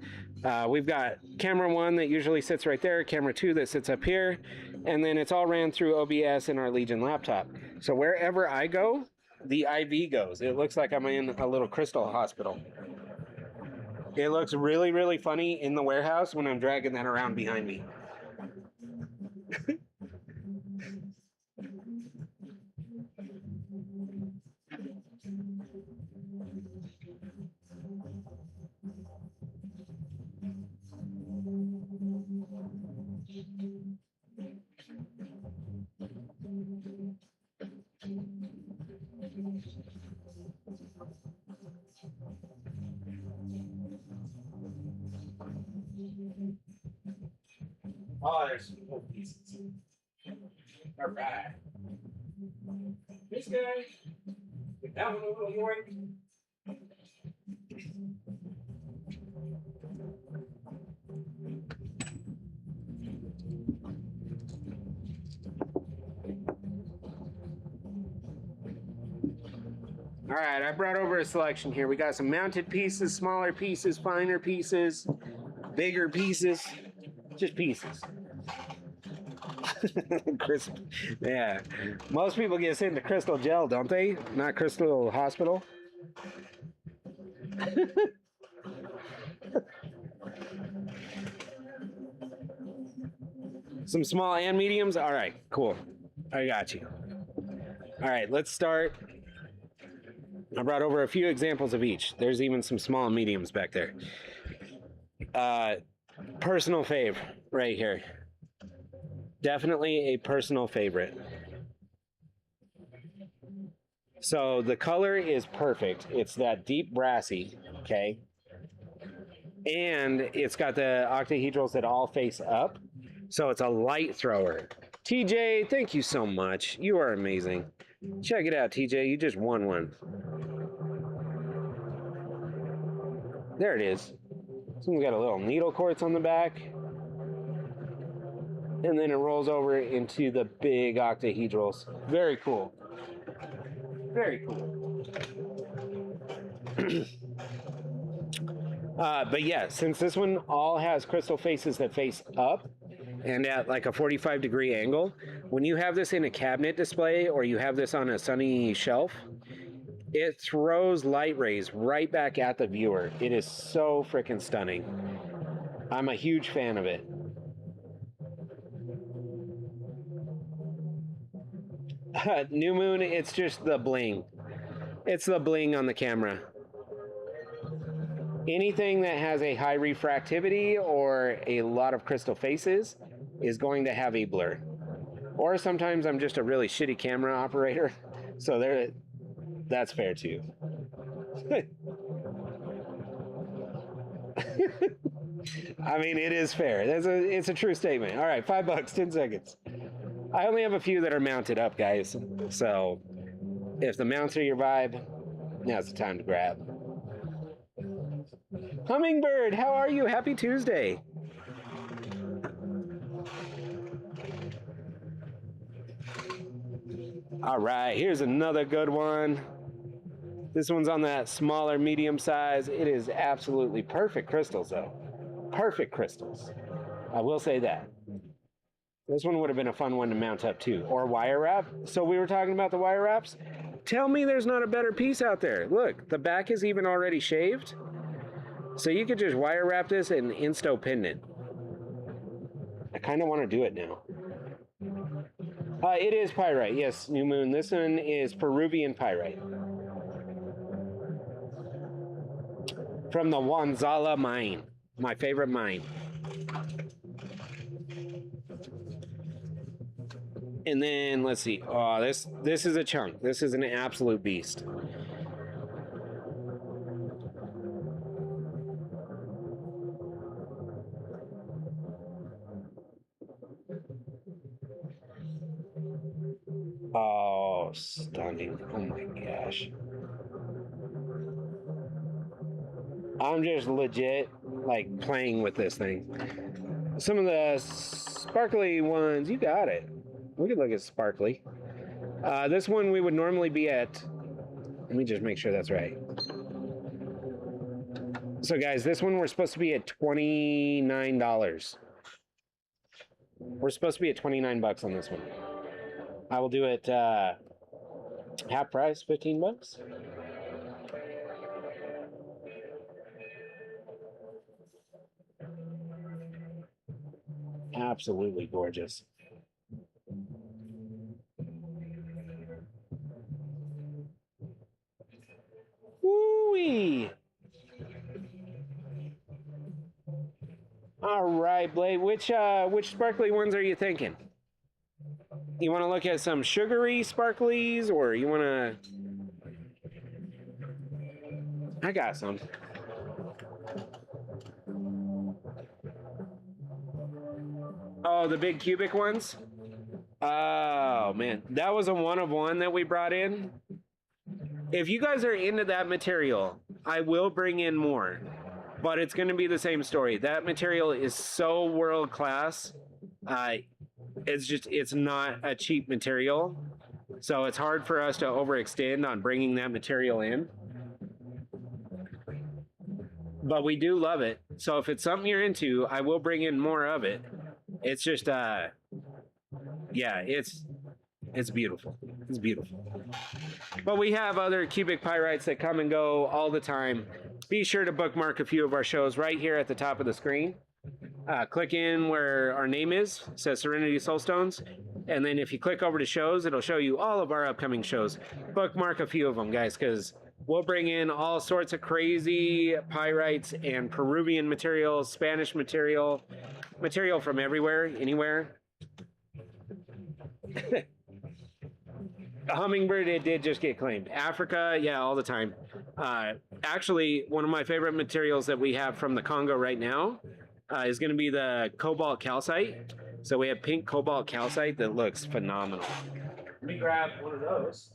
We've got camera 1 that usually sits right there, camera 2 that sits up here, and then it's all ran through OBS in our Legion laptop. So wherever I go, the IV goes. It looks like I'm in a little crystal hospital. It looks really, really funny in the warehouse when I'm dragging that around behind me. Oh, there's some cool pieces. All right. This guy, get that one a little yoink. All right, I brought over a selection here. We got some mounted pieces, smaller pieces, finer pieces, bigger pieces, just pieces. Crisp. Yeah. Most people get sent to Crystal Gel, don't they? Not Crystal Hospital. Some small and mediums? All right, cool. I got you. All right, let's start. I brought over a few examples of each. There's even some small and mediums back there. Personal fave right here. Definitely a personal favorite. So the color is perfect. It's that deep brassy, okay? And it's got the octahedrals that all face up. So it's a light thrower. TJ, thank you so much. You are amazing. Check it out, TJ. You just won one. There it is. Someone's got a little needle quartz on the back. And then it rolls over into the big octahedrals. Very cool. Very cool. But yeah, since this one all has crystal faces that face up and at like a 45-degree angle, when you have this in a cabinet display or you have this on a sunny shelf, it throws light rays right back at the viewer. It is so freaking stunning. I'm a huge fan of it. New Moon, it's just the bling. It's the bling on the camera. Anything that has a high refractivity or a lot of crystal faces is going to have a blur. Or sometimes I'm just a really shitty camera operator, so that's fair too. I mean, it is fair. It's a true statement. All right, $5, 10 seconds. I only have a few that are mounted up, guys. So if the mounts are your vibe, now's the time to grab. Hummingbird, how are you? Happy Tuesday. All right, here's another good one. This one's on that smaller medium size. It is absolutely perfect crystals, though. Perfect crystals. I will say that. This one would have been a fun one to mount up too. Or wire wrap. So we were talking about the wire wraps. Tell me there's not a better piece out there. Look, the back is even already shaved. So you could just wire wrap this and insto pendant. I kind of want to do it now. It is pyrite. Yes, New Moon. This one is Peruvian pyrite. From the Hanzala mine. My favorite mine. And then, let's see. Oh, this is a chunk. This is an absolute beast. Oh, stunning. Oh my gosh. I'm just legit, like, playing with this thing. Some of the sparkly ones, you got it. We could look at sparkly. This one we would normally be at, let me just make sure that's right. So guys, this one we're supposed to be at $29. We're supposed to be at 29 bucks on this one. I will do it half price, 15 bucks. Absolutely gorgeous. Woo-wee. All right, Blade. Which sparkly ones are you thinking? You want to look at some sugary sparklies, or you want to? I got some. Oh, the big cubic ones? Oh, man. That was a one of one that we brought in. If you guys are into that material, I will bring in more. But it's going to be the same story. That material is so world class. It's not a cheap material. So it's hard for us to overextend on bringing that material in. But we do love it. So if it's something you're into, I will bring in more of it. It's just, yeah, it's beautiful. It's beautiful. But we have other cubic pyrites that come and go all the time. Be sure to bookmark a few of our shows right here at the top of the screen. Click in where our name is. It says Serenity Soul Stones. And then if you click over to shows, it'll show you all of our upcoming shows. Bookmark a few of them, guys, because we'll bring in all sorts of crazy pyrites and Peruvian materials, Spanish material from everywhere, anywhere. A hummingbird, it did just get claimed. Africa, yeah, all the time. Actually, one of my favorite materials that we have from the Congo right now is going to be the cobalt calcite. So we have pink cobalt calcite that looks phenomenal. Let me grab one of those.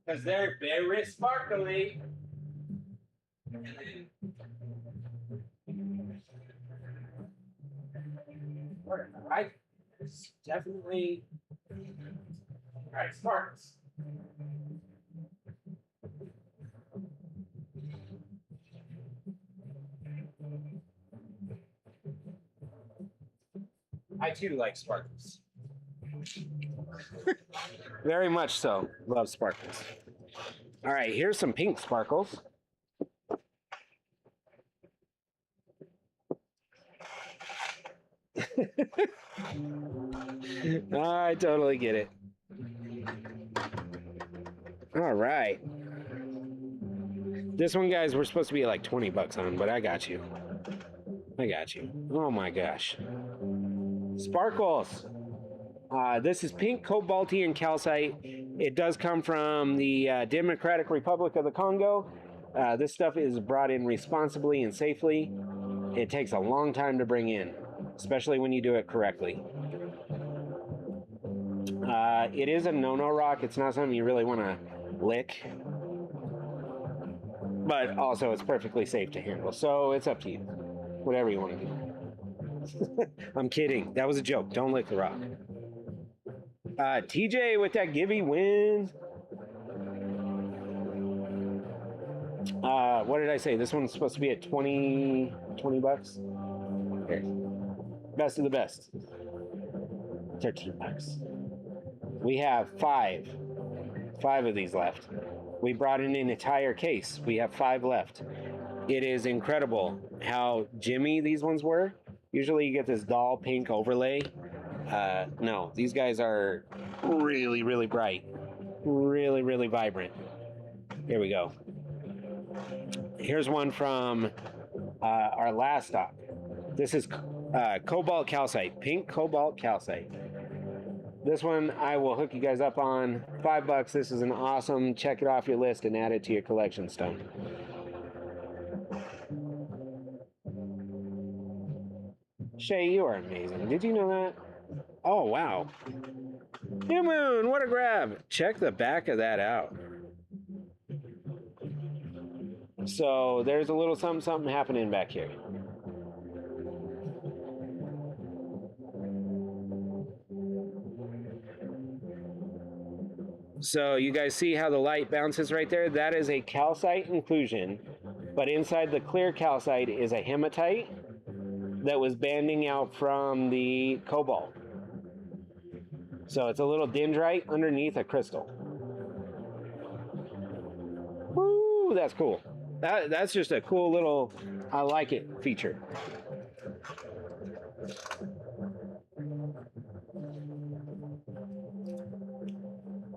Because they're very sparkly. Right. It's definitely right. Sparks. I too like sparkles. Very much so. Love sparkles. All right, here's some pink sparkles. I totally get it. All right. This one, guys, we're supposed to be like 20 bucks on, but I got you. I got you. Oh my gosh. Sparkles. This is pink cobaltian calcite. It does come from the Democratic Republic of the Congo. This stuff is brought in responsibly and safely. It takes a long time to bring in, especially when you do it correctly. It is a no-no rock. It's not something you really want to lick. But also, it's perfectly safe to handle. So it's up to you. Whatever you want to do. I'm kidding. That was a joke. Don't lick the rock. TJ with that Gibby wins. What did I say? This one's supposed to be at 20 bucks. Okay. Best of the best. 13 bucks. We have five of these left. We brought in an entire case. We have 5 left. It is incredible how Jimmy these ones were. Usually you get this dull pink overlay. No, these guys are really, really bright. Really, really vibrant. Here we go. Here's one from our last stock. This is cobalt calcite, pink cobalt calcite. This one I will hook you guys up on. $5. This is an awesome. Check it off your list and add it to your collection stone. Shay, you are amazing. Did you know that? Oh, wow. New Moon, what a grab. Check the back of that out. So there's a little something happening back here. So you guys see how the light bounces right there? That is a calcite inclusion, but inside the clear calcite is a hematite that was banding out from the cobalt. So it's a little dendrite underneath a crystal. Woo, that's cool. That's just a cool little, I like it feature.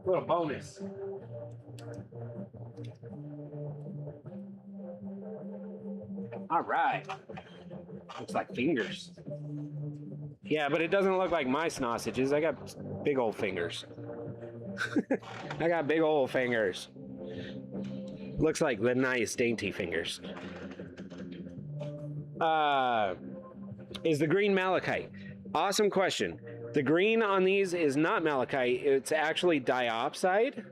Little bonus. All right. Looks like fingers. Yeah, but it doesn't look like my sausages. I got big old fingers. I got big old fingers. Looks like the nice dainty fingers. Is the green malachite? Awesome question. The green on these is not malachite. It's actually diopside.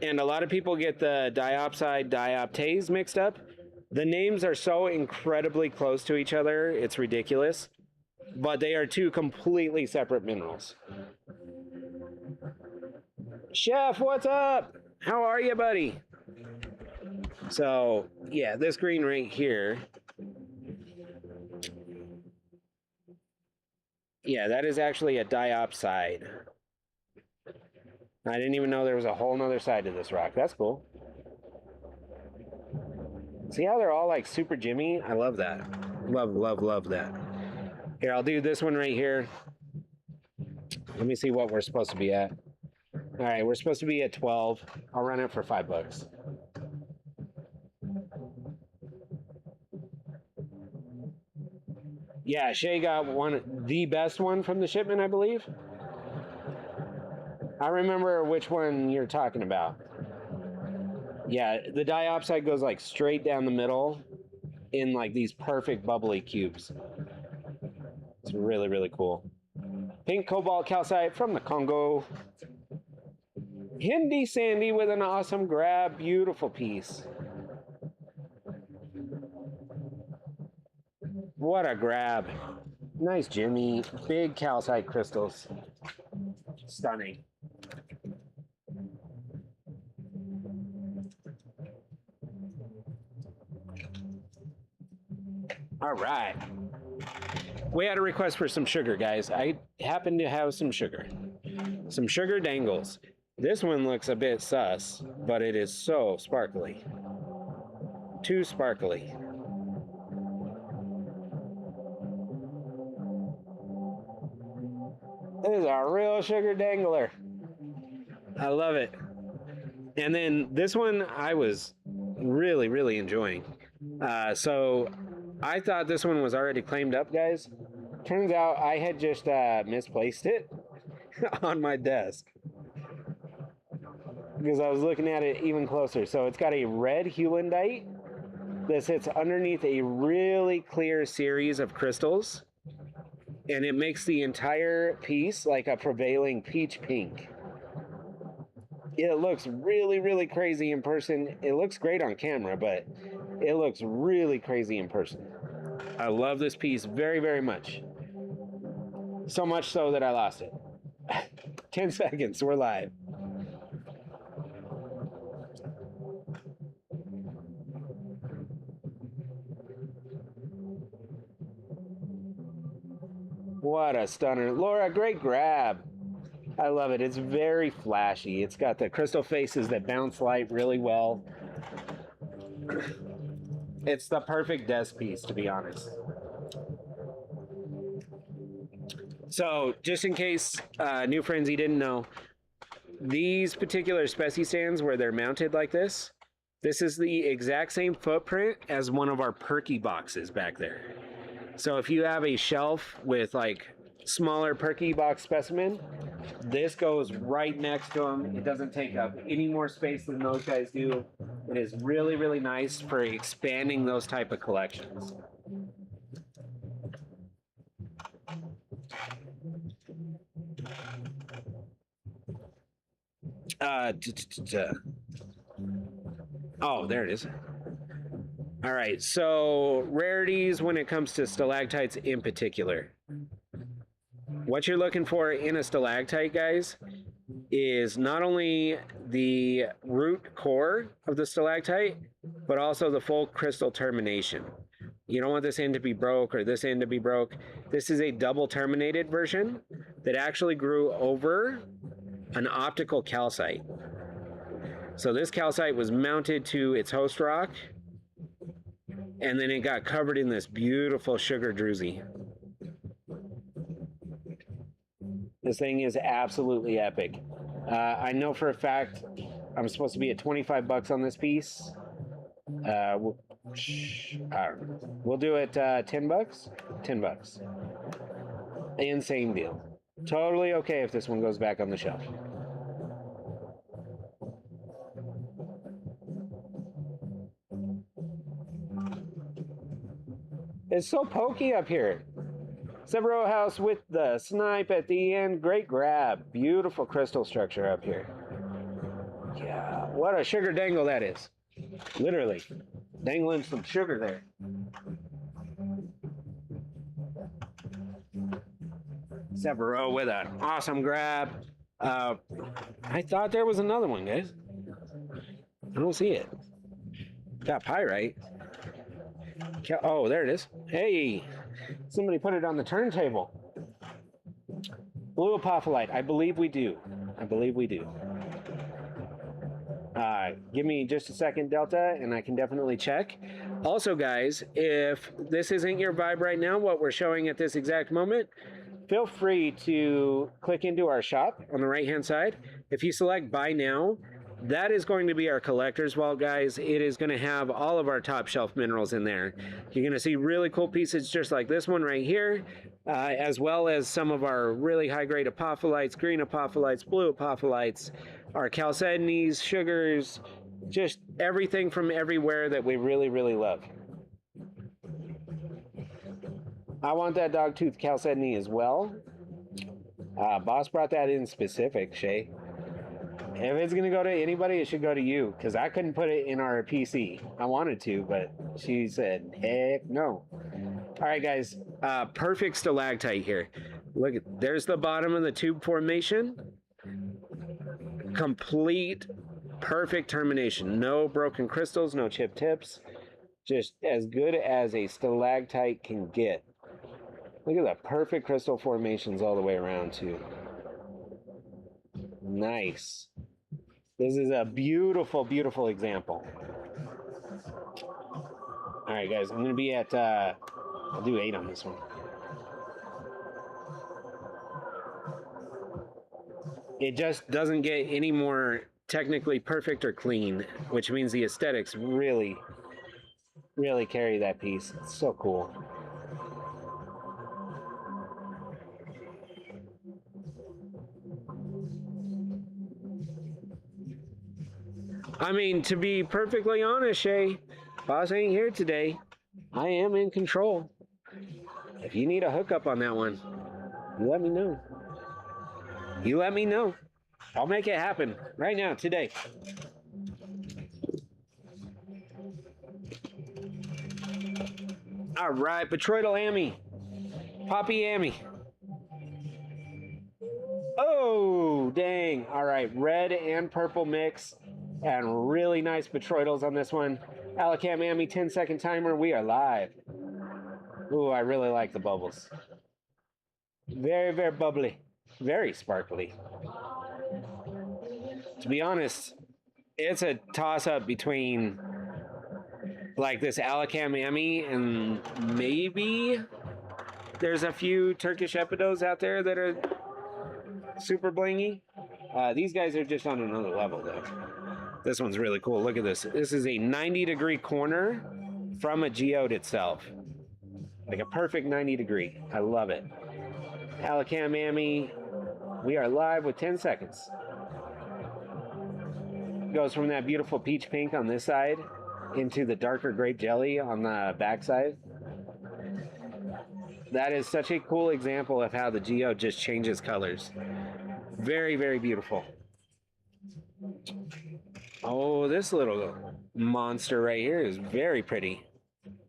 And a lot of people get the diopside, dioptase mixed up. The names are so incredibly close to each other, it's ridiculous. But they are two completely separate minerals. Chef, what's up? How are you, buddy? So, yeah, this green right here. Yeah, that is actually a diopside. I didn't even know there was a whole nother side to this rock. That's cool. See how they're all like super Jimmy? I love that. Love, love, love that. Here, I'll do this one right here. Let me see what we're supposed to be at. All right, we're supposed to be at 12. I'll run it for $5. Yeah, Shay got the best one from the shipment, I believe. I remember which one you're talking about. Yeah, the diopside goes like straight down the middle in like these perfect bubbly cubes. It's really, really cool. Pink cobalt calcite from the Congo. Hindi Sandy with an awesome grab. Beautiful piece. What a grab. Nice Jimmy. Big calcite crystals. Stunning. All right. We had a request for some sugar, guys. I happen to have some sugar. Some sugar dangles. This one looks a bit sus, but it is so sparkly. Too sparkly. This is a real sugar dangler. I love it. And then this one I was really, really enjoying. So I thought this one was already claimed up, guys. Turns out I had just misplaced it on my desk because I was looking at it even closer. So it's got a red hewlandite that sits underneath a really clear series of crystals, and it makes the entire piece like a prevailing peach pink. It looks really, really crazy in person. It looks great on camera, but it looks really crazy in person. I love this piece very, very much. So much so that I lost it. 10 seconds, we're live. What a stunner. Laura, great grab. I love it. It's very flashy. It's got the crystal faces that bounce light really well. It's the perfect desk piece, to be honest. So, just in case New Frenzy didn't know, these particular Speci stands where they're mounted like this is the exact same footprint as one of our Perky boxes back there. So if you have a shelf with like smaller Perky box specimen, this goes right next to them. It doesn't take up any more space than those guys do. It is really, really nice for expanding those type of collections. Oh, there it is. All right, so rarities when it comes to stalactites in particular. What you're looking for in a stalactite, guys, is not only the root core of the stalactite, but also the full crystal termination. You don't want this end to be broke or this end to be broke. This is a double terminated version that actually grew over an optical calcite. So this calcite was mounted to its host rock, and then it got covered in this beautiful sugar druzy. This thing is absolutely epic. I know for a fact I'm supposed to be at 25 bucks on this piece. We'll do it 10 bucks. 10 bucks. Insane deal. Totally okay if this one goes back on the shelf. It's so pokey up here. Severo House with the snipe at the end. Great grab. Beautiful crystal structure up here. Yeah, what a sugar dangle that is. Literally. Dangling some sugar there. Severo with an awesome grab. I thought there was another one, guys. I don't see it. Got Pyrite. Oh, there it is. Hey, somebody put it on the turntable. Blue Apophyllite. I believe we do. I believe we do. Give me just a second, Delta, and I can definitely check. Also, guys, if this isn't your vibe right now, what we're showing at this exact moment, feel free to click into our shop on the right-hand side. If you select Buy Now, that is going to be our collector's vault, guys. It is going to have all of our top shelf minerals in there. You're going to see really cool pieces just like this one right here, as well as some of our really high-grade apophyllites, green apophyllites, blue apophyllites, our chalcedonies, sugars, just everything from everywhere that we really, really love. I want that dogtooth chalcedony as well. Boss brought that in specific, Shay. If it's going to go to anybody, it should go to you, because I couldn't put it in our PC. I wanted to, but she said, heck no. All right, guys, perfect stalactite here. Look, there's the bottom of the tube formation. Complete, perfect termination. No broken crystals, no chipped tips. Just as good as a stalactite can get. Look at the perfect crystal formations all the way around, too. Nice. This is a beautiful, beautiful example. All right, guys, I'm going to be at, I'll do 8 on this one. It just doesn't get any more technically perfect or clean, which means the aesthetics really, really carry that piece. It's so cool. I mean, to be perfectly honest, Shay, boss ain't here today. I am in control. If you need a hookup on that one, you let me know. You let me know. I'll make it happen right now, today. All right, Petroidal Amy. Poppy Amy. Oh, dang. All right, red and purple mix. And really nice Petroidals on this one. Alacam Amy, 10-second timer. We are live. Ooh, I really like the bubbles. Very, very bubbly. Very sparkly. To be honest, it's a toss-up between like this Alacam Amy and maybe there's a few Turkish epidos out there that are super blingy. These guys are just on another level, though. This one's really cool. Look at this. This is a 90-degree corner from a geode itself. Like a perfect 90-degree. I love it. Alacam Amy, we are live with 10 seconds. Goes from that beautiful peach pink on this side into the darker grape jelly on the back side. That is such a cool example of how the geode just changes colors. Very, very beautiful. Oh, this little monster right here is very pretty.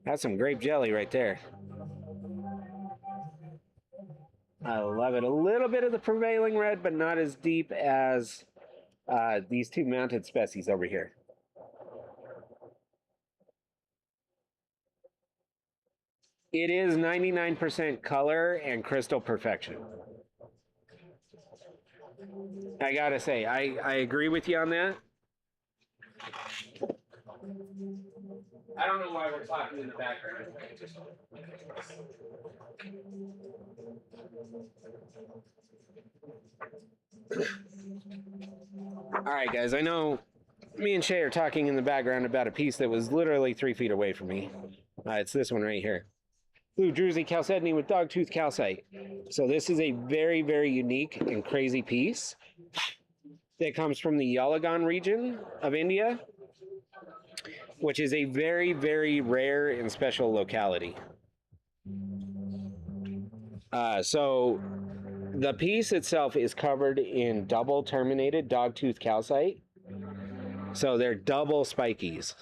That's some grape jelly right there. I love it. A little bit of the prevailing red, but not as deep as these two mounted species over here. It is 99% color and crystal perfection. I gotta say, I agree with you on that. I don't know why we're talking in the background. All right, guys, I know me and Shay are talking in the background about a piece that was literally 3 feet away from me. It's this one right here. Blue Druzy chalcedony with dogtooth calcite. So this is a very, very unique and crazy piece that comes from the Alacam region of India, which is a very, very rare and special locality. So the piece itself is covered in double terminated dogtooth calcite. So they're double spikies,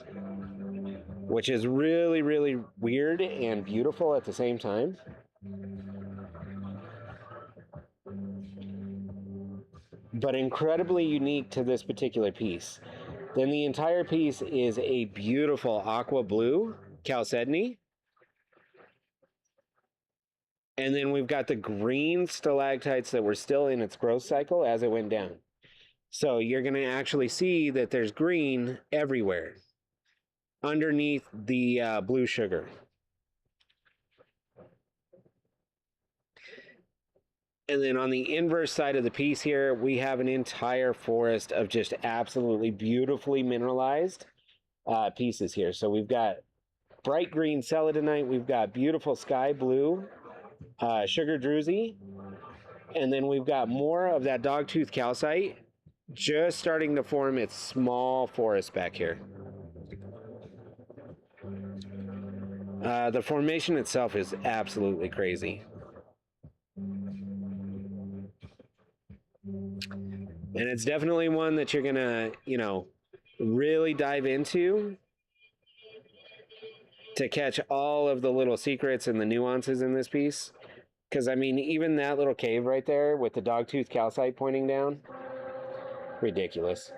which is really, really weird and beautiful at the same time. But incredibly unique to this particular piece. Then the entire piece is a beautiful aqua blue chalcedony. And then we've got the green stalactites that were still in its growth cycle as it went down. So you're going to actually see that there's green everywhere underneath the blue sugar. And then on the inverse side of the piece here, we have an entire forest of just absolutely beautifully mineralized pieces here. So we've got bright green celadonite, we've got beautiful sky blue sugar druzy, and then we've got more of that dogtooth calcite just starting to form its small forest back here. The formation itself is absolutely crazy. And it's definitely one that you're gonna, you know, really dive into to catch all of the little secrets and the nuances in this piece. Because, I mean, even that little cave right there with the dogtooth calcite pointing down, ridiculous.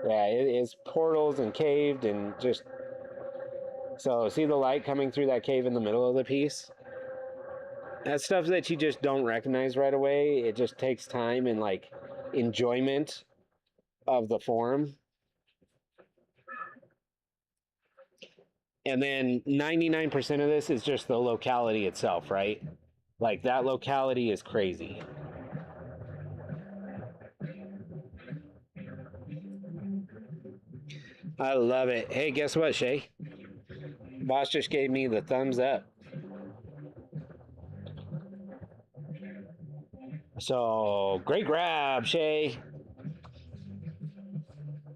Yeah, it is portals and caved and just... So, see the light coming through that cave in the middle of the piece? That's stuff that you just don't recognize right away. It just takes time and, like, enjoyment of the form. And then 99% of this is just the locality itself, right? Like, that locality is crazy. I love it. Hey, guess what, Shay? Boss just gave me the thumbs up. So, great grab, Shay.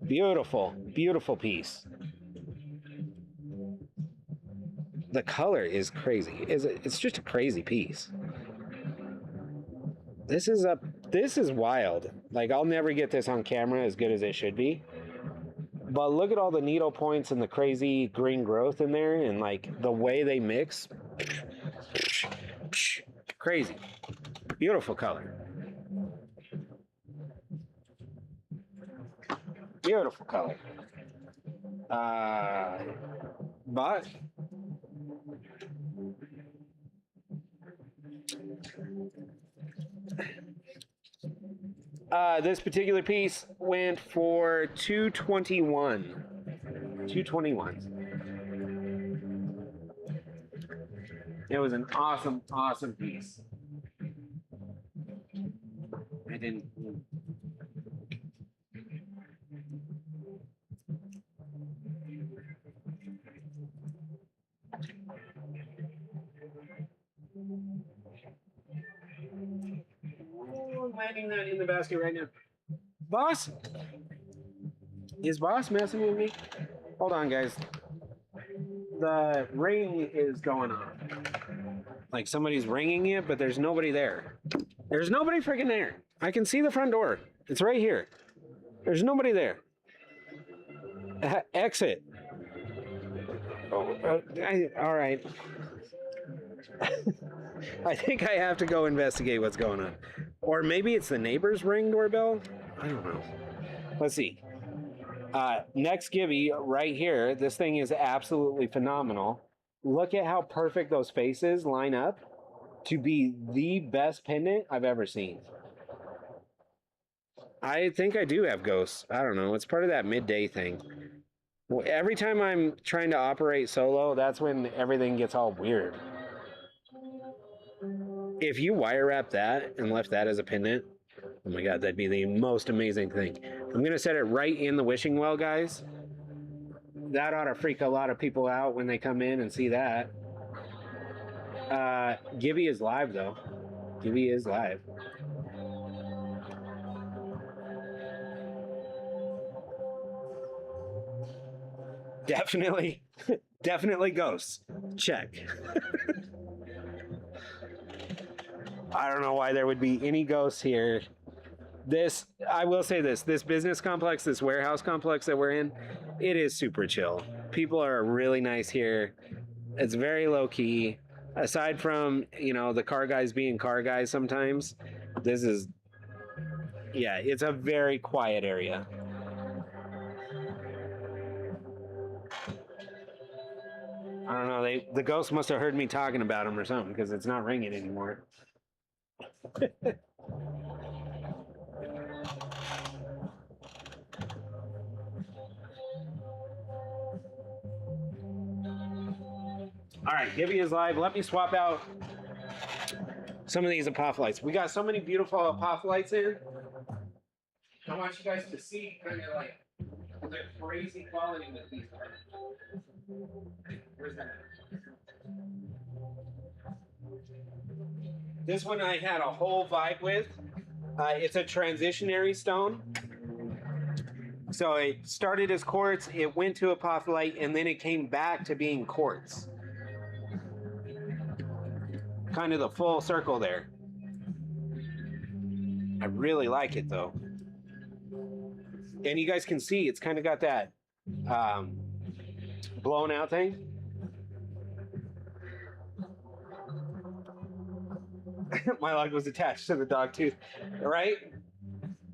Beautiful, beautiful piece. The color is crazy. It's just a crazy piece. This is wild. Like, I'll never get this on camera as good as it should be. But look at all the needle points and the crazy green growth in there, and like the way they mix. Crazy. Beautiful color. Beautiful color. But this particular piece went for $221. $221. It was an awesome, awesome piece. I didn't. I'm landing that in the basket right now. Boss? Is Boss messing with me? Hold on, guys. The ring is going on. Like somebody's ringing it, but there's nobody there. There's nobody freaking there. I can see the front door. It's right here. There's nobody there. Exit. Oh. All right. I think I have to go investigate what's going on. Or maybe it's the neighbor's ring doorbell? I don't know. Let's see. Next Gibby right here. This thing is absolutely phenomenal. Look at how perfect those faces line up to be the best pendant I've ever seen. I think I do have ghosts. I don't know. It's part of that midday thing. Every time I'm trying to operate solo, that's when everything gets all weird. If you wire wrap that and left that as a pendant, oh my god, that'd be the most amazing thing. I'm gonna set it right in the wishing well, guys. That ought to freak a lot of people out when they come in and see that. Gibby is live though. Gibby is live. Definitely, definitely ghosts. Check. I don't know why there would be any ghosts here. This, I will say this business complex, this warehouse complex that we're in, it is super chill. People are really nice here. It's very low key. Aside from, you know, the car guys being car guys sometimes, this is, yeah, it's a very quiet area. I don't know, the ghost must have heard me talking about him or something because it's not ringing anymore. All right, Gibby is live. Let me swap out some of these apophylites. We got so many beautiful apophylites in. I want you guys to see kind of like the crazy quality that these are. Where's that? This one I had a whole vibe with. It's a transitionary stone. So it started as quartz, it went to apophyllite, and then it came back to being quartz. Kind of the full circle there. I really like it though. And you guys can see it's kind of got that blown out thing. My log was attached to the dog tooth, right?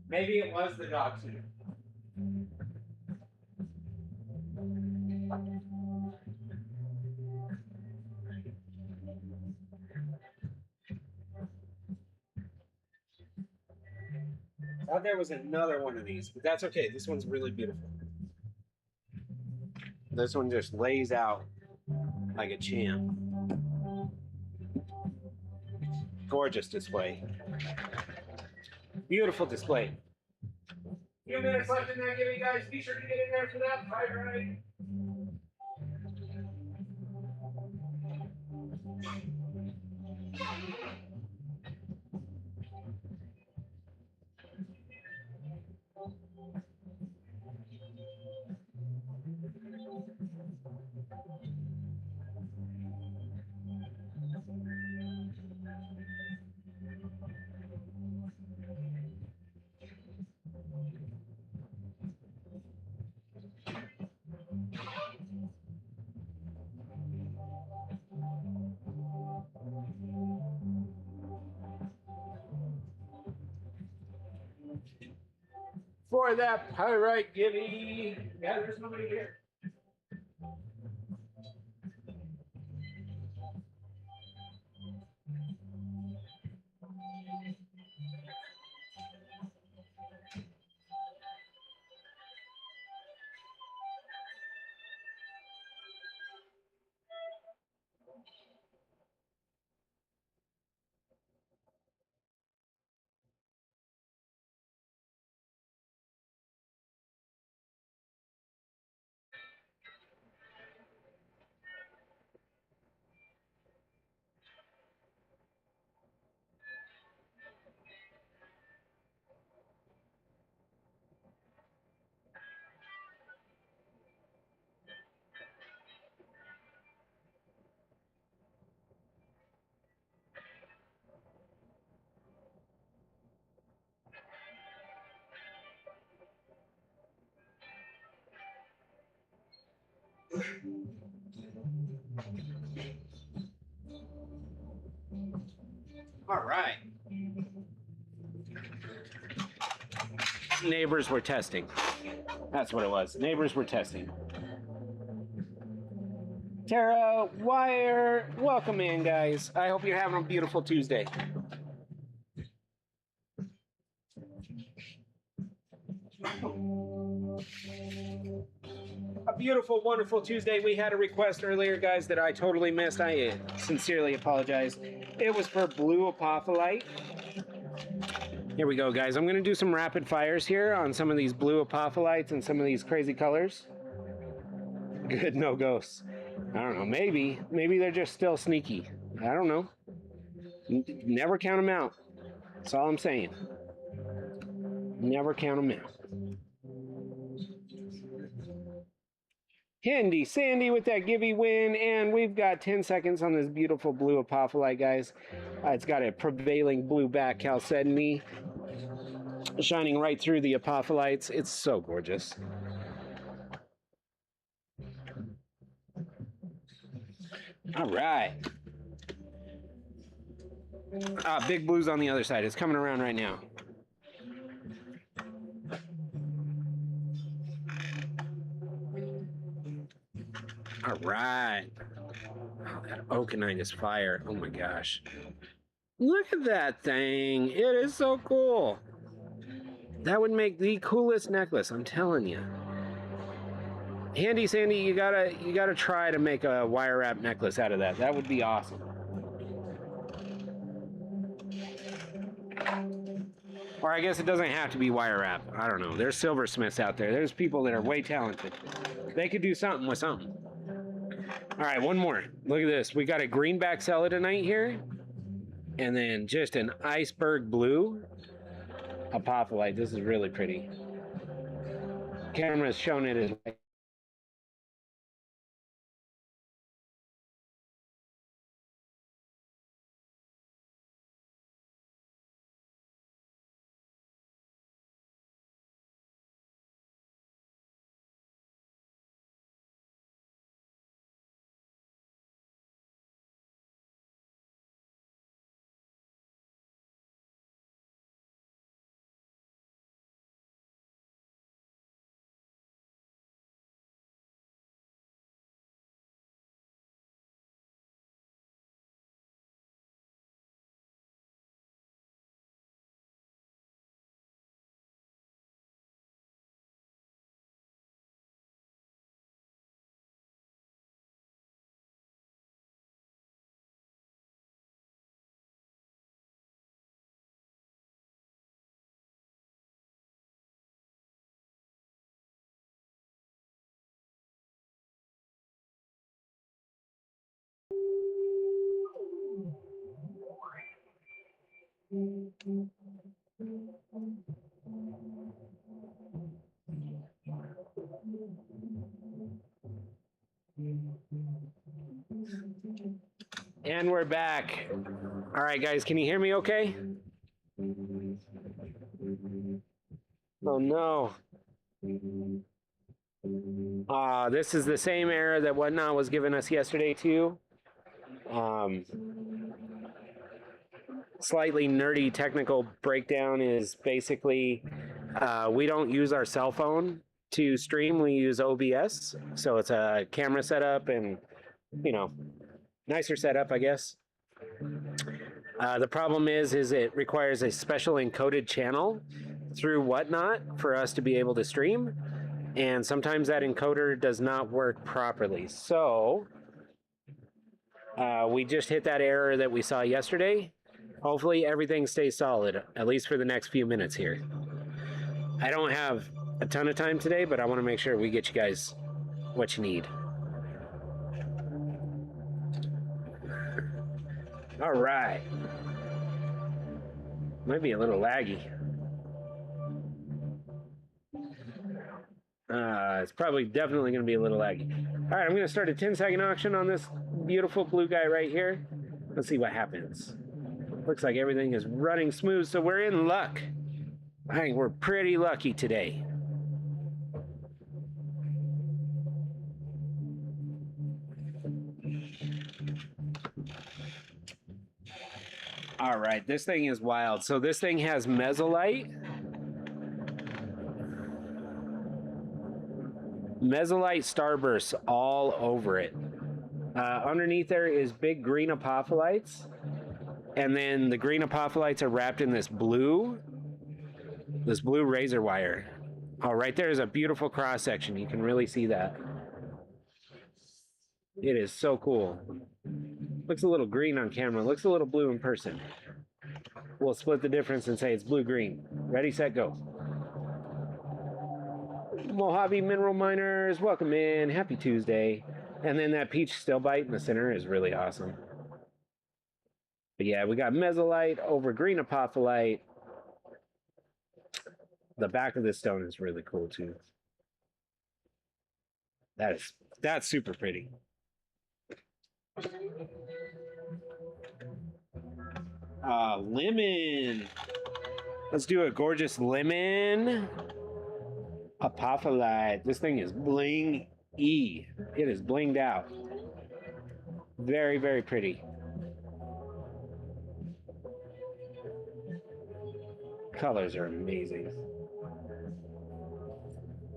Maybe it was the dog tooth. I thought there was another one of these, but that's okay. This one's really beautiful. This one just lays out like a champ. Gorgeous display. Beautiful display. Few minutes left in there, Gibby, guys. Be sure to get in there for that Pyrite. For that Pyrite, Gibby. Yeah, there's nobody here. All right. Neighbors were testing. That's what it was. Neighbors were testing. Tara, Wire, welcome in, guys. I hope you're having a beautiful Tuesday. A beautiful, wonderful Tuesday. We had a request earlier, guys, that I totally missed. I sincerely apologize. It was for blue apophyllite. Here we go, guys. I'm going to do some rapid fires here on some of these blue apophyllites and some of these crazy colors. Good, no ghosts. I don't know. Maybe they're just still sneaky. I don't know. Never count them out. That's all I'm saying. Never count them out. Handy Sandy with that givey win, and we've got 10 seconds on this beautiful blue apophyllite, guys. It's got a prevailing blue back chalcedony shining right through the apophyllites. It's so gorgeous. All right. Big blue's on the other side. It's coming around right now. All right. Oh, that Okenite is fire. Oh my gosh. Look at that thing. It is so cool. That would make the coolest necklace, I'm telling you. Handy Sandy, you gotta try to make a wire wrap necklace out of that. That would be awesome. Or I guess it doesn't have to be wire wrap. I don't know. There's silversmiths out there. There's people that are way talented. They could do something with something. All right, one more. Look at this. We got a greenback Zeolite here. And then just an iceberg blue apophyllite. This is really pretty. Camera's showing it as and we're back. All right, guys, can you hear me okay? Oh, no. This is the same error that Whatnot was giving us yesterday, too. Slightly nerdy technical breakdown is basically we don't use our cell phone to stream. We use OBS. So it's a camera setup and, you know, nicer setup, I guess. The problem is it requires a special encoded channel through Whatnot for us to be able to stream. And sometimes that encoder does not work properly. So we just hit that error that we saw yesterday. Hopefully everything stays solid, at least for the next few minutes here. I don't have a ton of time today, but I want to make sure we get you guys what you need. All right. Might be a little laggy. It's probably definitely going to be a little laggy. All right, I'm going to start a 10-second auction on this beautiful blue guy right here. Let's see what happens. Looks like everything is running smooth, so we're in luck. I think we're pretty lucky today. All right, this thing is wild. So this thing has mesolite. Mesolite starbursts all over it. Underneath there is big green apophylites. And then the green apophylites are wrapped in this blue razor wire. Oh, right there is a beautiful cross section. You can really see that. It is so cool. Looks a little green on camera. Looks a little blue in person. We'll split the difference and say it's blue-green. Ready, set, go. Mojave Mineral Miners, welcome in. Happy Tuesday. And then that peach Stillbite in the center is really awesome. But yeah, we got mesolite over green apophyllite. The back of this stone is really cool too. That's super pretty. Lemon. Let's do a gorgeous lemon apophyllite. This thing is bling-y. It is blinged out. Very, very pretty. Colors are amazing.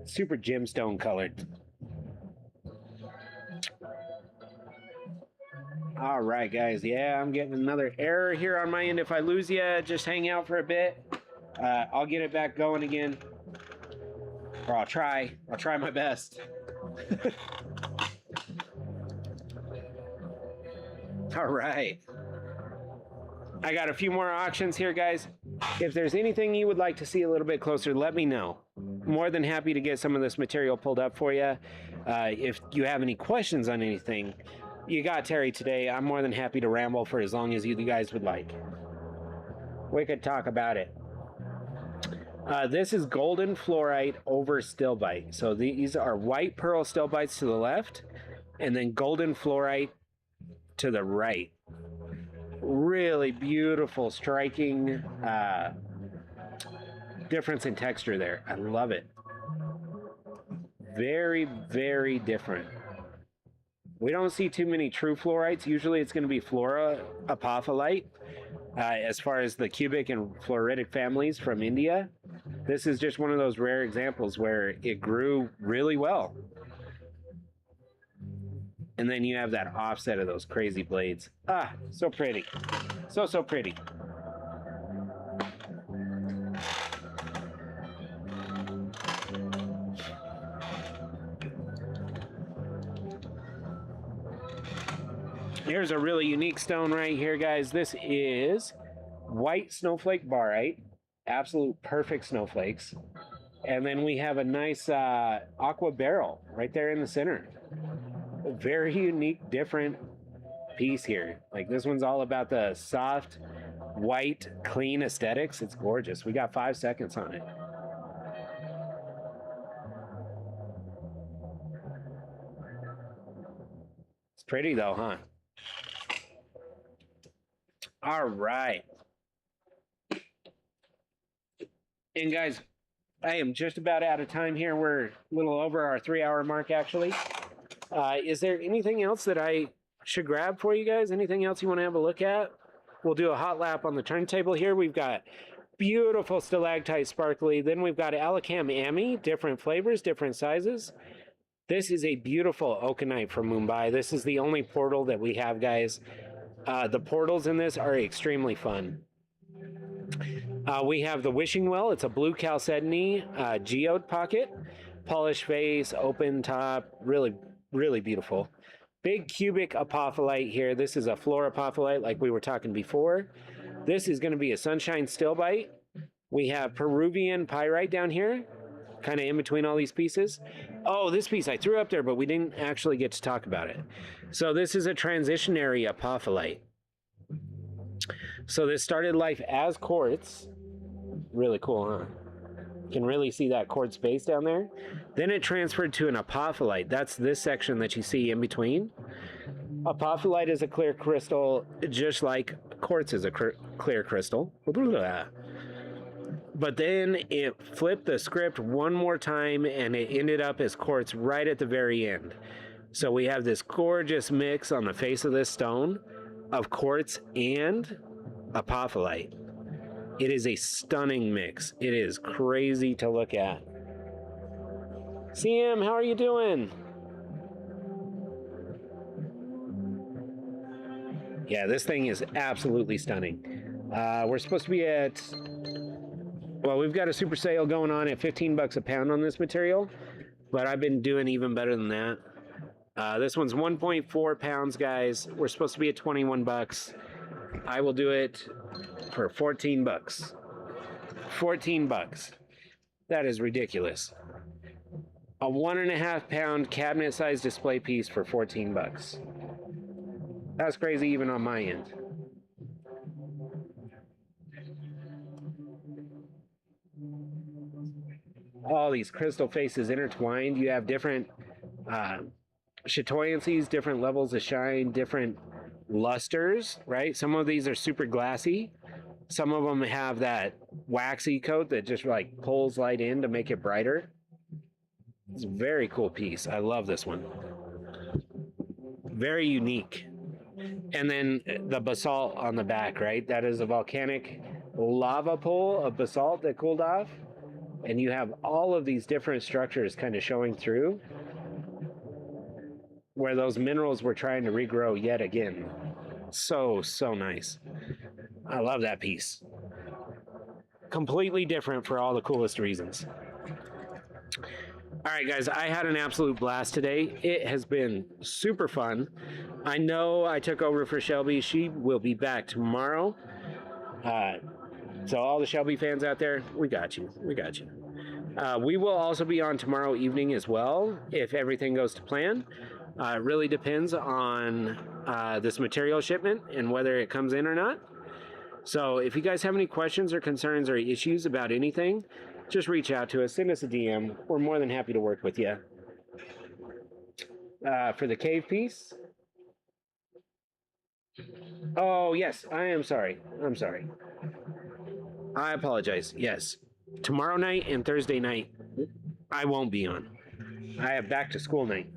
Super gemstone colored. All right, guys. Yeah, I'm getting another error here on my end. If I lose you, just hang out for a bit. I'll get it back going again. Or I'll try my best. All right. I got a few more auctions here, guys. If there's anything you would like to see a little bit closer, let me know. More than happy to get some of this material pulled up for you. If you have any questions on anything, you got Terry today. I'm more than happy to ramble for as long as you guys would like. We could talk about it. This is golden fluorite over Stillbite. So these are white pearl Stillbites to the left, and then golden fluorite to the right. Really beautiful, striking difference in texture there. I love it. Very, very different. We don't see too many true fluorites. Usually it's going to be flora apophyllite. As far as the cubic and fluoritic families from India, this is just one of those rare examples where it grew really well. And then you have that offset of those crazy blades. Ah, so pretty. So pretty. Here's a really unique stone right here, guys. This is white snowflake barite. Absolute perfect snowflakes. And then we have a nice aqua beryl right there in the center. A very unique, different piece here. Like this one's all about the soft, white, clean aesthetics. It's gorgeous. We got 5 seconds on it. It's pretty though, huh? All right. And guys, I am just about out of time here. We're a little over our 3-hour mark, actually. Is there anything else that I should grab for you guys? Anything else you want to have a look at? We'll do a hot lap on the turntable here. We've got beautiful stalactite sparkly. Then we've got Alacam Ami, different flavors, different sizes. This is a beautiful Okenite from Mumbai. This is the only portal that we have, guys. The portals in this are extremely fun. We have the Wishing Well. It's a blue chalcedony geode pocket. Polished face, open top, really, really beautiful. Big cubic apophyllite here. This is a floor apophyllite like we were talking before. This is going to be a sunshine Stillbite. We have Peruvian Pyrite down here, kind of in between all these pieces. Oh, this piece I threw up there, but we didn't actually get to talk about it. So this is a transitionary apophyllite. So this started life as quartz. Really cool, huh? You can really see that quartz base down there. Then it transferred to an apophyllite. That's this section that you see in between. Apophyllite is a clear crystal, just like quartz is a clear crystal. But then it flipped the script one more time and it ended up as quartz right at the very end. So we have this gorgeous mix on the face of this stone of quartz and Apophyllite. It is a stunning mix. It is crazy to look at. CM, how are you doing? Yeah, this thing is absolutely stunning. We're supposed to be at, well, we've got a super sale going on at 15 bucks a pound on this material, but I've been doing even better than that. This one's 1.4 pounds, guys. We're supposed to be at 21 bucks. I will do it for 14 bucks. 14 bucks. That is ridiculous. A 1.5 pound cabinet sized display piece for 14 bucks. That's crazy even on my end. All these crystal faces intertwined. You have different chatoyancies, different levels of shine, different lusters, right? Some of these are super glassy. Some of them have that waxy coat that just like pulls light in to make it brighter. It's a very cool piece. I love this one. Very unique. And then the basalt on the back, right? That is a volcanic lava pool of basalt that cooled off. And you have all of these different structures kind of showing through where those minerals were trying to regrow yet again. So nice. I love that piece. Completely different for all the coolest reasons. All right, guys, I had an absolute blast today. It has been super fun. I know I took over for Shelby. She will be back tomorrow. So all the Shelby fans out there, we got you. We got you. We will also be on tomorrow evening as well, if everything goes to plan. It really depends on this material shipment and whether it comes in or not. So if you guys have any questions or concerns or issues about anything, just reach out to us, send us a DM. We're more than happy to work with you. For the cave piece. Oh, yes, I am sorry. I'm sorry. I apologize. Yes. Tomorrow night and Thursday night, I won't be on. I have back to school night.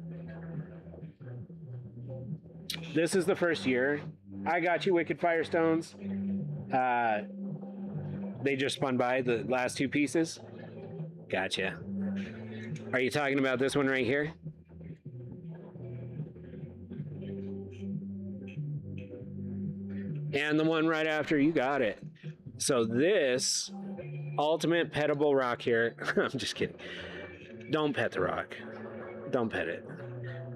This is the first year. I got you, Wicked Firestones. They just spun by the last two pieces. Gotcha. Are you talking about this one right here? And the one right after, you got it. So this ultimate petable rock here, I'm just kidding. Don't pet the rock. Don't pet it.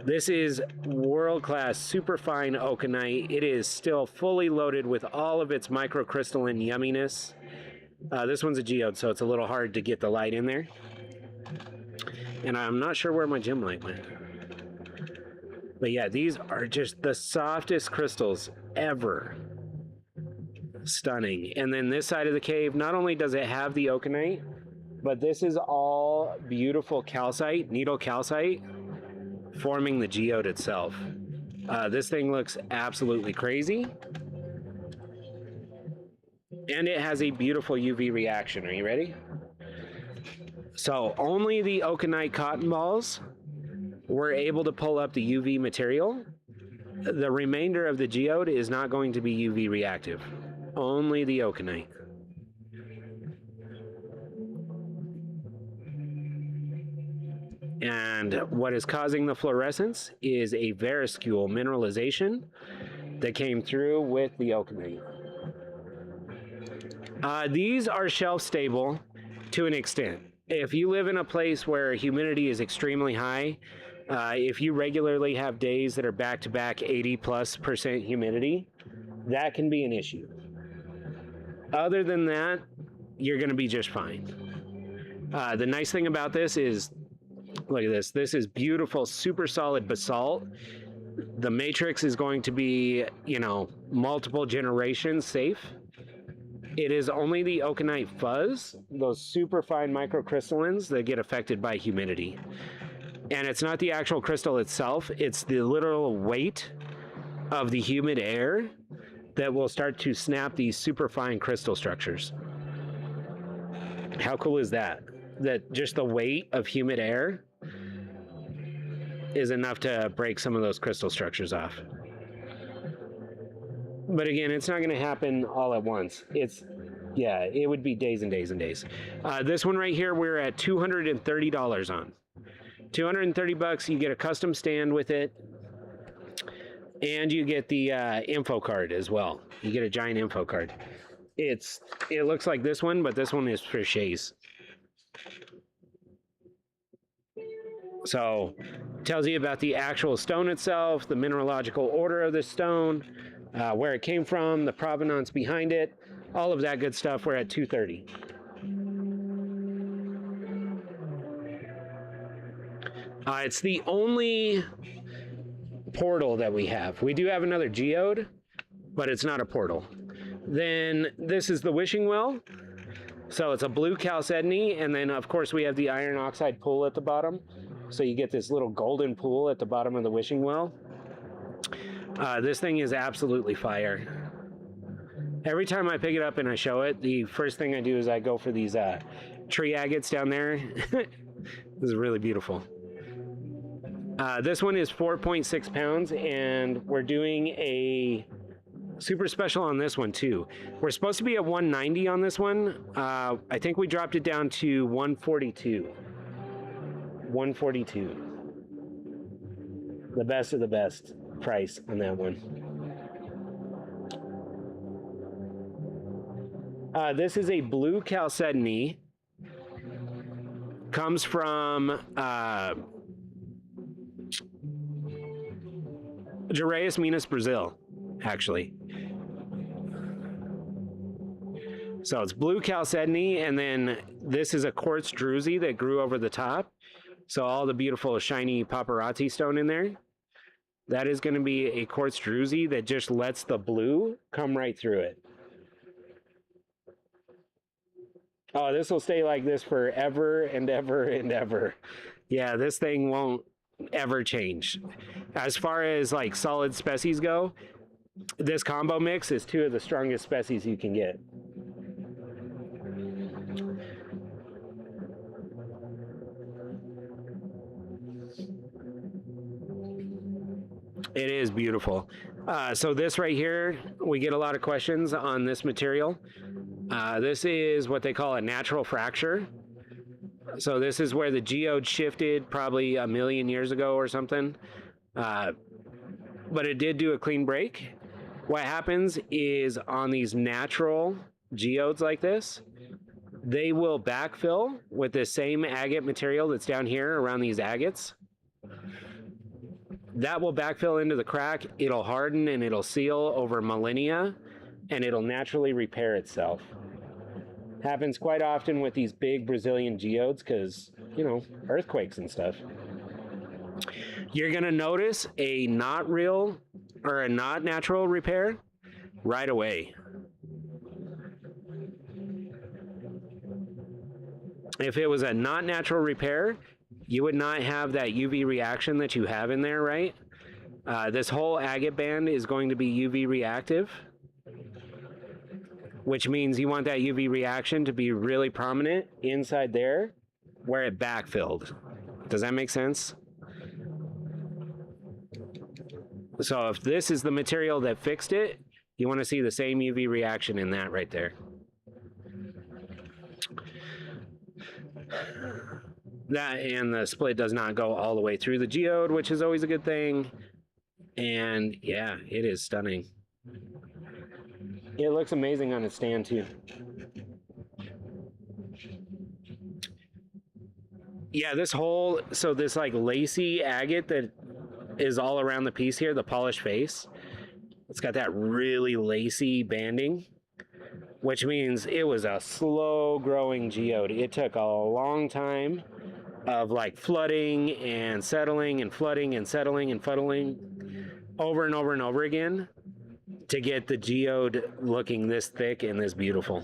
This is world-class, super fine Okenite. It is still fully loaded with all of its microcrystalline yumminess. This one's a geode, so it's a little hard to get the light in there. And I'm not sure where my gem light went. But yeah, these are just the softest crystals ever. Stunning. And then this side of the cave, not only does it have the Okenite, but this is all beautiful calcite, needle calcite, forming the geode itself. This thing looks absolutely crazy. And it has a beautiful UV reaction. Are you ready? So only the Okenite cotton balls were able to pull up the UV material. The remainder of the geode is not going to be UV reactive. Only the Okenite. And what is causing the fluorescence is a varicule mineralization that came through with the Okenite. These are shelf stable to an extent. If you live in a place where humidity is extremely high, if you regularly have days that are back-to-back 80+% humidity, that can be an issue. Other than that, you're going to be just fine. The nice thing about this is, look at this. This is beautiful, super solid basalt. The matrix is going to be, you know, multiple generations safe. It is only the Okenite fuzz, those super fine microcrystallines that get affected by humidity. And it's not the actual crystal itself, it's the literal weight of the humid air that will start to snap these super fine crystal structures. How cool is that? That just the weight of humid air is enough to break some of those crystal structures off. But again, it's not going to happen all at once. Yeah, it would be days and days and days. This one right here, we're at $230 on. 230 bucks, you get a custom stand with it, and you get the info card as well. You get a giant info card. It looks like this one, but this one is for Shays. So, tells you about the actual stone itself, the mineralogical order of the stone, where it came from, the provenance behind it, all of that good stuff. We're at $230. It's the only portal that we have. We do have another geode, but it's not a portal. Then this is the wishing well. So it's a blue chalcedony, and then of course we have the iron oxide pool at the bottom. So you get this little golden pool at the bottom of the wishing well. This thing is absolutely fire. Every time I pick it up and I show it, the first thing I do is I go for these tree agates down there. This is really beautiful. This one is 4.6 pounds, and we're doing a super special on this one too. We're supposed to be at 190 on this one. I think we dropped it down to 142. 142. The best of the best price on that one. This is a blue chalcedony. Comes from Gerais Minas, Brazil, actually. So it's blue chalcedony, and then this is a quartz druzy that grew over the top. So all the beautiful shiny paparazzi stone in there. That is going to be a quartz druzy that just lets the blue come right through it. Oh, this will stay like this forever and ever and ever. Yeah, this thing won't ever change. As far as like solid species go, this combo mix is two of the strongest species you can get. It is beautiful. So this right here, we get a lot of questions on this material. This is what they call a natural fracture. So this is where the geode shifted probably 1 million years ago or something. But it did do a clean break. What happens is on these natural geodes like this, they will backfill with the same agate material that's down here around these agates. That will backfill into the crack. It'll harden and it'll seal over millennia, and it'll naturally repair itself. Happens quite often with these big Brazilian geodes because, you know, earthquakes and stuff. You're going to notice a not real or a not natural repair right away. If it was a not natural repair, you would not have that UV reaction that you have in there, right? This whole agate band is going to be UV reactive, which means you want that UV reaction to be really prominent inside there where it backfilled. Does that make sense? So if this is the material that fixed it, you want to see the same UV reaction in that right there. That, and the split does not go all the way through the geode, which is always a good thing. And yeah, it is stunning. It looks amazing on its stand too. Yeah, this whole, so this like lacy agate that is all around the piece here, the polished face, it's got that really lacy banding, which means it was a slow growing geode. It took a long time of like flooding and settling and flooding and settling and flooding over and over and over again to get the geode looking this thick and this beautiful.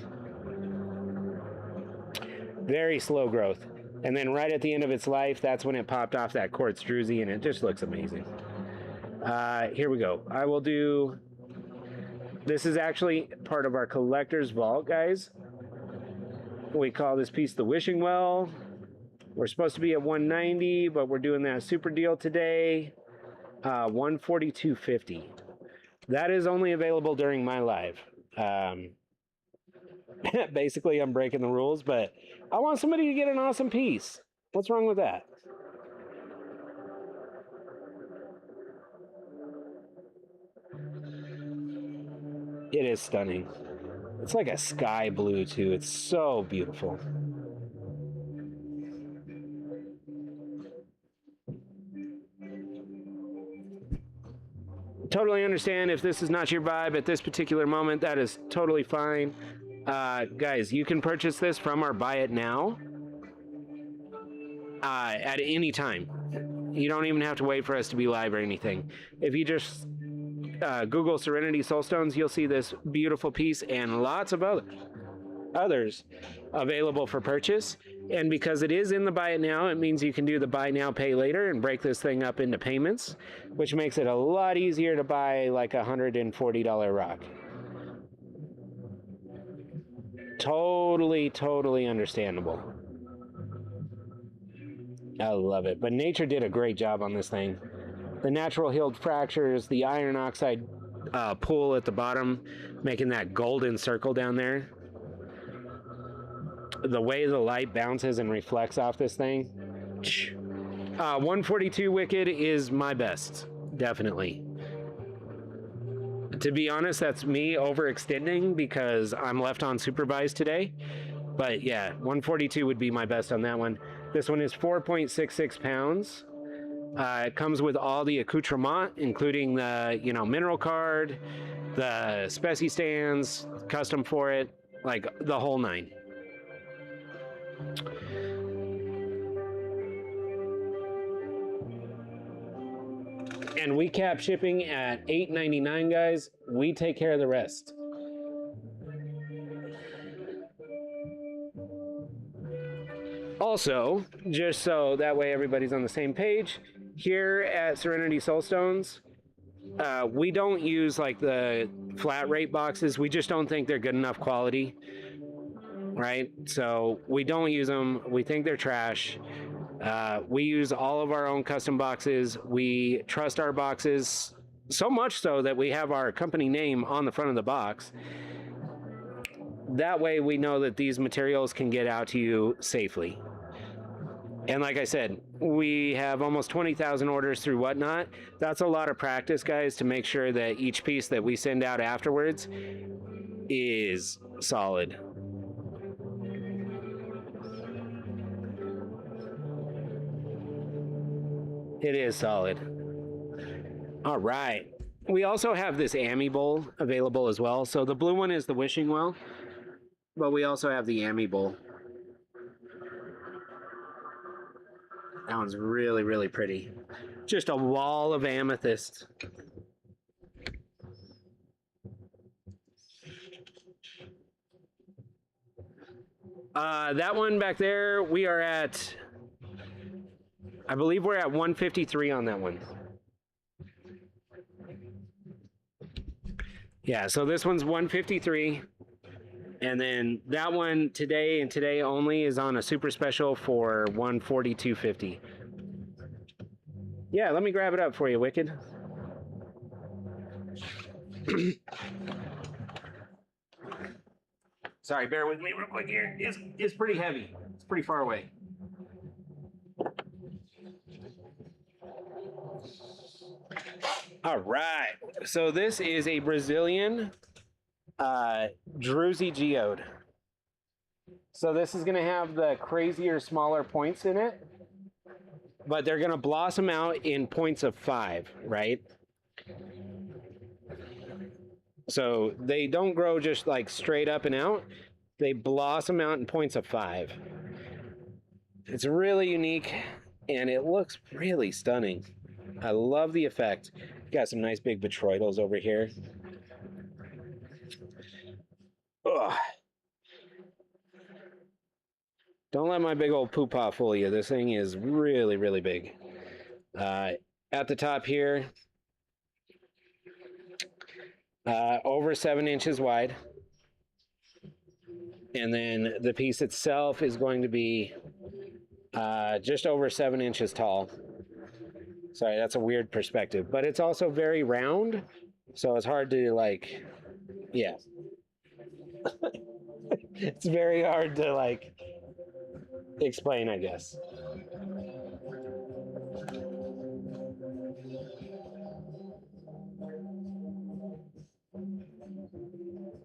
Very slow growth. And then right at the end of its life, that's when it popped off that quartz druzy, and it just looks amazing. Here we go. I will do, this is actually part of our collector's vault, guys. We call this piece the Wishing Well. We're supposed to be at 190, but we're doing that super deal today. 142.50. That is only available during my live. Basically, I'm breaking the rules, but I want somebody to get an awesome piece. What's wrong with that? It is stunning. It's like a sky blue, too. It's so beautiful. Totally understand if this is not your vibe at this particular moment. That is totally fine. Guys, you can purchase this from our Buy It Now at any time. You don't even have to wait for us to be live or anything. If you just Google Serenity Soul Stones, you'll see this beautiful piece and lots of others available for purchase. And because it is in the Buy It Now, it means you can do the Buy Now, Pay Later and break this thing up into payments, which makes it a lot easier to buy like a $140 rock. Totally understandable. I love it. But nature did a great job on this thing. The natural healed fractures, the iron oxide pool at the bottom, making that golden circle down there. The way the light bounces and reflects off this thing. 142 Wicked is my best, definitely. To be honest, that's me overextending because I'm left on supervised today. But yeah, 142 would be my best on that one. This one is 4.66 pounds. It comes with all the accoutrement, including the mineral card, the speci stands, custom for it, like the whole nine. And we cap shipping at $8.99, guys. We take care of the rest. Also, just so that way everybody's on the same page, here at Serenity Soul Stones, we don't use like the flat rate boxes. We just don't think they're good enough quality, right? So we don't use them. We think they're trash. We use all of our own custom boxes. We trust our boxes so much so that we have our company name on the front of the box. That way we know that these materials can get out to you safely. And like I said, we have almost 20,000 orders through Whatnot. That's a lot of practice, guys, to make sure that each piece that we send out afterwards is solid. It is solid. All right. We also have this Ami bowl available as well. So the blue one is the wishing well, but we also have the Ami bowl. That one's really pretty. Just a wall of amethyst. That one back there, we are at, I believe we're at 153 on that one. Yeah, so this one's 153. And then that one today and today only is on a super special for 142.50. Yeah, let me grab it up for you, Wicked. Sorry, bear with me real quick here. It's pretty heavy. It's pretty far away. All right. So this is a Brazilian Druzy geode. So this is going to have the crazier, smaller points in it, but they're going to blossom out in points of 5, right? So they don't grow just like straight up and out. They blossom out in points of 5. It's really unique, and it looks really stunning. I love the effect. Got some nice big botryoidals over here. Ugh. Don't let my big old poo-pah fool you. This thing is really big. At the top here, over 7 inches wide. And then the piece itself is going to be just over 7 inches tall. Sorry, that's a weird perspective. But it's also very round So it's hard to like, yeah. It's very hard to like explain, I guess.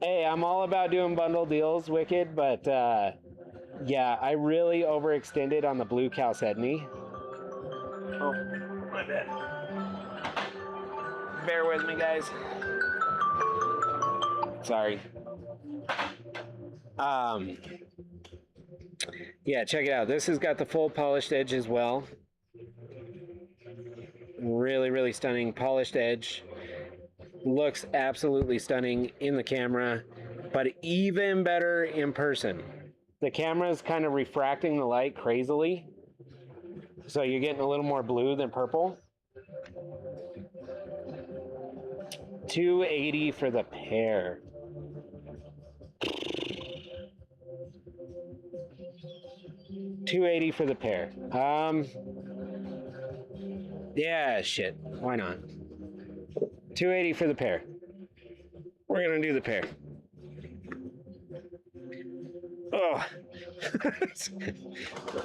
Hey, I'm all about doing bundle deals, Wicked, but yeah, I really overextended on the blue chalcedony. Oh, my bad. Bear with me, guys. Sorry. Yeah, check it out. This has got the full polished edge as well. Really, really stunning polished edge. Looks absolutely stunning in the camera, but even better in person. The camera is kind of refracting the light crazily, so you're getting a little more blue than purple. $280 for the pair. $280 for the pair. Yeah, shit. Why not? $280 for the pair. We're gonna do the pair. Oh.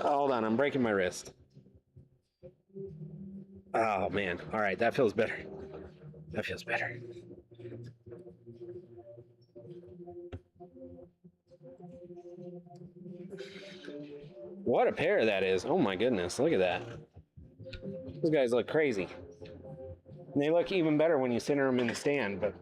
Hold on, I'm breaking my wrist. Oh man. All right, that feels better. That feels better. What a pair that is. Oh my goodness, look at that. Those guys look crazy. And they look even better when you center them in the stand, but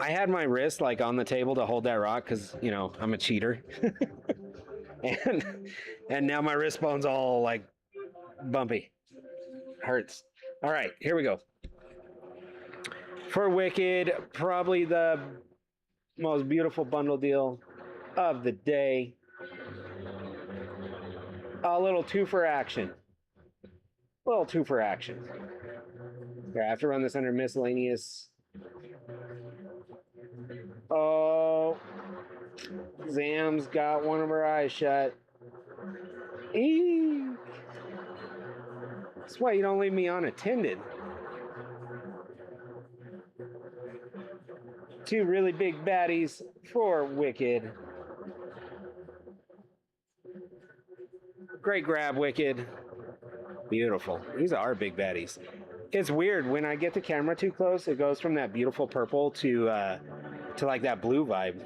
I had my wrist like on the table to hold that rock because, you know, I'm a cheater. and now my wrist bone's all like bumpy. Hurts. All right, here we go. For Wicked, probably the most beautiful bundle deal of the day. A little two for action. A little two for action. Here, I have to run this under miscellaneous. Oh, Zam's got one of her eyes shut. Eee. That's why you don't leave me unattended. Two really big baddies for Wicked. Great grab, Wicked. Beautiful. These are big baddies. It's weird when I get the camera too close, it goes from that beautiful purple to like that blue vibe.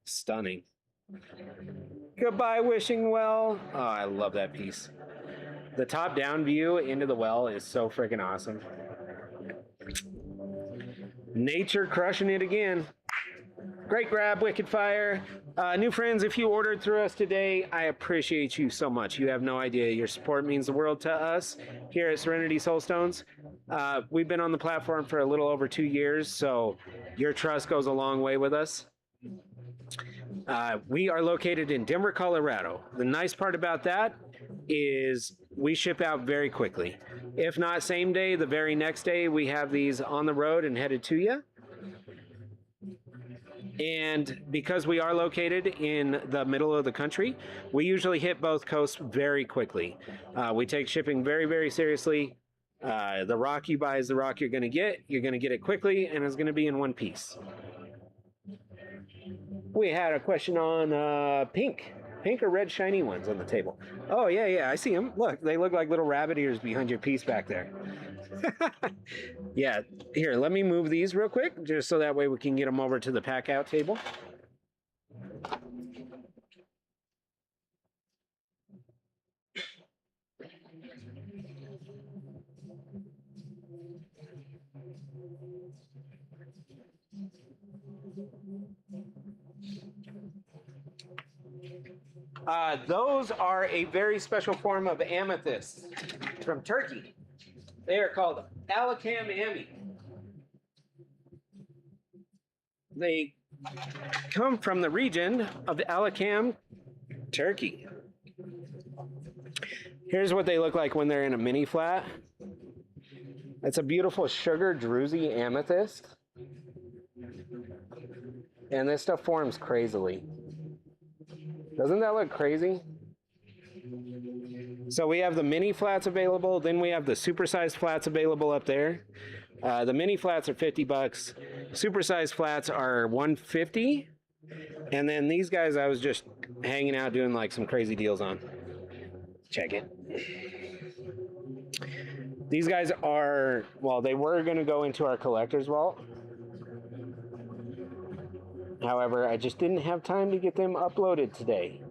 Stunning. Goodbye, wishing well. Oh, I love that piece. The top down view into the well is so freaking awesome. Nature crushing it again. Great grab, Wicked Fire. New friends, if you ordered through us today, I appreciate you so much. You have no idea. Your support means the world to us here at Serenity Soul Stones. We've been on the platform for a little over 2 years, so your trust goes a long way with us. We are located in Denver, Colorado. The nice part about that is we ship out very quickly. If not same day, the very next day, we have these on the road and headed to you. And because we are located in the middle of the country, we usually hit both coasts very quickly. We take shipping very, very seriously. The rock you buy is the rock you're going to get. You're going to get it quickly, and it's going to be in one piece. We had a question on pink or red shiny ones on the table. Oh, yeah, I see them. Look, they look like little rabbit ears behind your piece back there. Yeah, here, let me move these real quick, just so that way we can get them over to the pack out table. Those are a very special form of amethyst from Turkey. They are called Alacam Ami. They come from the region of Alacam, Turkey. Here's what they look like when they're in a mini flat. It's a beautiful sugar druzy amethyst. And this stuff forms crazily. Doesn't that look crazy? So we have the mini flats available, then we have the supersized flats available up there. The mini flats are $50. Supersized flats are $150. And then these guys I was just hanging out doing like some crazy deals on. Check it. These guys are, well, they were going to go into our collector's vault. However, I just didn't have time to get them uploaded today.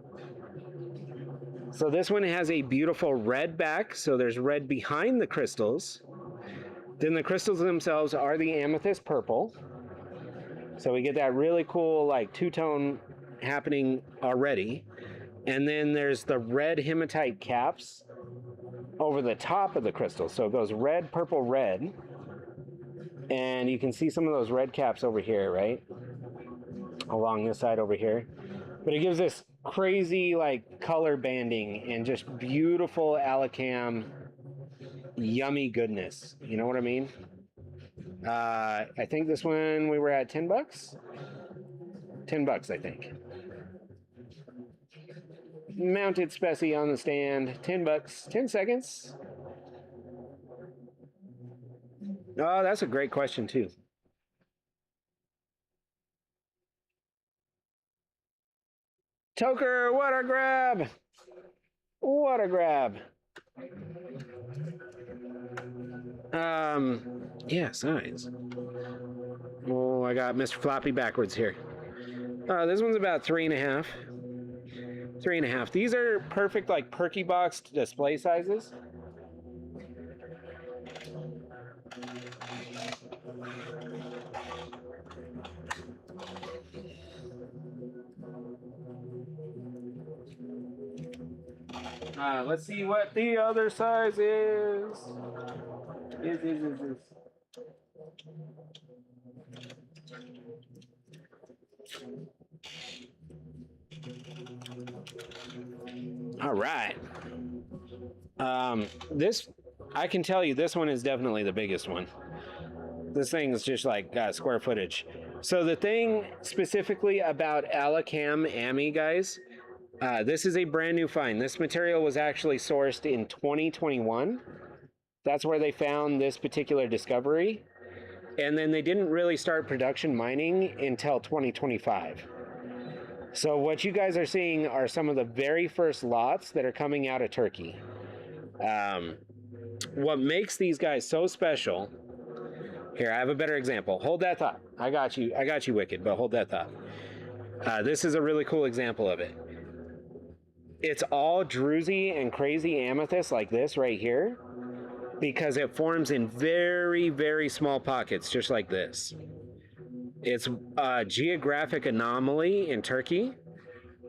So this one has a beautiful red back, so there's red behind the crystals. Then the crystals themselves are the amethyst purple. So we get that really cool like two-tone happening already. And then there's the red hematite caps over the top of the crystal. So it goes red, purple, red. And you can see some of those red caps over here, right? Along this side over here. But it gives this crazy like color banding and just beautiful Alacam yummy goodness. You know what I mean? I think this one we were at $10. $10, I think. Mounted specie on the stand, $10, 10 seconds. Oh, that's a great question too. Toker, what a grab! What a grab! Yeah, size. Oh, I got Mr. Floppy backwards here. This one's about 3.5. 3.5. These are perfect, like perky boxed display sizes. Let's see what the other size is. All right. This, I can tell you, this one is definitely the biggest one. This thing is just like square footage. So the thing specifically about Alacam Ami, guys, this is a brand new find. This material was actually sourced in 2021. That's where they found this particular discovery. And then they didn't really start production mining until 2025. So what you guys are seeing are some of the very first lots that are coming out of Turkey. What makes these guys so special, here, I have a better example. Hold that thought. I got you, Wicked, but hold that thought. This is a really cool example of it. It's all druzy and crazy amethyst like this right here, because it forms in very, very small pockets, just like this. It's a geographic anomaly in Turkey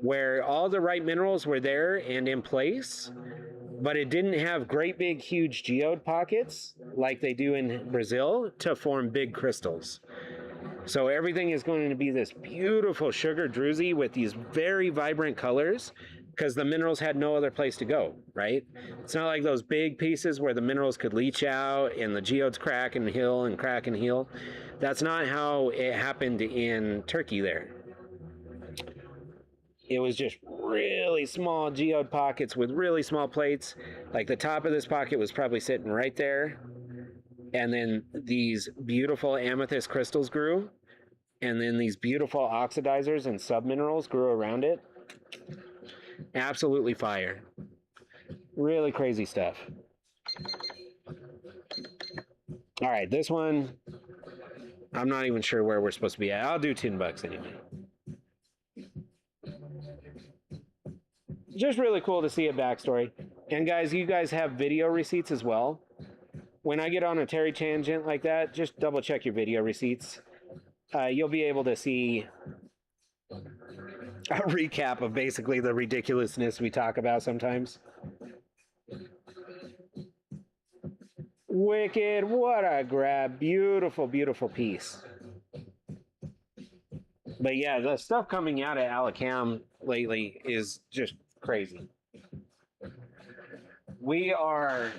where all the right minerals were there and in place, but it didn't have great big huge geode pockets like they do in Brazil to form big crystals. So everything is going to be this beautiful sugar druzy with these very vibrant colors because the minerals had no other place to go, right? It's not like those big pieces where the minerals could leach out and the geodes crack and heal and crack and heal. That's not how it happened in Turkey there. It was just really small geode pockets with really small plates. Like the top of this pocket was probably sitting right there. And then these beautiful amethyst crystals grew. And then these beautiful oxidizers and subminerals grew around it. Absolutely fire. Really crazy stuff. All right, this one, I'm not even sure where we're supposed to be at. I'll do $10 anyway. Just really cool to see a backstory. And guys, you guys have video receipts as well. When I get on a Terry tangent like that, just double check your video receipts. You'll be able to see a recap of basically the ridiculousness we talk about sometimes. Wicked, what a grab. Beautiful, beautiful piece. But yeah, the stuff coming out of Alacam lately is just crazy. We are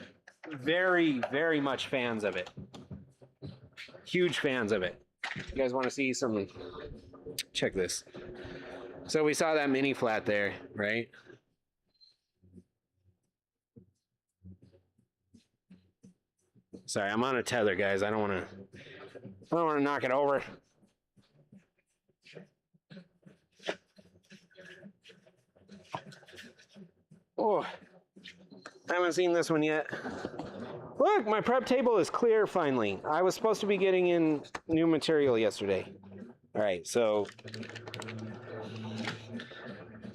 very, very much fans of it. Huge fans of it. You guys want to see some? Check this. So we saw that mini flat there, right? Sorry, I'm on a tether, guys. I don't want to knock it over. Oh, I haven't seen this one yet. Look, my prep table is clear finally. I was supposed to be getting in new material yesterday. All right, so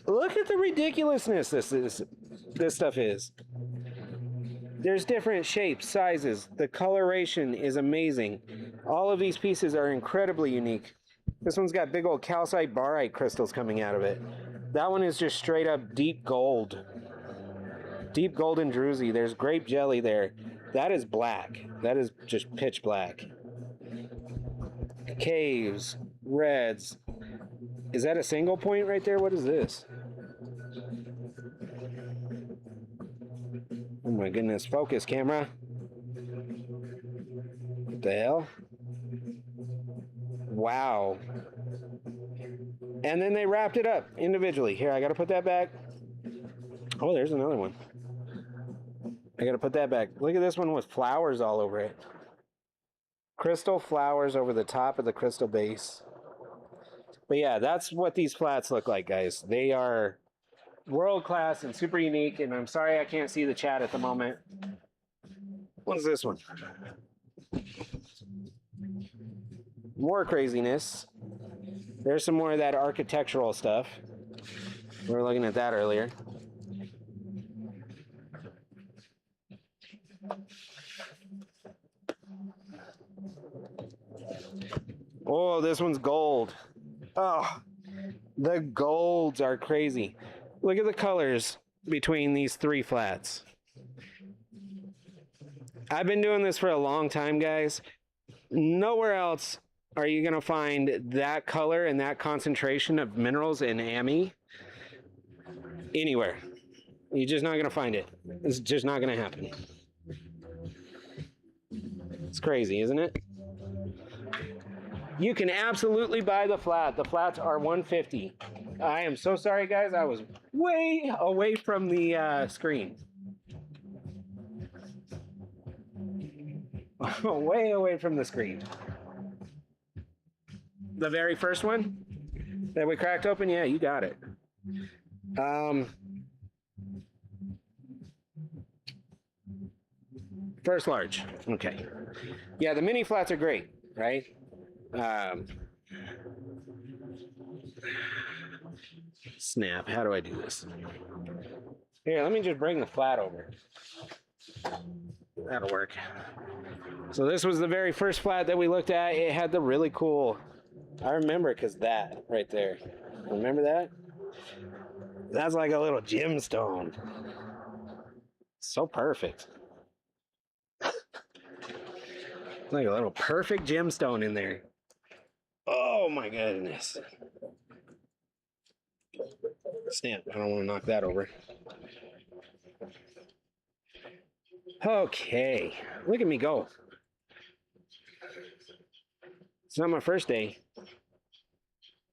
look at the ridiculousness this stuff is. There's different shapes, sizes. The coloration is amazing. All of these pieces are incredibly unique. This one's got big old calcite barite crystals coming out of it. That one is just straight up deep gold. Deep golden druzy. There's grape jelly there. That is black. That is just pitch black. Caves, reds. Is that a single point right there? What is this? Oh my goodness, focus camera. What the hell? Wow. And then they wrapped it up individually. Here, I gotta put that back. Oh, there's another one. I gotta put that back. Look at this one with flowers all over it. Crystal flowers over the top of the crystal base. But yeah, that's what these flats look like, guys. They are world class and super unique, and I'm sorry I can't see the chat at the moment. What's this one? More craziness. There's some more of that architectural stuff. We were looking at that earlier. Oh, this one's gold. Oh, the golds are crazy. Look at the colors between these three flats. I've been doing this for a long time, guys. Nowhere else are you going to find that color and that concentration of minerals in AMI anywhere. You're just not going to find it. It's just not going to happen. It's crazy, isn't it? You can absolutely buy the flat. The flats are $150. I am so sorry, guys. I was way away from the screen. Way away from the screen. The very first one that we cracked open? Yeah, you got it. First large. Okay. Yeah, the mini flats are great, right? Snap. How do I do this? Here, let me just bring the flat over. That'll work. So this was the very first flat that we looked at. It had the really cool, I remember because that right there. Remember that? That's like a little gemstone. So perfect. Like a little perfect gemstone in there. Oh my goodness. Snap, I don't want to knock that over. Okay, look at me go. It's not my first day,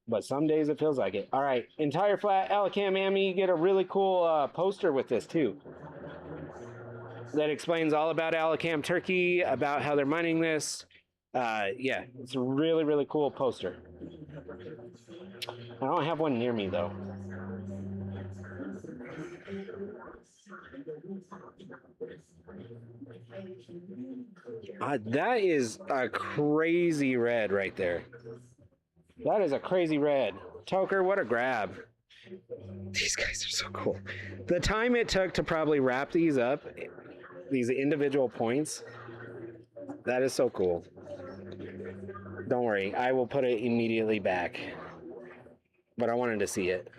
but some days it feels like it. All right, entire flat Alacam AMI, you get a really cool poster with this too. That explains all about Alacam Turkey, about how they're mining this. Yeah, it's a really, really cool poster. I don't have one near me though. That is a crazy red right there. That is a crazy red. Toker, what a grab. These guys are so cool. The time it took to probably wrap these up, these individual points, that is so cool. Don't worry, I will put it immediately back. But I wanted to see it.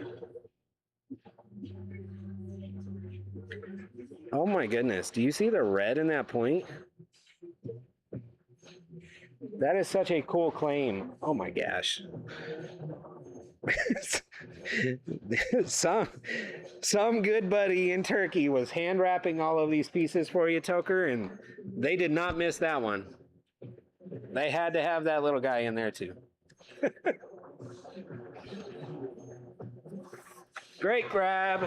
Oh my goodness, do you see the red in that point? That is such a cool claim. Oh my gosh. Some good buddy in Turkey was hand wrapping all of these pieces for you, Toker, and they did not miss that one. They had to have that little guy in there too. Great grab.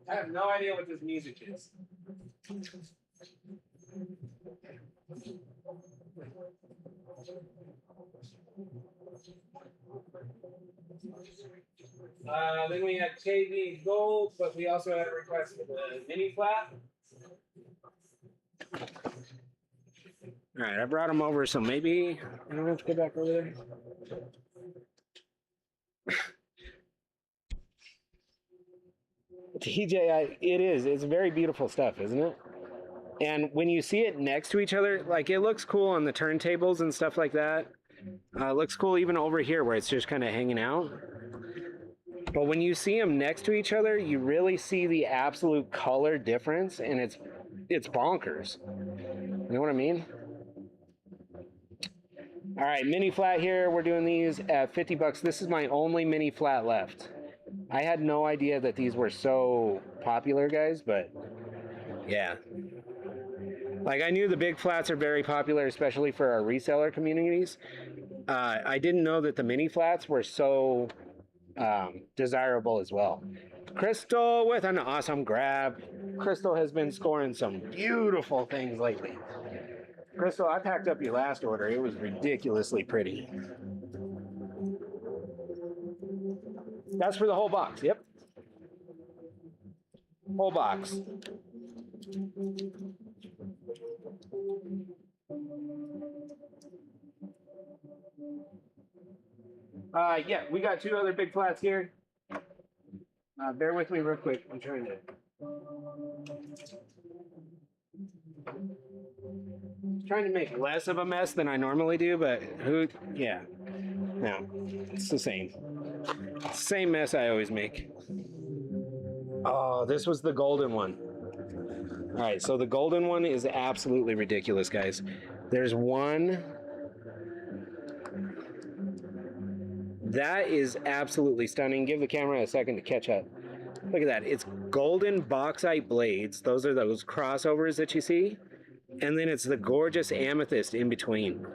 I have no idea what this music is. Then we had KV Gold, but we also had a request for the mini flat. All right, I brought them over, so maybe I don't have to go back over there. TJ, it is. It's very beautiful stuff, isn't it? And when you see it next to each other, like it looks cool on the turntables and stuff like that. It looks cool even over here where it's just kind of hanging out. But when you see them next to each other, you really see the absolute color difference, and it's bonkers. You know what I mean? All right, mini flat here. We're doing these at 50 bucks. This is my only mini flat left. I had no idea that these were so popular, guys, but yeah. Like, I knew the big flats are very popular, especially for our reseller communities. I didn't know that the mini flats were so desirable as well. Crystal with an awesome grab. Crystal has been scoring some beautiful things lately. Crystal, I packed up your last order. It was ridiculously pretty. That's for the whole box, yep. Whole box. Yeah, we got two other big flats here. Bear with me real quick. I'm trying to make less of a mess than I normally do, but yeah. No, it's the same. Same mess I always make. Oh, this was the golden one. All right, so the golden one is absolutely ridiculous, guys. There's one. That is absolutely stunning. Give the camera a second to catch up. Look at that. It's golden bauxite blades. Those are those crossovers that you see. And then it's the gorgeous amethyst in between.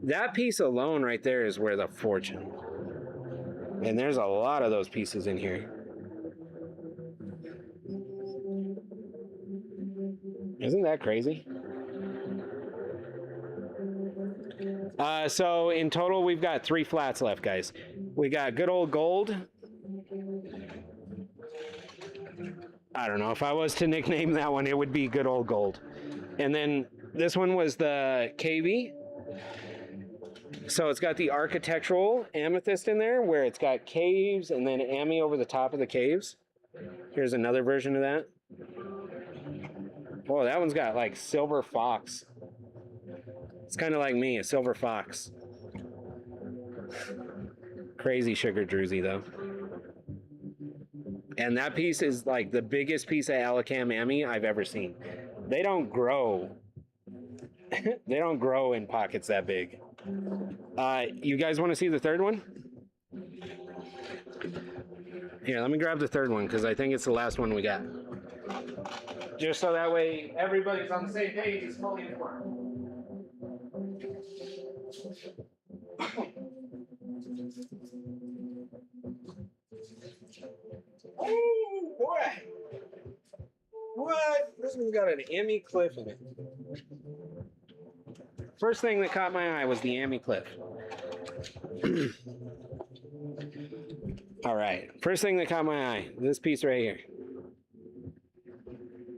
That piece alone right there is worth a fortune. And there's a lot of those pieces in here. Isn't that crazy? So in total, we've got 3 flats left, guys. We got good old gold. I don't know. If I was to nickname that one, it would be good old gold. And then this one was the KV. So it's got the architectural amethyst in there where it's got caves and then Ami over the top of the caves. Here's another version of that. Oh, that one's got like silver fox. It's kind of like me, a silver fox. Crazy sugar druzy though. And that piece is like the biggest piece of Alacam Ami I've ever seen. They don't grow. They don't grow in pockets that big. You guys want to see the third one? Here, let me grab the third one because I think it's the last one we got. Just so that way everybody's on the same page. It's fully informed. Oh boy! What? This one's got an Ami cliff in it. First thing that caught my eye was the Ami cliff. All right. First thing that caught my eye, this piece right here.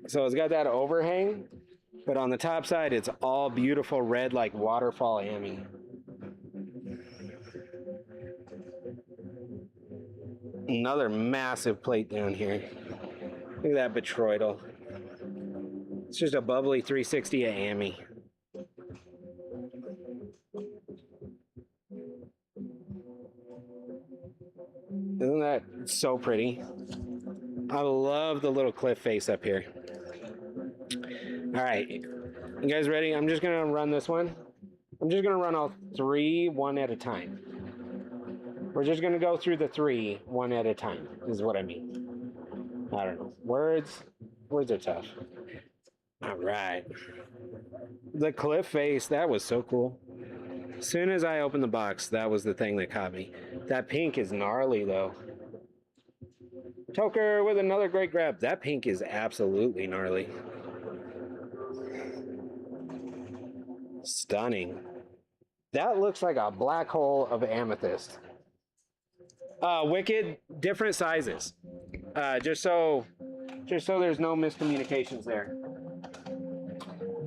So it's got that overhang, but on the top side, it's all beautiful red like waterfall Ami. Another massive plate down here. Look at that botroidal. It's just a bubbly 360 at Ami. Isn't that so pretty? I love the little cliff face up here. All right, you guys ready? I'm just gonna run this one. I'm just gonna run all 3 one at a time. We're just gonna go through the 3 one at a time, is what I mean. I don't know. Words are tough. All right. The cliff face, that was so cool. As soon as I opened the box, that was the thing that caught me. That pink is gnarly though. Toker with another great grab. That pink is absolutely gnarly. Stunning. That looks like a black hole of amethyst. Wicked, different sizes. Just so there's no miscommunications there.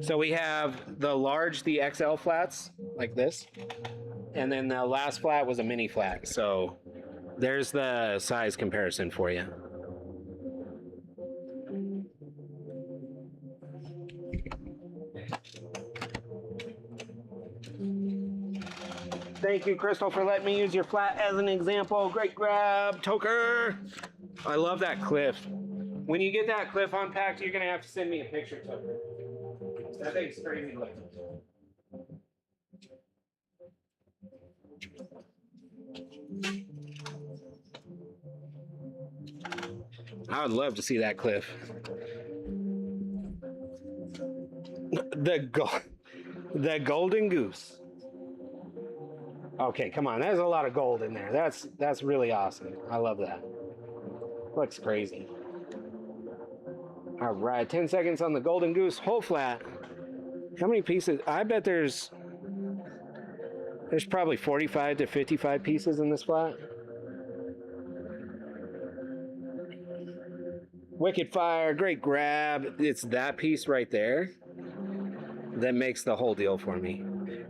So we have the large, the XL flats, like this. And then the last flat was a mini flat. So there's the size comparison for you. Thank you, Crystal, for letting me use your flat as an example. Great grab, Toker. I love that cliff. When you get that cliff unpacked, you're gonna have to send me a picture, Toker. That thing's crazy looking. I would love to see that cliff. The golden goose. Okay, come on. There's a lot of gold in there. That's really awesome. I love that. Looks crazy. All right, 10 seconds on the golden goose whole flat. How many pieces? I bet there's probably 45 to 55 pieces in this flat. Wicked fire, great grab. It's that piece right there that makes the whole deal for me.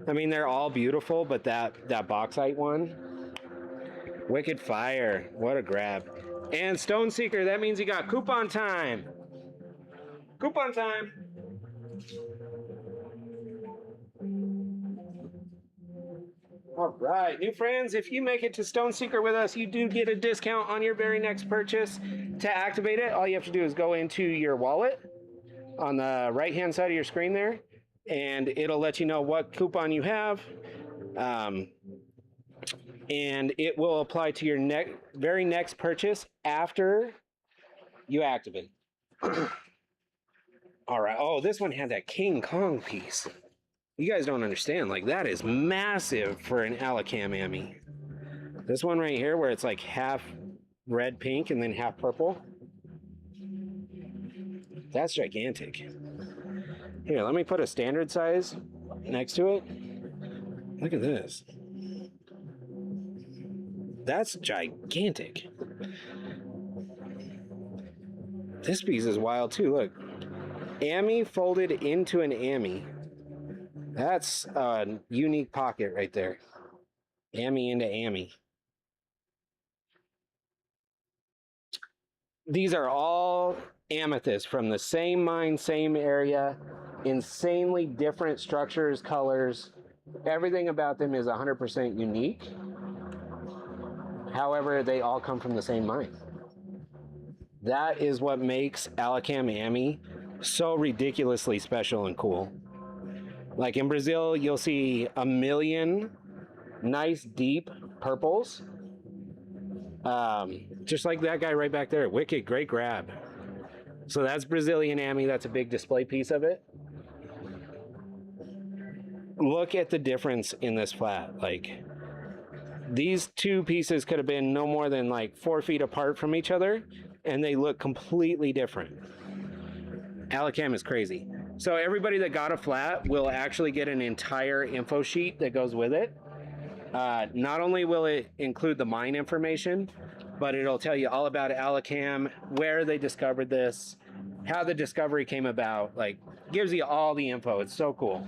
I mean, they're all beautiful, but that bauxite one, wicked fire. What a grab. And Stone Seeker, that means you got coupon time. Coupon time. All right, new friends, if you make it to Stone Seeker with us, you do get a discount on your very next purchase. To activate it, all you have to do is go into your wallet on the right-hand side of your screen there, and it'll let you know what coupon you have, and it will apply to your very next purchase after you activate. All right. Oh, this one had that King Kong piece. You guys don't understand. Like, that is massive for an Alacam Ami. This one right here, where it's like half red, pink, and then half purple. That's gigantic. Here, let me put a standard size next to it. Look at this. That's gigantic. This piece is wild too. Look. Ami folded into an Ami. That's a unique pocket right there. Ami into Ami. These are all amethysts from the same mine, same area. Insanely different structures, colors. Everything about them is 100% unique. However, they all come from the same mine. That is what makes Alacam Ami so ridiculously special and cool. Like in Brazil, you'll see a million nice deep purples. Just like that guy right back there. Wicked, great grab. So that's Brazilian Ami. That's a big display piece of it. Look at the difference in this flat. Like, these two pieces could have been no more than like 4 feet apart from each other, and they look completely different. Alacam is crazy. So everybody that got a flat will actually get an entire info sheet that goes with it. Not only will it include the mine information, but it'll tell you all about Alacam, where they discovered this, how the discovery came about. Like, gives you all the info. It's so cool.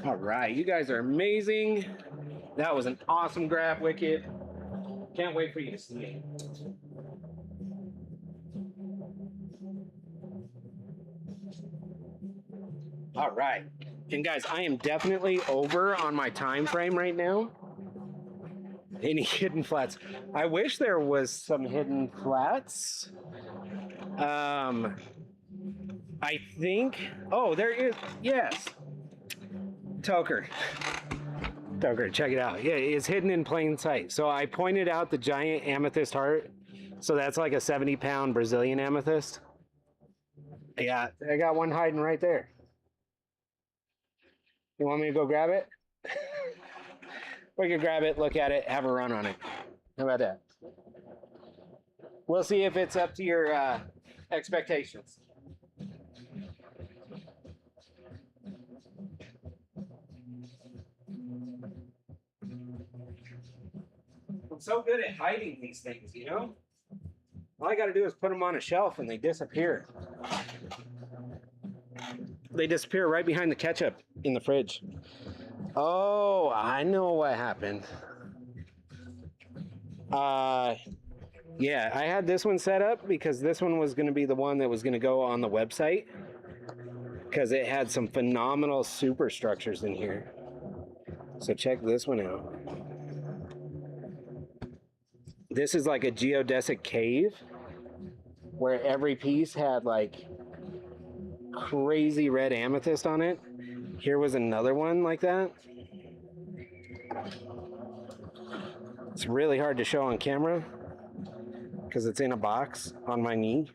All right, you guys are amazing. That was an awesome grab, Wicked. Can't wait for you to see it. All right, and guys, I am definitely over on my time frame right now. Any hidden flats? I wish there was some hidden flats. I think, oh, there is, yes. Toker, check it out. Yeah, it's hidden in plain sight. So I pointed out the giant amethyst heart. So that's like a 70-pound Brazilian amethyst. Yeah, I got one hiding right there. You want me to go grab it? We could grab it, look at it, have a run on it. How about that? We'll see if it's up to your expectations. I'm so good at hiding these things, you know? All I got to do is put them on a shelf and they disappear. They disappear right behind the ketchup in the fridge. Oh, I know what happened. Yeah, I had this one set up because this one was going to be the one that was going to go on the website because it had some phenomenal superstructures in here. So check this one out. This is like a geodessic cave where every piece had like crazy red amethyst on it. Here was another one like that. It's really hard to show on camera because it's in a box on my knee.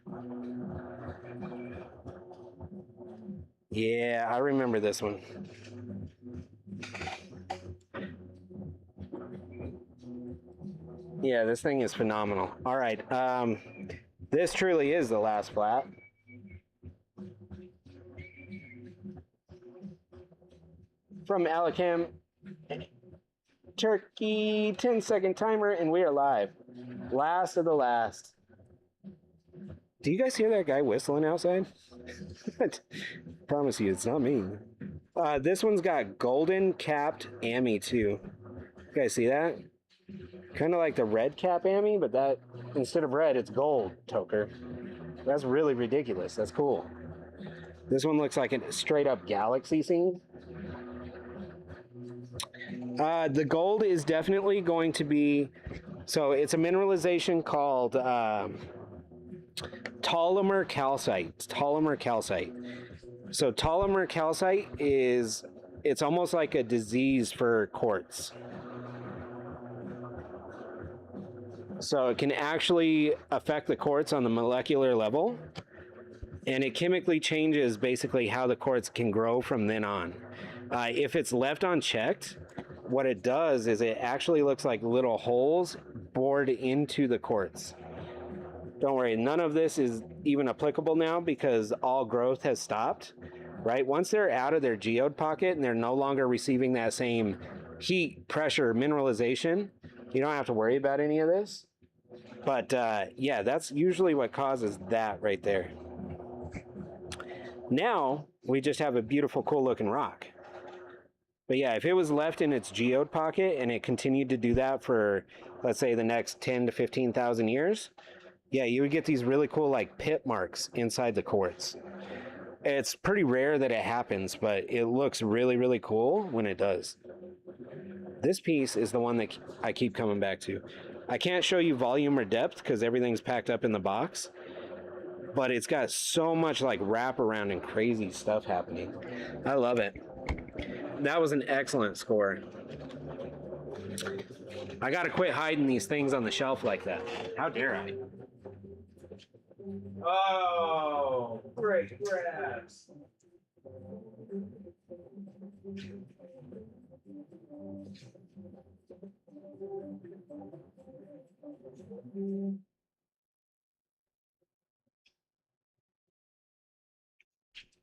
Yeah, I remember this one. Yeah, this thing is phenomenal. All right, this truly is the last flat. From Alacam, Turkey, 10-second timer, and we are live. Last of the last. Do you guys hear that guy whistling outside? Promise you, it's not me. This one's got golden capped Ami too. You guys see that? Kind of like the red cap Ami, but that instead of red, it's gold, Toker. That's really ridiculous. That's cool. This one looks like a straight up galaxy scene. The gold is definitely going to be, so it's a mineralization called Polymer calcite. Polymer calcite. So polymer calcite is, it's almost like a disease for quartz. So it can actually affect the quartz on the molecular level, and it chemically changes basically how the quartz can grow from then on. If it's left unchecked, what it does is it actually looks like little holes bored into the quartz. Don't worry, none of this is even applicable now because all growth has stopped, right? Once they're out of their geode pocket and they're no longer receiving that same heat, pressure, mineralization, you don't have to worry about any of this. But yeah, that's usually what causes that right there. Now, we just have a beautiful, cool looking rock. But yeah, if it was left in its geode pocket and it continued to do that for, let's say, the next 10 to 15,000 years, yeah, you would get these really cool like pit marks inside the quartz. It's pretty rare that it happens, but it looks really, really cool when it does. This piece is the one that I keep coming back to. I can't show you volume or depth because everything's packed up in the box, but it's got so much like wraparound and crazy stuff happening. I love it. That was an excellent score. I gotta quit hiding these things on the shelf like that. How dare I? Oh, great grabs.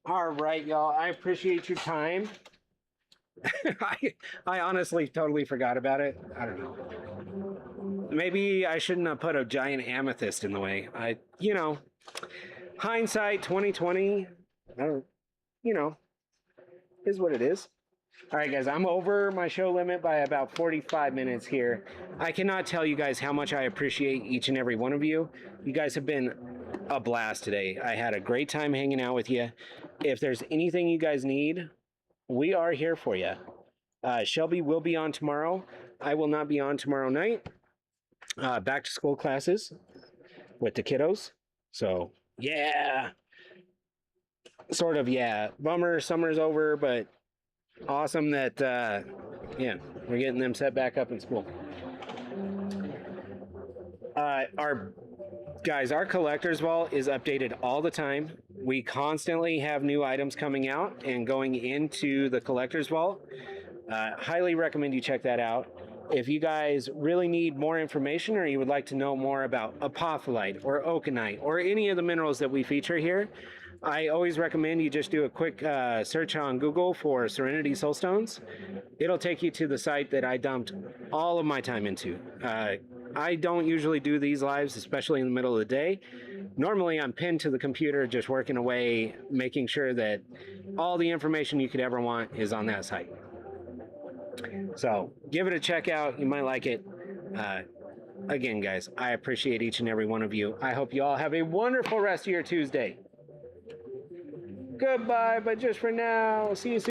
All right, y'all. I appreciate your time. I honestly totally forgot about it. I don't know. Maybe I shouldn't have put a giant amethyst in the way. You know, hindsight 2020. I don't, you know, is what it is. All right, guys, I'm over my show limit by about 45 minutes here. I cannot tell you guys how much I appreciate each and every one of you. You guys have been a blast today. I had a great time hanging out with you. If there's anything you guys need, we are here for you. Shelby will be on tomorrow. I will not be on tomorrow night. Back to school classes with the kiddos. So, yeah. Sort of, yeah. Bummer, summer's over, but awesome that, yeah, we're getting them set back up in school. Our collector's vault is updated all the time. We constantly have new items coming out and going into the collector's vault. Highly recommend you check that out. If you guys really need more information or you would like to know more about apophyllite or okenite or any of the minerals that we feature here, I always recommend you just do a quick search on Google for Serenity Soul Stones. It'll take you to the site that I dumped all of my time into. I don't usually do these lives, especially in the middle of the day. Normally, I'm pinned to the computer just working away, making sure that all the information you could ever want is on that site. So give it a check out. You might like it. Again, guys, I appreciate each and every one of you. I hope you all have a wonderful rest of your Tuesday. Goodbye, but just for now, see you soon.